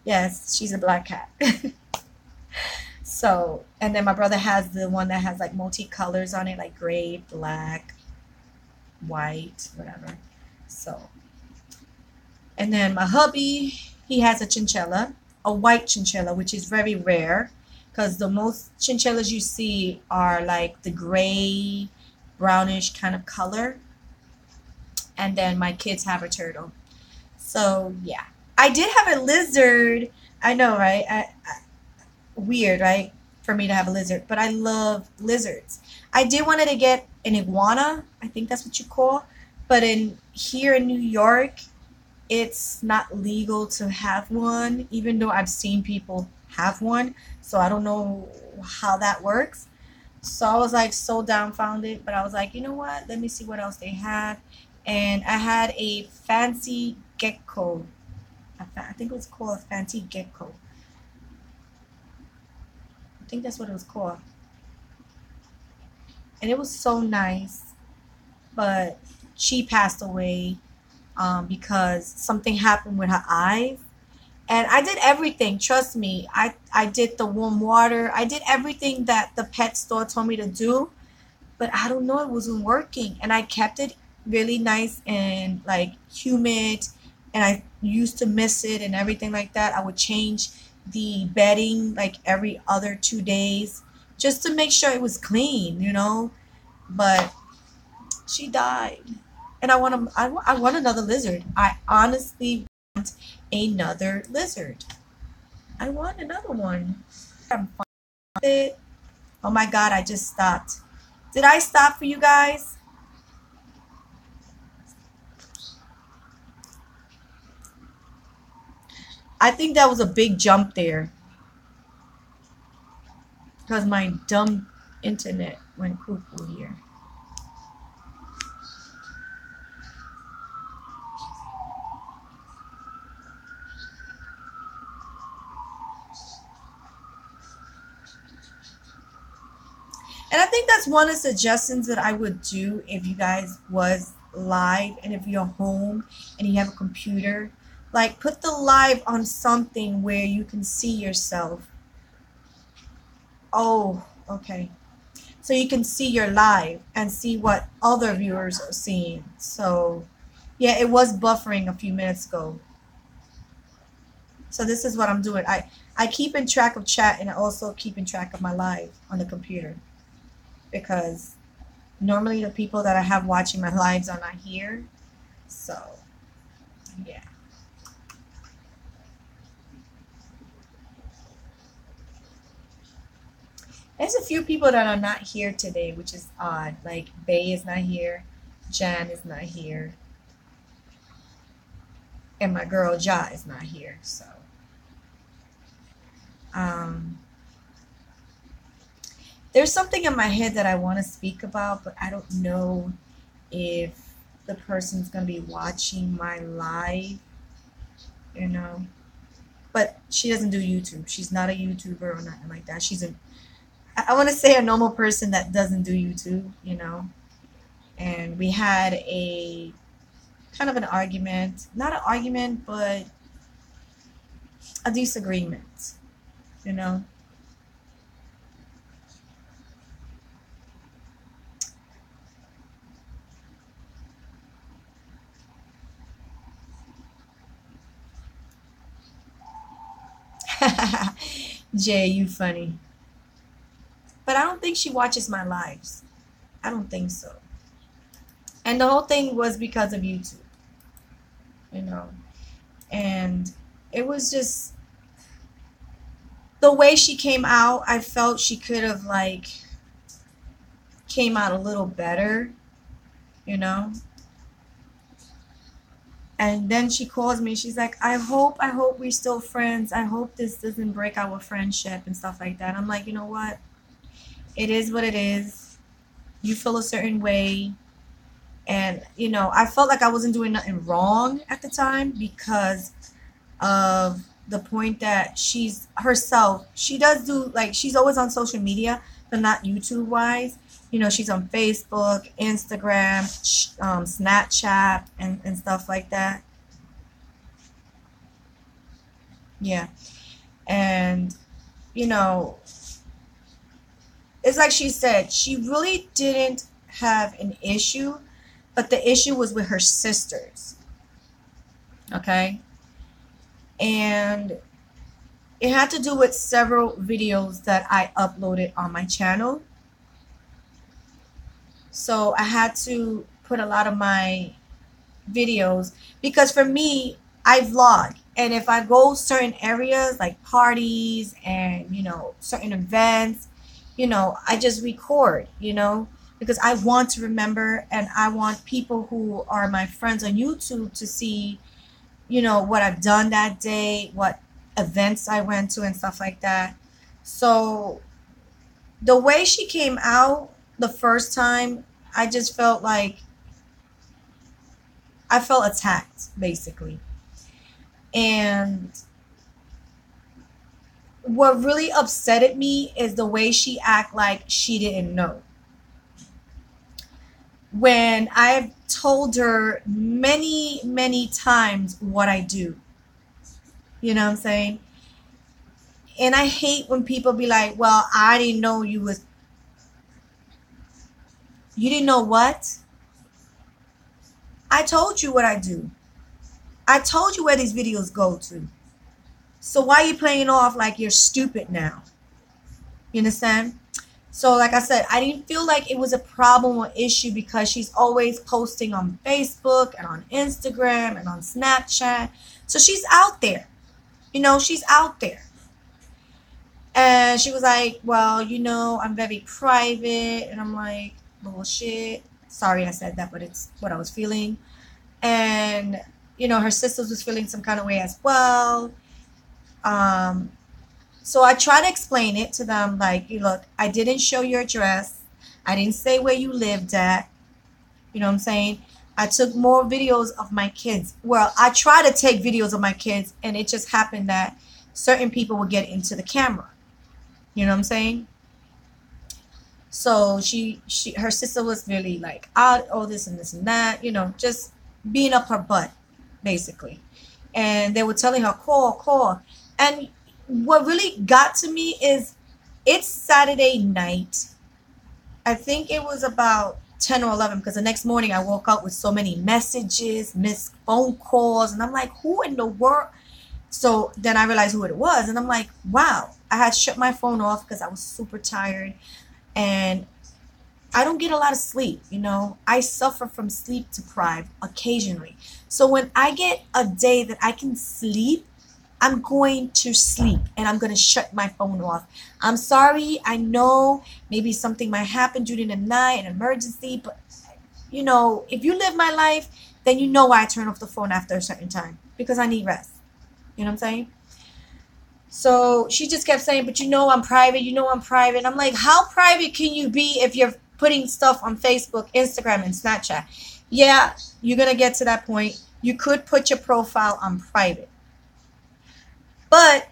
Yes, she's a black cat. So, and then my brother has the one that has like multicolors on it, like gray, black, white, whatever. So, and then my hubby, he has a chinchilla, a white chinchilla, which is very rare because the most chinchillas you see are like the gray, brownish kind of color. And then my kids have a turtle. So, yeah. I did have a lizard. I know, right? Weird, right? For me to have a lizard, but I love lizards. I did wanted to get an iguana. I think that's what you call. But in here in New York, it's not legal to have one, even though I've seen people have one. So I don't know how that works. So I was like so dumbfounded, but I was like, you know what? Let me see what else they have. And I had a fancy gecko. I think it was called a fancy gecko. I think that's what it was called. And it was so nice, but she passed away because something happened with her eyes. And I did everything, trust me. I did the warm water. I did everything that the pet store told me to do, but I don't know, it wasn't working. And I kept it really nice and like humid, and I used to miss it and everything like that. I would change the bedding like every other 2 days just to make sure it was clean, you know. But she died, and I want another lizard. I honestly want another lizard. I want another one. I'm fine with it. Oh my god, I just stopped. Did I stop for you guys? I think that was a big jump there because my dumb internet went cuckoo here. And I think that's one of the suggestions that I would do if you guys was live and if you're home and you have a computer. Like put the live on something where you can see yourself. Oh, okay. So you can see your live and see what other viewers are seeing. So yeah, it was buffering a few minutes ago. So this is what I'm doing. I keep in track of chat and I also keep in track of my live on the computer. Because normally the people that I have watching my lives are not here. So, yeah. There's a few people that are not here today, which is odd. Like, Bay is not here. Jan is not here. And my girl, Ja, is not here. So, there's something in my head that I want to speak about, but I don't know if the person's going to be watching my live, you know. But she doesn't do YouTube. She's not a YouTuber or nothing like that. I want to say a normal person that doesn't do YouTube, you know. And we had a kind of an argument. Not an argument, but a disagreement, you know. Jay, you funny. But I don't think she watches my lives. I don't think so. And the whole thing was because of YouTube, you know. And it was just the way she came out. I felt she could have like came out a little better, you know. And then she calls me. She's like, I hope we're still friends. I hope this doesn't break our friendship and stuff like that. I'm like, you know what? It is what it is. You feel a certain way. And, I felt like I wasn't doing nothing wrong at the time because of the point that she's herself. She does do, like, she's always on social media, but not YouTube wise. You know, she's on Facebook, Instagram, Snapchat, and stuff like that. Yeah. And, you know, it's like she said, she really didn't have an issue, but the issue was with her sisters. Okay? And it had to do with several videos that I uploaded on my channel. So I had to put a lot of my videos, because for me, I vlog, and if I go certain areas like parties and, you know, certain events, you know, I just record, you know, because I want to remember, and I want people who are my friends on YouTube to see, you know, what I've done that day, what events I went to and stuff like that. So the way she came out the first time, I just felt like I felt attacked, basically. And what really upsetted me is the way she act like she didn't know. When I've told her many, many times what I do. You know what I'm saying? And I hate when people be like, well, I didn't know you was... You didn't know what? I told you what I do. I told you where these videos go to. So why are you playing off like you're stupid now? You understand? So like I said, I didn't feel like it was a problem or issue, because she's always posting on Facebook and on Instagram and on Snapchat. So she's out there. You know, she's out there. And she was like, well, you know, I'm very private. And I'm like, bullshit. Sorry I said that, but it's what I was feeling. And, you know, her sisters was feeling some kind of way as well. So I try to explain it to them, like, you look, I didn't show your address. I didn't say where you lived at. You know what I'm saying? I took more videos of my kids. Well, I try to take videos of my kids, and it just happened that certain people would get into the camera. You know what I'm saying? So her sister was really like, oh, this and this and that, you know, just being up her butt, basically. And they were telling her, call. And what really got to me is, it's Saturday night. I think it was about 10 or 11, because the next morning I woke up with so many messages, missed phone calls, and I'm like, who in the world? So then I realized who it was, and I'm like, wow. I had shut my phone off because I was super tired, and I don't get a lot of sleep, you know. I suffer from sleep deprived occasionally. So when I get a day that I can sleep, I'm going to sleep, and I'm going to shut my phone off. I'm sorry. I know maybe something might happen during the night, an emergency, but, you know, if you live my life, then you know why I turn off the phone after a certain time, because I need rest. You know what I'm saying? So she just kept saying, but you know I'm private. You know I'm private. And I'm like, how private can you be if you're putting stuff on Facebook, Instagram, and Snapchat? Yeah, you're going to get to that point. You could put your profile on private. But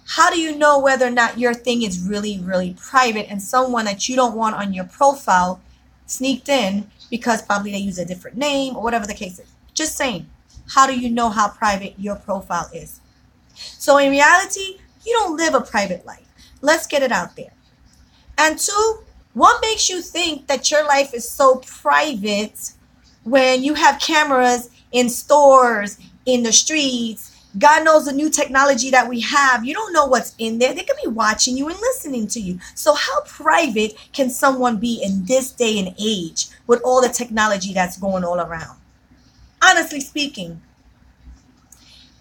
how do you know whether or not your thing is really, really private, and someone that you don't want on your profile sneaked in because probably they use a different name or whatever the case is? Just saying. How do you know how private your profile is? So in reality, you don't live a private life. Let's get it out there. And two, what makes you think that your life is so private when you have cameras in stores, in the streets? God knows the new technology that we have. You don't know what's in there. They could be watching you and listening to you. So how private can someone be in this day and age with all the technology that's going all around? Honestly speaking.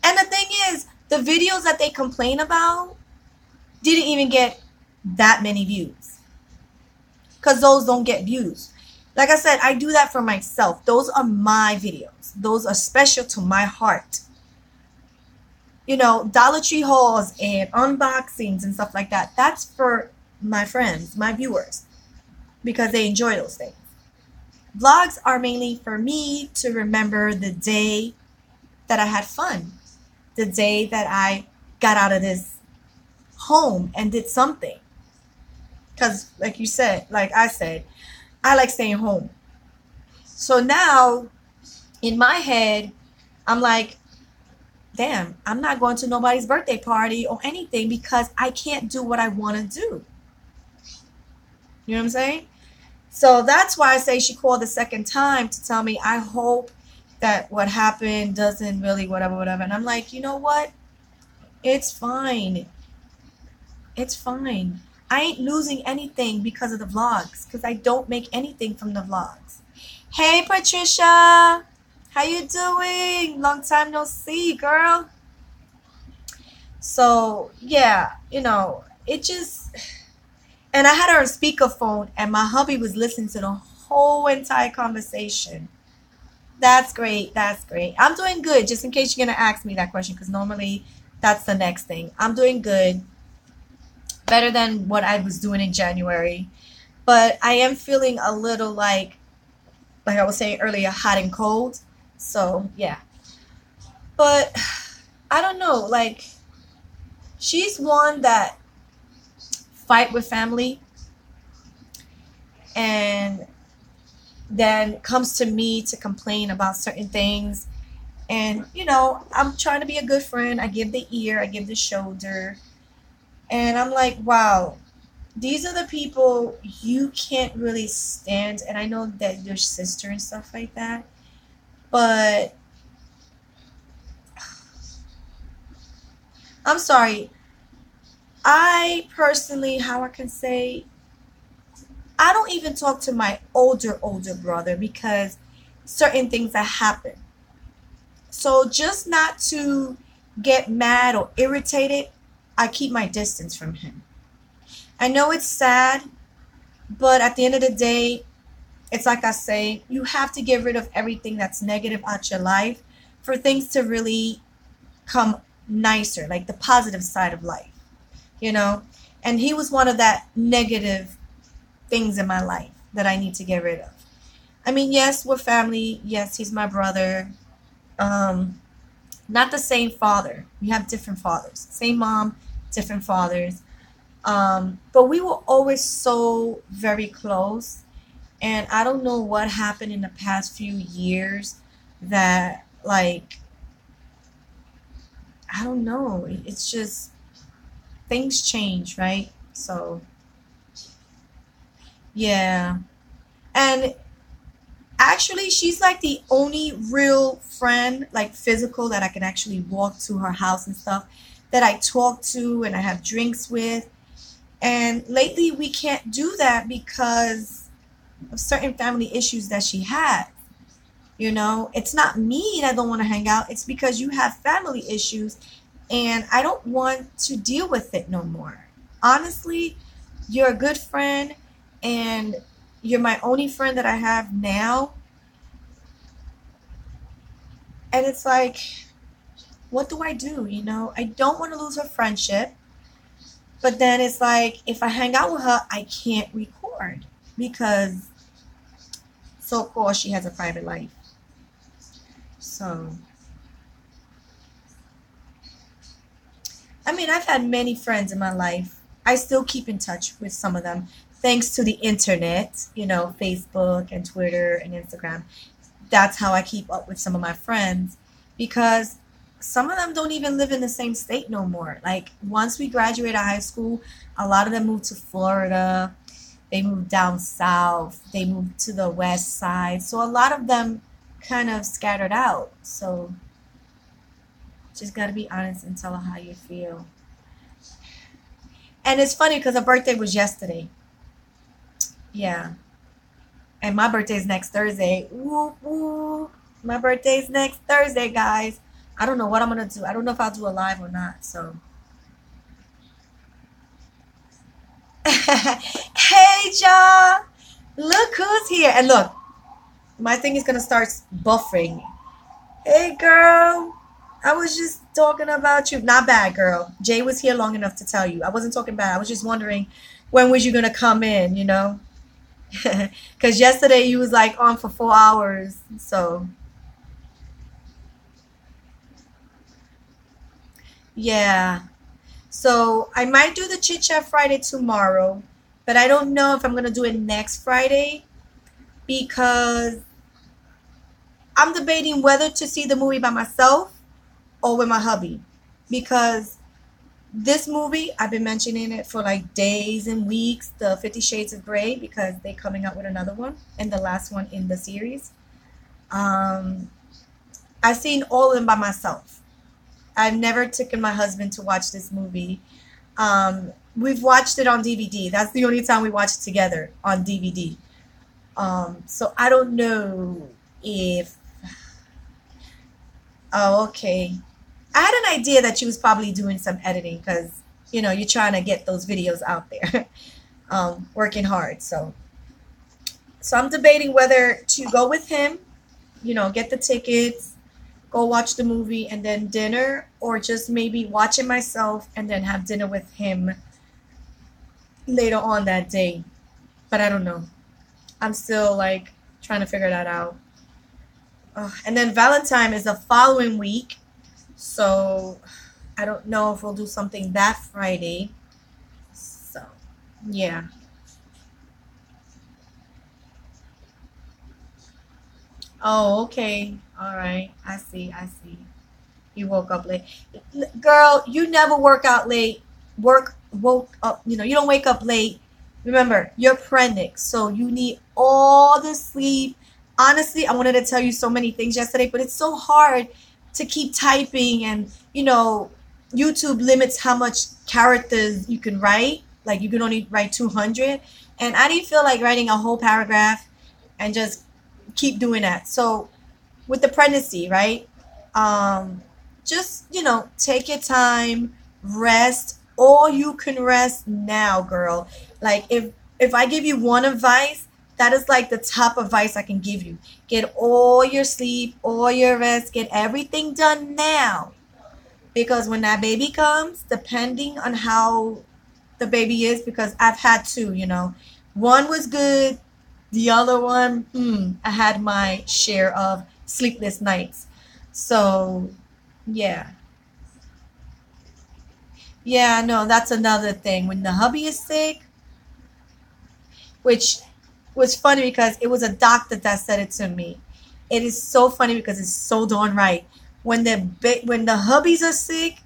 And the thing is, the videos that they complain about didn't even get that many views, because those don't get views. Like I said, I do that for myself. Those are my videos. Those are special to my heart. You know, Dollar Tree hauls and unboxings and stuff like that. That's for my friends, my viewers, because they enjoy those things. Vlogs are mainly for me to remember the day that I had fun. The day that I got out of this home and did something. Because, like you said, like I said, I like staying home. So now, in my head, I'm like, damn, I'm not going to nobody's birthday party or anything because I can't do what I want to do. You know what I'm saying? So that's why I say she called the second time to tell me, I hope that what happened doesn't really whatever, whatever. And I'm like, you know what? It's fine. It's fine. I ain't losing anything because of the vlogs, because I don't make anything from the vlogs. Hey, Patricia. How you doing? Long time no see, girl. So, yeah, you know, it just... And I had her on speakerphone, and my hubby was listening to the whole entire conversation. That's great. That's great. I'm doing good, just in case you're going to ask me that question, because normally that's the next thing. I'm doing good. Better than what I was doing in January. But I am feeling a little like I was saying earlier, hot and cold. So, yeah. But I don't know. Like, she's one that fight with family and then comes to me to complain about certain things. And, you know, I'm trying to be a good friend. I give the ear, I give the shoulder. And I'm like, wow, these are the people you can't really stand. And I know that your sister and stuff like that. But I'm sorry. I personally, how I can say, I don't even talk to my older brother because certain things that happen. So just not to get mad or irritated, I keep my distance from him. I know it's sad, but at the end of the day, it's like I say, you have to get rid of everything that's negative out your life for things to really come nicer, like the positive side of life, you know? And he was one of that negative things in my life that I need to get rid of. I mean, yes, we're family. Yes, he's my brother. Not the same father. We have different fathers. Same mom, different fathers. But we were always so very close. And I don't know what happened in the past few years that, like, I don't know. It's just things change, right? So, yeah. And actually, she's like the only real friend, like physical, that I can actually walk to her house and stuff, that I talk to and I have drinks with. And lately, we can't do that because of certain family issues that she had. You know, it's not me that don't want to hang out. It's because you have family issues and I don't want to deal with it no more. Honestly, you're a good friend and you're my only friend that I have now. And it's like, what do I do? You know, I don't want to lose her friendship. But then it's like, if I hang out with her, I can't record because so-called she has a private life. So, I mean, I've had many friends in my life. I still keep in touch with some of them thanks to the internet, you know, Facebook and Twitter and Instagram. That's how I keep up with some of my friends because some of them don't even live in the same state no more. Like, once we graduated high school, a lot of them moved to Florida. They moved down south. They moved to the west side. So a lot of them kind of scattered out. So just got to be honest and tell her how you feel. And it's funny because her birthday was yesterday. Yeah. And my birthday's next Thursday. Woo, woo. My birthday's next Thursday, guys. I don't know what I'm going to do. I don't know if I'll do a live or not. So. Hey, Ja. Look who's here. And look, my thing is going to start buffering. Hey, girl. I was just talking about you. Not bad, girl. Jay was here long enough to tell you. I wasn't talking bad. I was just wondering when was you going to come in, you know? Because yesterday you was like on for 4 hours. So, yeah. So I might do the Chit Chat Friday tomorrow, but I don't know if I'm going to do it next Friday because I'm debating whether to see the movie by myself or with my hubby. Because this movie, I've been mentioning it for like days and weeks, the 50 Shades of Grey, because they're coming out with another one and the last one in the series. I've seen all of them by myself. I've never taken my husband to watch this movie. We've watched it on DVD. That's the only time we watched it together, on DVD. So I don't know if... Oh, okay. I had an idea that she was probably doing some editing because, you know, you're trying to get those videos out there. Working hard. So I'm debating whether to go with him, you know, get the tickets, go watch the movie and then dinner, or just maybe watch it myself and then have dinner with him later on that day. But I don't know. I'm still like trying to figure that out. And then Valentine is the following week. So I don't know if we'll do something that Friday. So, yeah. Oh, okay. All right. I see. You woke up late. Girl, you never work out late. Woke up, you know, you don't wake up late. Remember, you're pregnant, so you need all the sleep. Honestly, I wanted to tell you so many things yesterday, but it's so hard to keep typing, and you know, YouTube limits how much characters you can write. Like you can only write 200, and I didn't feel like writing a whole paragraph and just keep doing that. So with the pregnancy, right? Just, you know, take your time, rest. All you can rest now, girl. Like if I give you one advice, that is like the top advice I can give you. Get all your sleep, all your rest, get everything done now. Because when that baby comes, depending on how the baby is, because I've had two, you know. One was good, the other one, I had my share of sleepless nights. So, yeah. Yeah, no, that's another thing. When the hubby is sick, which was funny because it was a doctor that said it to me. It is so funny because it's so darn right. When the hubbies are sick,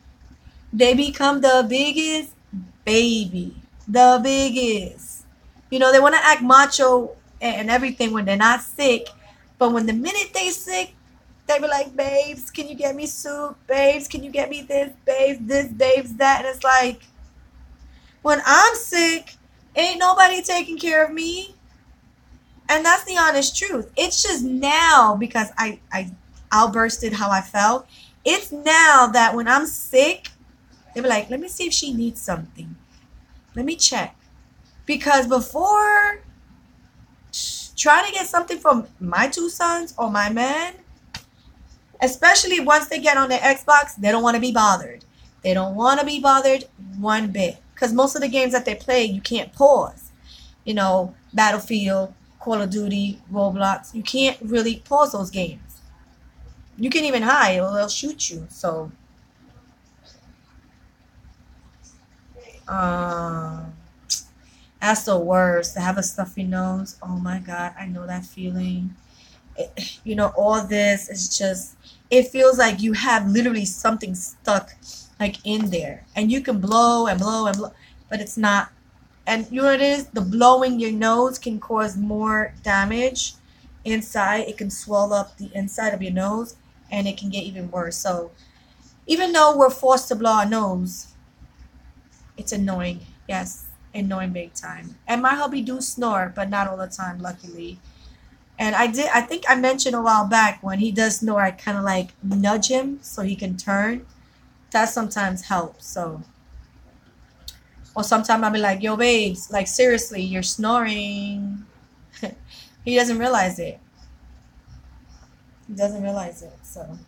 they become the biggest baby. The biggest. You know, they want to act macho and everything when they're not sick. But when the minute they sick, they be like, babes, can you get me soup? Babes, can you get me this, babes, that? And it's like, when I'm sick, ain't nobody taking care of me. And that's the honest truth. It's just now because I outbursted how I felt. It's now that when I'm sick, they be like, let me see if she needs something. Let me check. Because before trying to get something from my two sons or my man, especially once they get on their Xbox, they don't want to be bothered. They don't want to be bothered one bit. Because most of the games that they play, you can't pause. You know, Battlefield, Call of Duty, Roblox. You can't really pause those games. You can even hide or they'll shoot you. So, that's the worst. To have a stuffy nose. Oh my God, I know that feeling. You know, all this is just, it feels like you have literally something stuck like in there. And you can blow and blow and blow, but it's not. And you know what it is? The blowing your nose can cause more damage inside. It can swell up the inside of your nose and it can get even worse. So even though we're forced to blow our nose, it's annoying. Yes, annoying big time. And my hubby do snore, but not all the time, luckily. And I think I mentioned a while back, when he does snore, I kind of like nudge him so he can turn. That sometimes helps. So, or sometimes I'll be like, yo, babes, like seriously, you're snoring. He doesn't realize it. He doesn't realize it. So,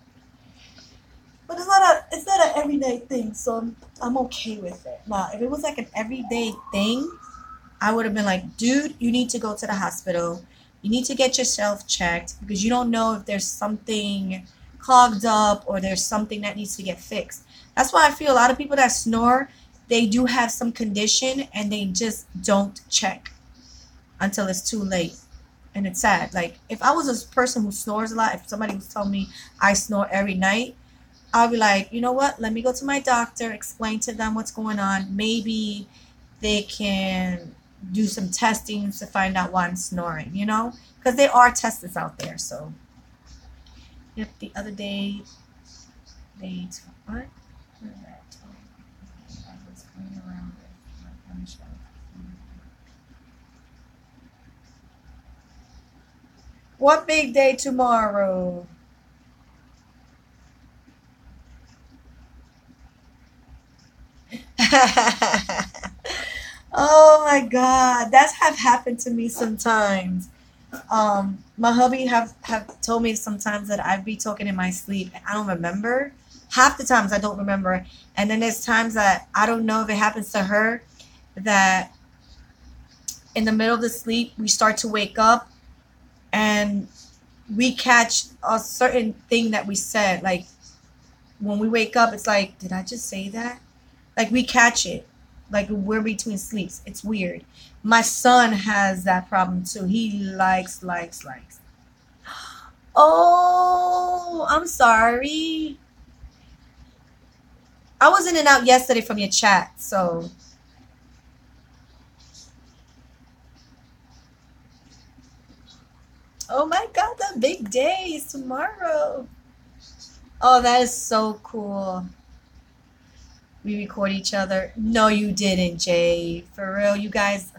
but it's not an everyday thing. So I'm okay with it. Now, if it was like an everyday thing, I would have been like, dude, you need to go to the hospital. You need to get yourself checked because you don't know if there's something clogged up or there's something that needs to get fixed. That's why I feel a lot of people that snore, they do have some condition and they just don't check until it's too late. And it's sad. Like, if I was a person who snores a lot, if somebody was telling me I snore every night, I'll be like, you know what? Let me go to my doctor, explain to them what's going on. Maybe they can do some testing to find out why I'm snoring, you know? Because there are testers out there, so. Yep, the other day, what? Where is that? I was playing around with. What big day tomorrow? Oh my God, that's have happened to me sometimes. My hubby have told me sometimes that I'd be talking in my sleep and I don't remember. Half the times I don't remember, and then there's times that I don't know if it happens to her that in the middle of the sleep we start to wake up and we catch a certain thing that we said. Like when we wake up, it's like, did I just say that? Like we catch it. Like we're between sleeps. It's weird. My son has that problem too. He likes. Oh, I'm sorry. I was in and out yesterday from your chat, so. Oh my God, the big day is tomorrow. Oh, that is so cool. We record each other. No, you didn't, Jay. For real, you guys.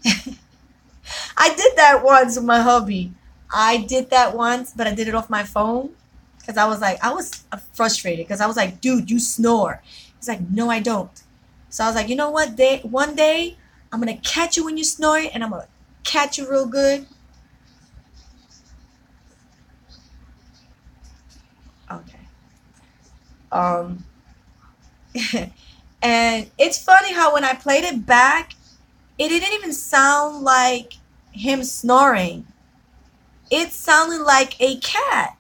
I did that once with my hubby. I did that once, but I did it off my phone because I was frustrated because I was like, dude, you snore. He's like, no, I don't. So I was like, you know what? One day, I'm going to catch you when you snore, and I'm going to catch you real good. Okay. And it's funny how when I played it back, it didn't even sound like him snoring. It sounded like a cat.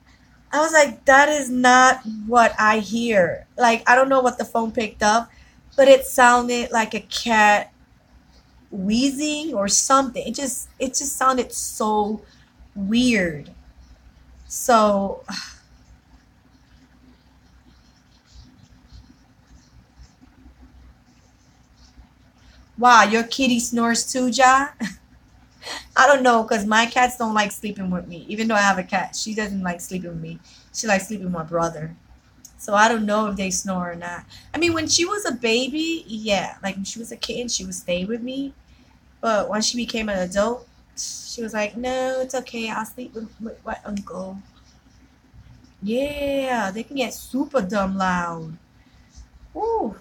I was like, that is not what I hear. Like, I don't know what the phone picked up, but it sounded like a cat wheezing or something. It just sounded so weird. So wow, your kitty snores too, Ja? I don't know, because my cats don't like sleeping with me. Even though I have a cat, she doesn't like sleeping with me. She likes sleeping with my brother. So I don't know if they snore or not. I mean, when she was a baby, yeah. Like when she was a kitten, she would stay with me. But once she became an adult, she was like, no, it's okay. I'll sleep with my uncle. Yeah, they can get super dumb loud. Ooh.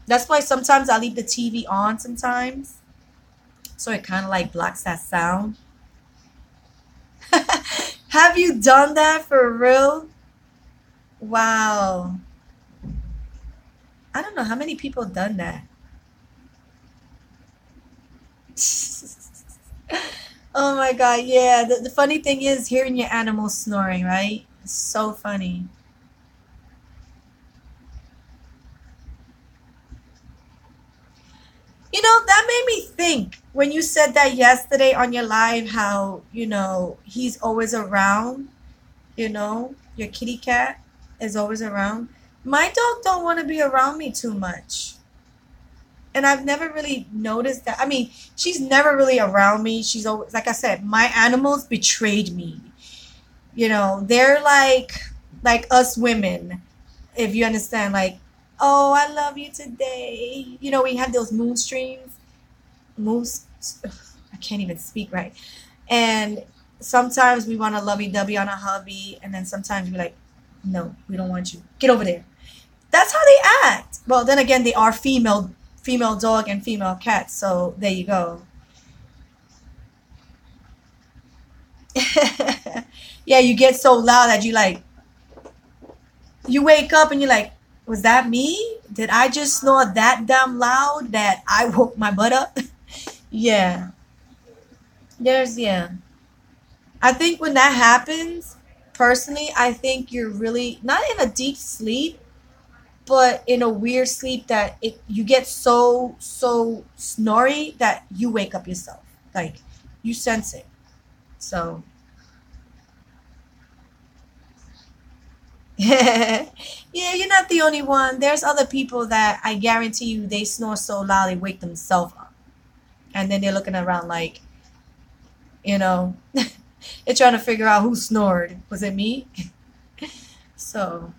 That's why sometimes I leave the TV on sometimes. So it kind of like blocks that sound. Have you done that for real? Wow. I don't know how many people have done that. Oh my God, yeah. The funny thing is hearing your animals snoring, right? It's so funny. You know, that made me think when you said that yesterday on your live, how, he's always around, your kitty cat is always around. My dog don't want to be around me too much. And I've never really noticed that. I mean, she's never really around me. She's always, like I said, my animals betrayed me. They're like us women, if you understand, like, oh, I love you today. We have those moon streams. I can't even speak right. And sometimes we want to lovey-dovey on a hubby, and then sometimes we're like, no, we don't want you. Get over there. That's how they act. Well, then again, they are female dog and female cat, so there you go. Yeah, you get so loud that you wake up and you're like, was that me? Did I just snore that damn loud that I woke my butt up? Yeah. Yeah. I think when that happens, personally, I think you're really not in a deep sleep, but in a weird sleep that you get so snory that you wake up yourself. Like you sense it. So yeah, you're not the only one. There's other people that I guarantee you they snore so loud they wake themselves up. And then they're looking around like, you know, they're trying to figure out who snored. Was it me? So,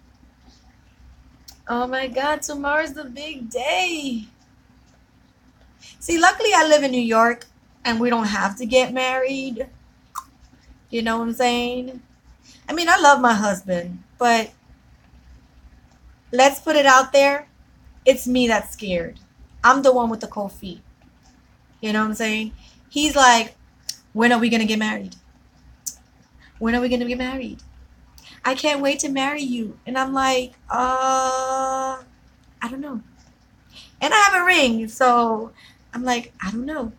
oh my God, tomorrow's the big day. See, luckily I live in New York and we don't have to get married. You know what I'm saying? I mean, I love my husband, but let's put it out there. It's me that's scared. I'm the one with the cold feet. You know what I'm saying? He's like, when are we going to get married? When are we going to get married? I can't wait to marry you. And I'm like, I don't know. And I have a ring, so I'm like, I don't know.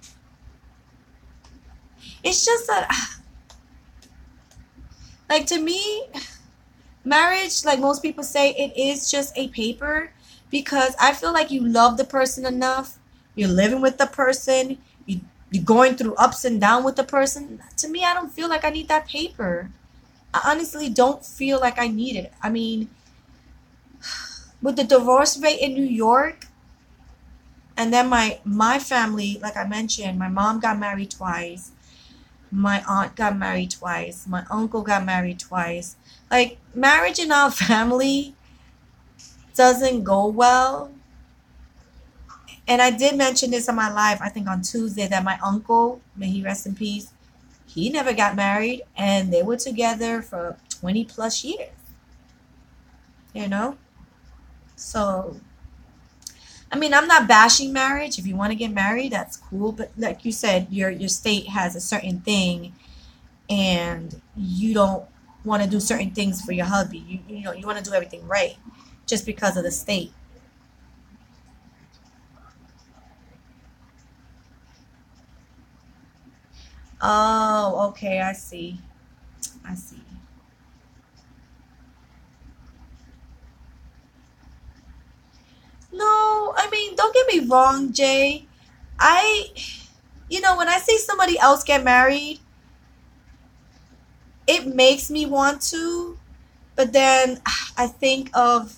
It's just that, like, to me, marriage, like most people say, it is just a paper, because I feel like you love the person enough. You're living with the person. You're going through ups and downs with the person. To me, I don't feel like I need that paper. I honestly don't feel like I need it. I mean, with the divorce rate in New York, and then my family, like I mentioned, my mom got married twice. My aunt got married twice. My uncle got married twice. Like, marriage in our family doesn't go well. And I did mention this on my live, I think on Tuesday, that my uncle, may he rest in peace, he never got married, and they were together for 20 plus years. You know? So, I mean, I'm not bashing marriage. If you want to get married, that's cool. But like you said, your state has a certain thing, and you don't want to do certain things for your hubby. You know, you want to do everything right just because of the state. Oh, okay, I see. I see. No, I mean, don't get me wrong, Jay. I, when I see somebody else get married, it makes me want to, but then I think of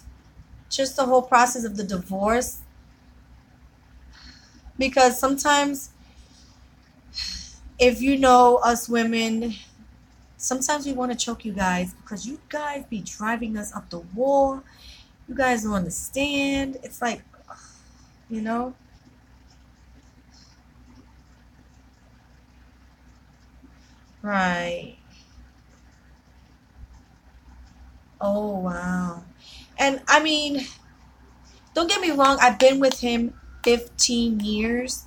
just the whole process of the divorce, because sometimes, if you know us women, sometimes we want to choke you guys because you guys be driving us up the wall. You guys don't understand. It's like, you know? Right. Oh, wow. And I mean, don't get me wrong, I've been with him 15 years.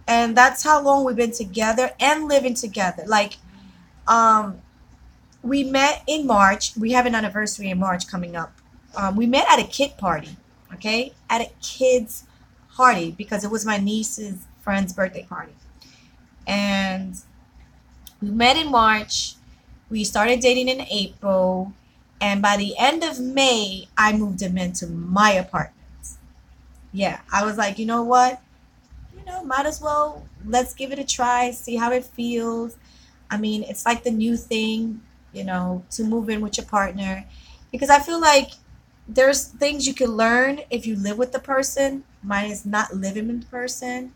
And that's how long we've been together and living together. Like, um, we met in March. We have an anniversary in March coming up. We met at a kid party, okay? At a kid's party, because it was my niece's friend's birthday party. And we met in March. We started dating in April. And by the end of May, I moved him into my apartment. Yeah, I was like, you know what? Might as well, let's give it a try, see how it feels. I mean, it's like the new thing, to move in with your partner. Because I feel like there's things you can learn if you live with the person, minus not living with the person.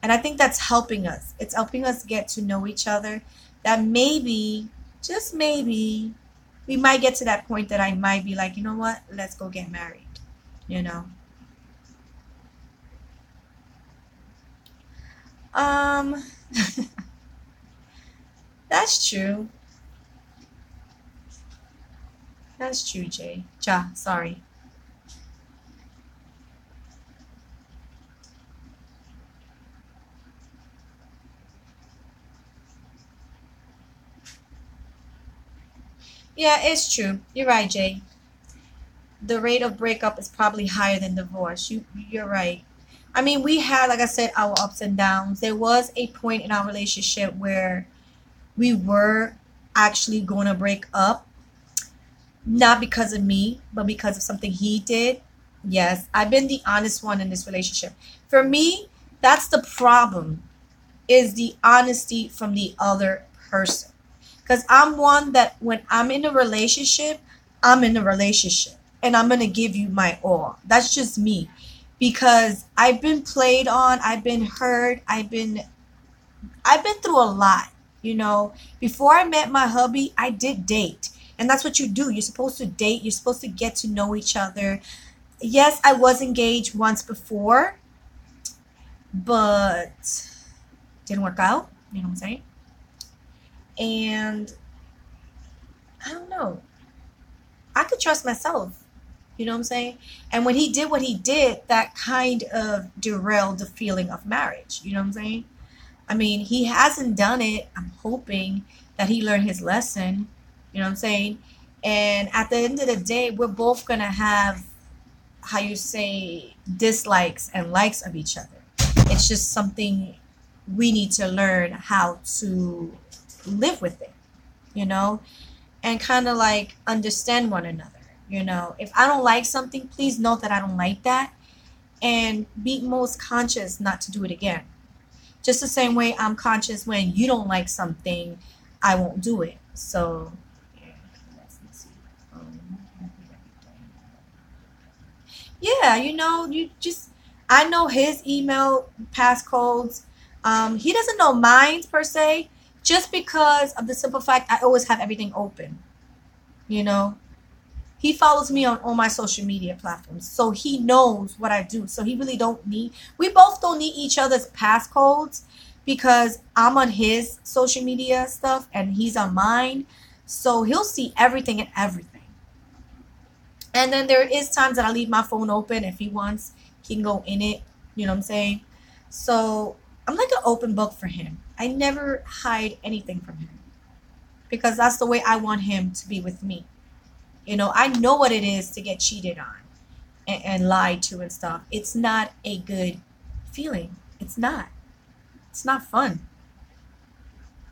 And I think that's helping us. It's helping us get to know each other. That maybe, just maybe, we might get to that point that I might be like, you know what, let's go get married, you know. Um, that's true. That's true, Jay. Sorry. Yeah, it's true. You're right, Jay. The rate of breakup is probably higher than divorce. You're right. I mean, we had, like I said, our ups and downs. There was a point in our relationship where we were actually going to break up, not because of me, but because of something he did. Yes, I've been the honest one in this relationship. For me, that's the problem, is the honesty from the other person. Because I'm one that when I'm in a relationship, I'm in a relationship and I'm going to give you my all. That's just me. Because I've been played on, I've been hurt, I've been through a lot, you know. Before I met my hubby, I did date. And that's what you do. You're supposed to date, you're supposed to get to know each other. Yes, I was engaged once before, but didn't work out, you know what I'm saying? And I don't know. I could trust myself, you know what I'm saying? And when he did what he did, that kind of derailed the feeling of marriage, you know what I'm saying? I mean, he hasn't done it. I'm hoping that he learned his lesson, you know what I'm saying? And at the end of the day, we're both going to have, how you say, dislikes and likes of each other. It's just something we need to learn how to live with it, you know, and kind of like understand one another. You know, if I don't like something, please note that I don't like that and be most conscious not to do it again. Just the same way I'm conscious when you don't like something, I won't do it. So, yeah, um, yeah, you know, I know his email passcodes. He doesn't know mine per se, just because of the simple fact I always have everything open. You know, he follows me on all my social media platforms, so he knows what I do. So he really don't need. We both don't need each other's passcodes because I'm on his social media stuff and he's on mine, so he'll see everything and everything. And then there is times that I leave my phone open. If he wants, he can go in it. You know what I'm saying? So I'm like an open book for him. I never hide anything from him because that's the way I want him to be with me. You know, I know what it is to get cheated on and lied to and stuff. It's not a good feeling. It's not. It's not fun.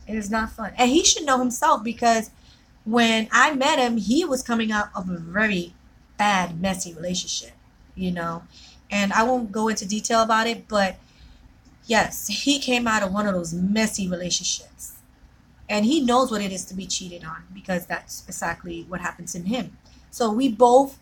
It is not fun. And he should know himself because when I met him, he was coming out of a very bad, messy relationship, you know. And I won't go into detail about it, but yes, he came out of one of those messy relationships. And he knows what it is to be cheated on because that's exactly what happens in him. So we both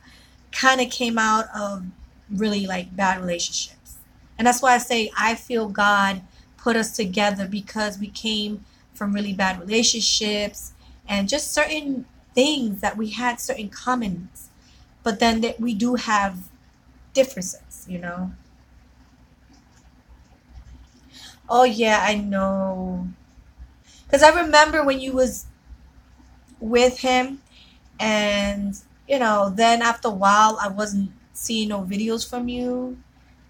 kind of came out of really like bad relationships. And that's why I say I feel God put us together because we came from really bad relationships and just certain things that we had certain commons, but then that we do have differences, you know. Oh yeah, I know. Cuz I remember when you was with him and you know, then after a while I wasn't seeing no videos from you,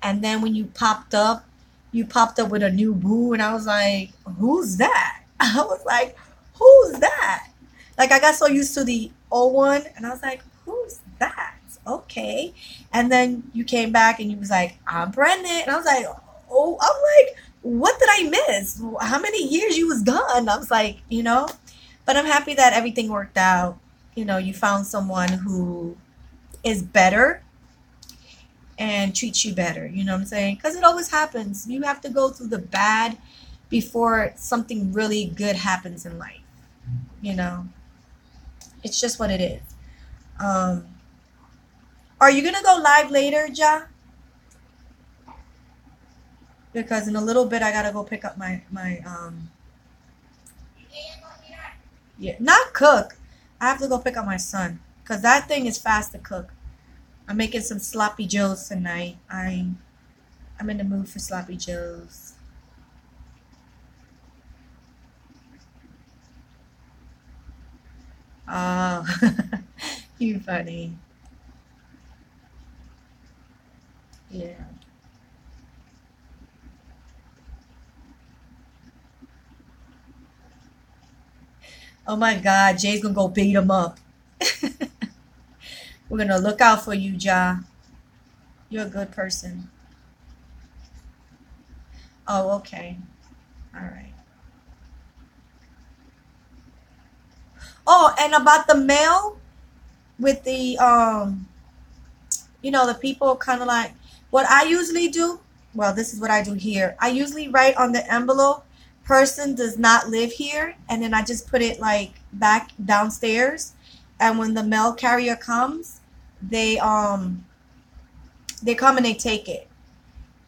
and then when you popped up with a new boo and I was like, who's that? I was like, who's that? Like I got so used to the old one and I was like, who's that? Okay. And then you came back and you was like, I'm pregnant. And I was like, oh, I'm like, what did I miss? How many years you was gone? I was like, you know, but I'm happy that everything worked out. You know, you found someone who is better and treats you better. You know what I'm saying? Because it always happens. You have to go through the bad before something really good happens in life. You know, it's just what it is. Um, are you gonna go live later, Ja? Because in a little bit I gotta go pick up my. Yeah, not cook. I have to go pick up my son because that thing is fast to cook. I'm making some sloppy joes tonight. I'm in the mood for sloppy joes. Oh, you funny. Yeah. Oh my God, Jay's gonna go beat him up. We're gonna look out for you, Ja. You're a good person. Oh, okay. All right. Oh, and about the mail with the you know, the people kind of like what I usually do. Well, this is what I do here. I usually write on the envelope, person does not live here, and then I just put it like back downstairs. And when the mail carrier comes, they they come and they take it.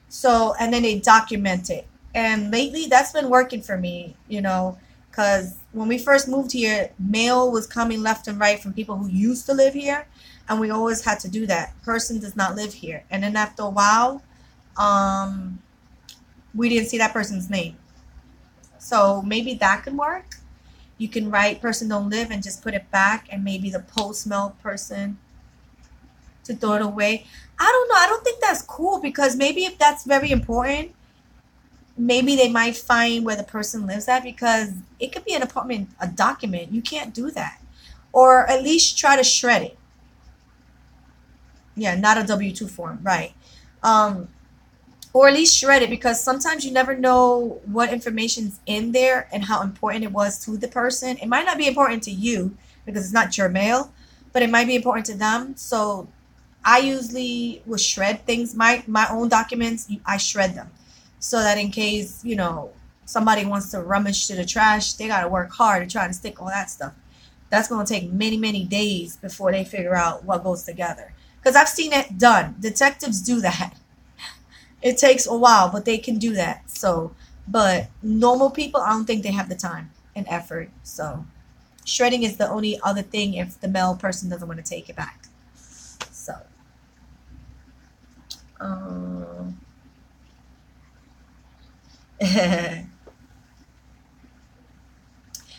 So, and then they document it. And lately that's been working for me, you know, because when we first moved here, mail was coming left and right from people who used to live here. And we always had to do that. Person does not live here. And then after a while, we didn't see that person's name. So maybe that could work. You can write person don't live and just put it back, and maybe the post mail person to throw it away. I don't know. I don't think that's cool, because maybe if that's very important, maybe they might find where the person lives at, because it could be an apartment, a document. You can't do that. Or at least try to shred it. Yeah, not a W-2 form, right. Or at least shred it, because sometimes you never know what information's in there and how important it was to the person. It might not be important to you because it's not your mail, but it might be important to them. So I usually will shred things. My own documents, I shred them, so that in case, you know, somebody wants to rummage through the trash, they got to work hard to try to stick all that stuff. That's going to take many, many days before they figure out what goes together. Because I've seen it done. Detectives do that. It takes a while, but they can do that. So, but normal people, I don't think they have the time and effort. So shredding is the only other thing if the mail person doesn't want to take it back. So,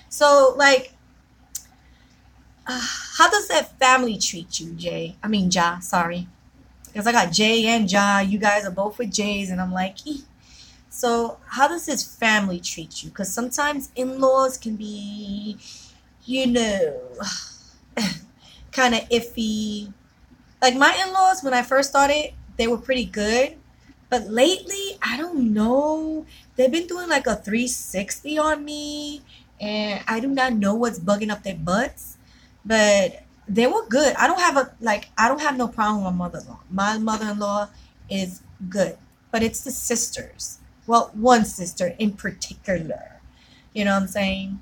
so like, how does that family treat you, Jay? I mean, Ja, sorry. Because I got Jay and Ja. You guys are both with J's, and I'm like, "Eh." So how does his family treat you? Because sometimes in-laws can be, you know, kind of iffy. Like my in-laws, when I first started, they were pretty good. But lately, I don't know. They've been doing like a 360 on me, and I do not know what's bugging up their butts. But they were good. I don't have no problem with my mother-in-law. My mother-in-law is good. But it's the sisters. Well, one sister in particular. You know what I'm saying?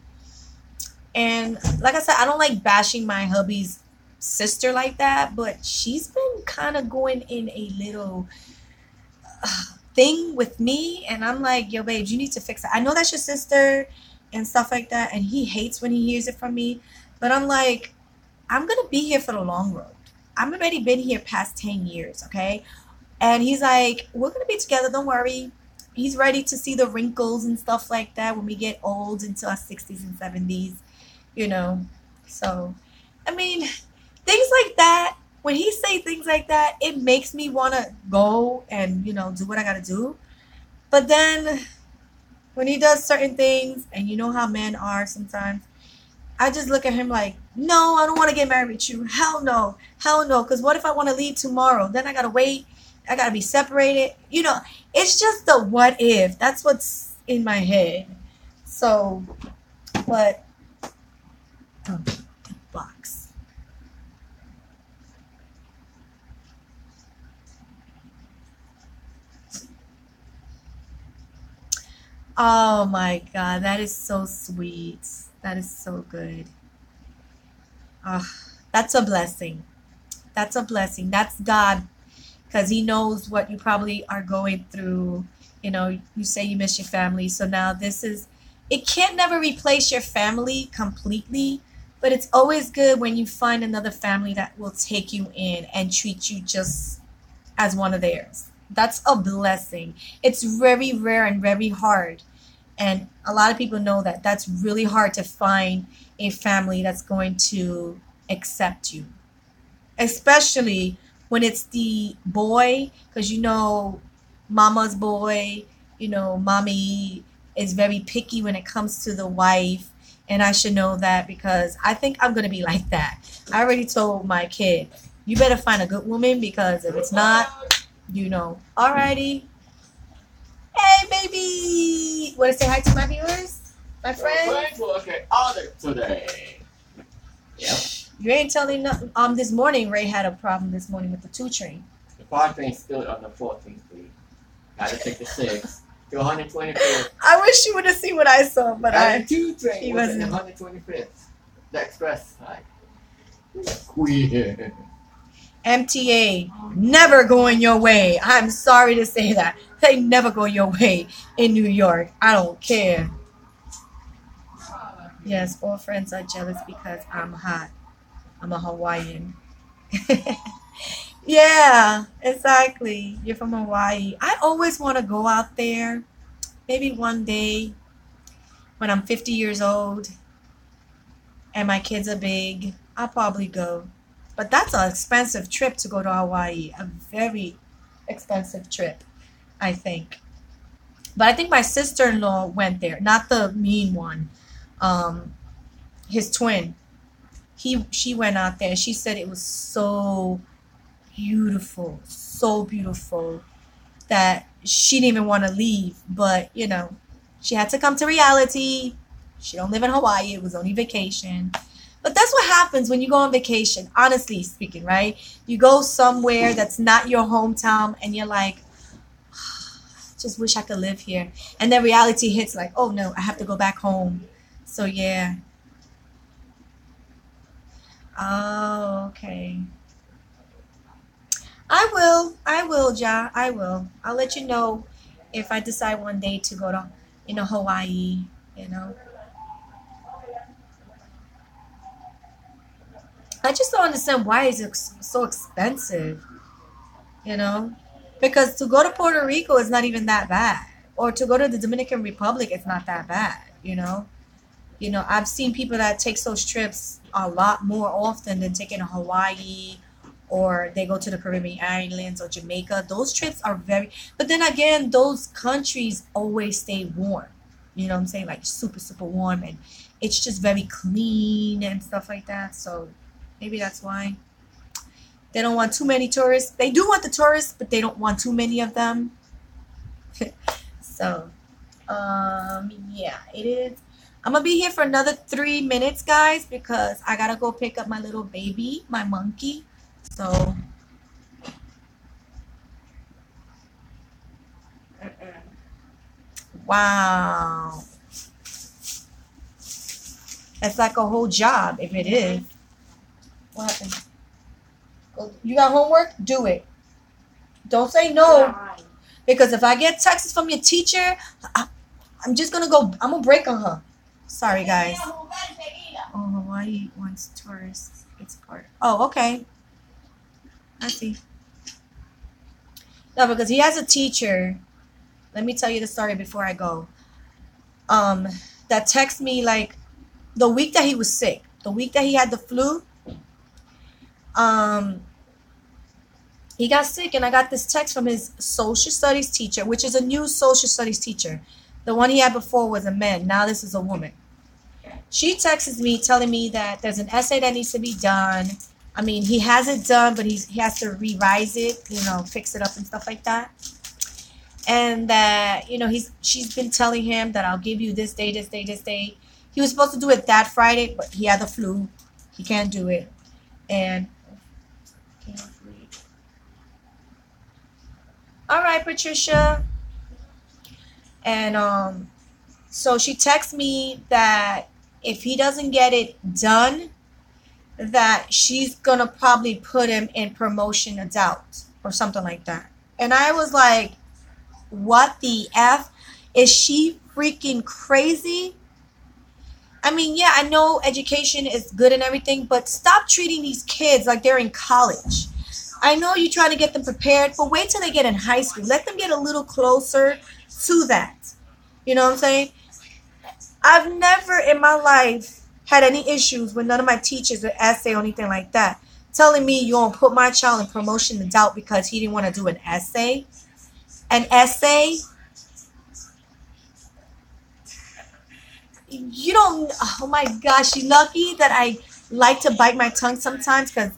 And like I said, I don't like bashing my hubby's sister like that, but she's been kind of going in a little thing with me, and I'm like, yo, babe, you need to fix it. I know that's your sister and stuff like that, and he hates when he hears it from me, but I'm like, I'm gonna be here for the long road. I'm already been here past 10 years, okay? And he's like, we're gonna be together, don't worry. He's ready to see the wrinkles and stuff like that when we get old into our 60s and 70s, you know. So, I mean, things like that, when he say things like that, it makes me want to go and, you know, do what I got to do. But then when he does certain things, and you know how men are sometimes, I just look at him like, no, I don't want to get married with you. Hell no. Hell no. Because what if I want to leave tomorrow? Then I got to wait. I got to be separated. You know, it's just the what if. That's what's in my head. So, but, box. Oh my God, that is so sweet. That is so good. That's a blessing. That's a blessing. That's God, because He knows what you probably are going through. You know, you say you miss your family, so now this is. It can't never replace your family completely, but it's always good when you find another family that will take you in and treat you just as one of theirs. That's a blessing. It's very rare and very hard. And a lot of people know that that's really hard to find a family that's going to accept you, especially when it's the boy, because you know, mama's boy, you know, mommy is very picky when it comes to the wife. And I should know that, because I think I'm going to be like that. I already told my kid, you better find a good woman, because if it's not, you know. Alrighty. Hey, baby. Want to say hi to my viewers? My friends? We're going to look at audit today. Yep. You ain't telling nothing. This morning Ray had a problem this morning with the 2 train. The 4 train stood on the 14th street. Gotta take the 6 to 125th. I wish you would have seen what I saw, but And the 2 train he was in wasn't. the 125th. The express side. Weird. MTA, never going your way. I'm sorry to say that. They never go your way in New York. I don't care. Yes, all friends are jealous because I'm hot. I'm a Hawaiian. Yeah, exactly. You're from Hawaii. I always want to go out there. Maybe one day when I'm 50 years old and my kids are big, I'll probably go. But that's an expensive trip to go to Hawaii. A very expensive trip, I think. But I think my sister-in-law went there, not the mean one. His twin. She went out there. She said it was so beautiful that she didn't even want to leave. But you know, she had to come to reality. She don't live in Hawaii. It was only vacation. But that's what happens when you go on vacation, honestly speaking, right? You go somewhere that's not your hometown and you're like, just wish I could live here. And then reality hits like, oh no, I have to go back home. So yeah. Oh, okay. I will, Ja. I will. I'll let you know if I decide one day to go to, Hawaii, you know. I just don't understand why it's so expensive, you know? Because to go to Puerto Rico is not even that bad. Or to go to the Dominican Republic, it's not that bad, you know? I've seen people that take those trips a lot more often than taking to Hawaii or they go to the Caribbean islands or Jamaica. Those trips are but then again, those countries always stay warm. You know what I'm saying? Like super, super warm and it's just very clean and stuff like that. So maybe that's why they don't want too many tourists. They do want the tourists, but they don't want too many of them. So, yeah, it is. I'm gonna be here for another 3 minutes, guys, because I gotta go pick up my little baby, my monkey. So, wow, that's like a whole job if it is. What happened? You got homework? Do it. Don't say no, because if I get texts from your teacher, I'm just gonna go. I'm gonna break on her. Sorry, guys. Oh, Hawaii wants tourists. It's part. Oh, okay. I see. No, because he has a teacher. Let me tell you the story before I go. That texted me like the week that he was sick, the week that he had the flu. He got sick, and I got this text from his social studies teacher, which is a new social studies teacher. The one he had before was a man. Now this is a woman. She texts me telling me that there's an essay that needs to be done. I mean, he has it done, but he has to revise it, fix it up and stuff like that. And that, she's been telling him that I'll give you this day, this day, this day. He was supposed to do it that Friday, but he had the flu. He can't do it. And all right, Patricia. And so she texts me that if he doesn't get it done, that she's gonna probably put him in promotion adult or something like that. And I was like, what the F? Is she freaking crazy? I mean, yeah, I know education is good and everything, but stop treating these kids like they're in college. I know you're trying to get them prepared, but wait till they get in high school. Let them get a little closer to that. You know what I'm saying? I've never in my life had any issues with none of my teachers or essay or anything like that. Telling me you don't put my child in promotion adult because he didn't want to do an essay. An essay? You don't, oh my gosh, you lucky that I like to bite my tongue sometimes because,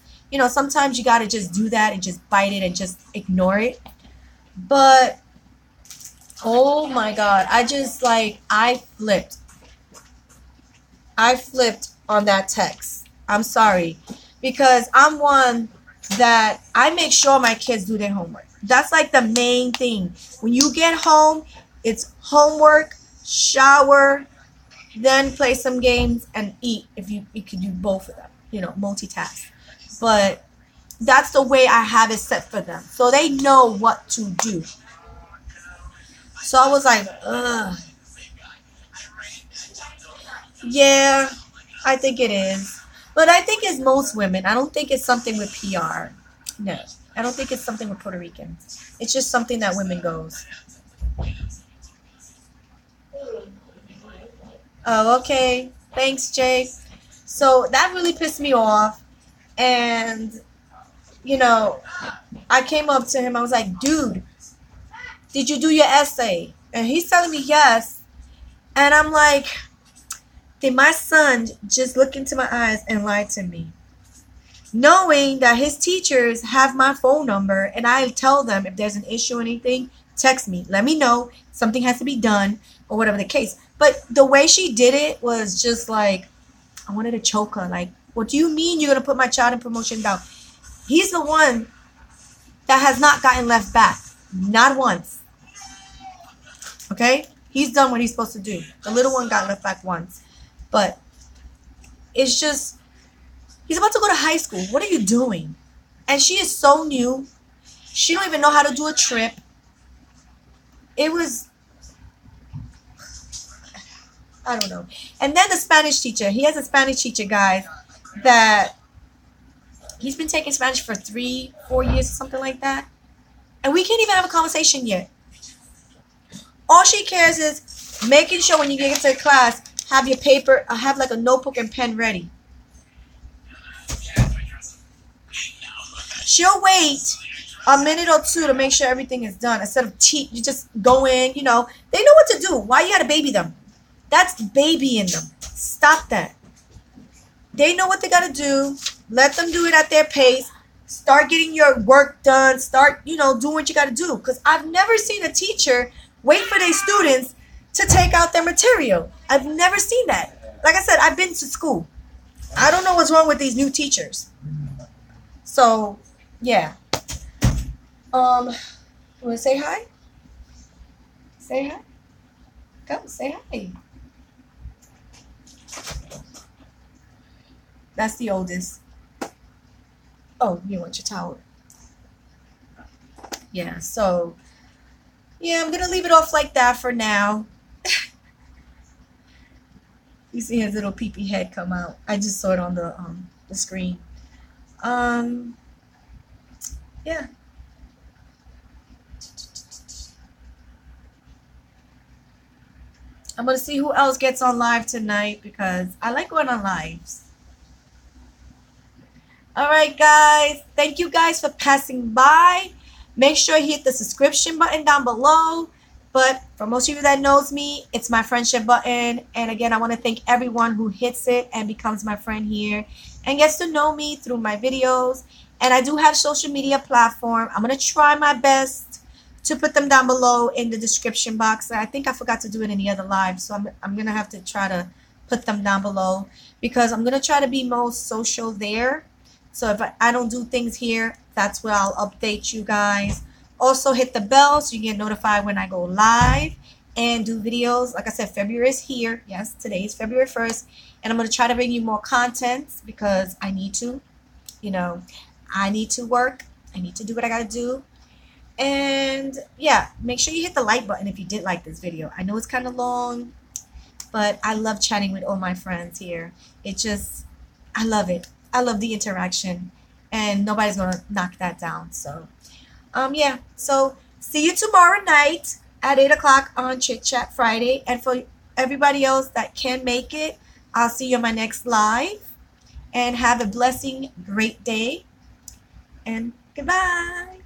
sometimes you got to just do that and just bite it and just ignore it. But, oh my God, I flipped. I flipped on that text. I'm sorry. because I'm one that I make sure my kids do their homework. That's like the main thing. When you get home, it's homework, shower, then play some games and eat if you can do both of them, multitask. But that's the way I have it set for them. So they know what to do. So I was like, ugh. Yeah, I think it is. But I think it's most women. I don't think it's something with PR. No. I don't think it's something with Puerto Ricans. It's just something that women goes. Oh, okay. Thanks, Jay. So that really pissed me off. And, I came up to him. I was like, dude, did you do your essay? And he's telling me yes. And I'm like, did my son just look into my eyes and lie to me? Knowing that his teachers have my phone number, and I tell them if there's an issue or anything, text me. Let me know. Something has to be done or whatever the case. But the way she did it was just like, I wanted to choke her. Like, what do you mean you're going to put my child in promotion down? He's the one that has not gotten left back. Not once. Okay? He's done what he's supposed to do. The little one got left back once. But it's just, he's about to go to high school. What are you doing? And she is so new. She don't even know how to do a trip. It was, I don't know. And then the Spanish teacher. He has a Spanish teacher, guys, that he's been taking Spanish for 3-4 years or something like that. And we can't even have a conversation yet. All she cares is making sure when you get into class, have your paper, have like a notebook and pen ready. She'll wait a minute or two to make sure everything is done. Instead of you just go in, they know what to do. Why you gotta baby them? That's babying them. Stop that. They know what they gotta do. Let them do it at their pace. Start getting your work done. Start, doing what you gotta do. Because I've never seen a teacher wait for their students to take out their material. I've never seen that. Like I said, I've been to school. I don't know what's wrong with these new teachers. So, yeah. Want to say hi? Say hi. Come, say hi. That's the oldest. Oh, you want your towel? Yeah, so, yeah, I'm going to leave it off like that for now. You see his little peepee head come out. I just saw it on the screen. Yeah. I'm going to see who else gets on live tonight because I like going on lives. All right, guys. Thank you guys for passing by. Make sure you hit the subscription button down below. But for most of you that knows me, it's my friendship button. And again, I want to thank everyone who hits it and becomes my friend here and gets to know me through my videos. And I do have social media platform. I'm going to try my best to put them down below in the description box. I think I forgot to do it in the other live. So I'm going to have to try to put them down below because I'm going to try to be most social there. So if I don't do things here, that's where I'll update you guys. Also, hit the bell so you get notified when I go live and do videos. Like I said, February is here. Yes, today is February 1st. And I'm going to try to bring you more content because I need to. I need to work. I need to do what I got to do. And, yeah, make sure you hit the like button if you did like this video. I know it's kind of long, but I love chatting with all my friends here. I love it. I love the interaction. And nobody's going to knock that down. So. Yeah, so see you tomorrow night at 8 o'clock on Chit Chat Friday. And for everybody else that can make it, I'll see you on my next live. And have a blessing, great day. And goodbye.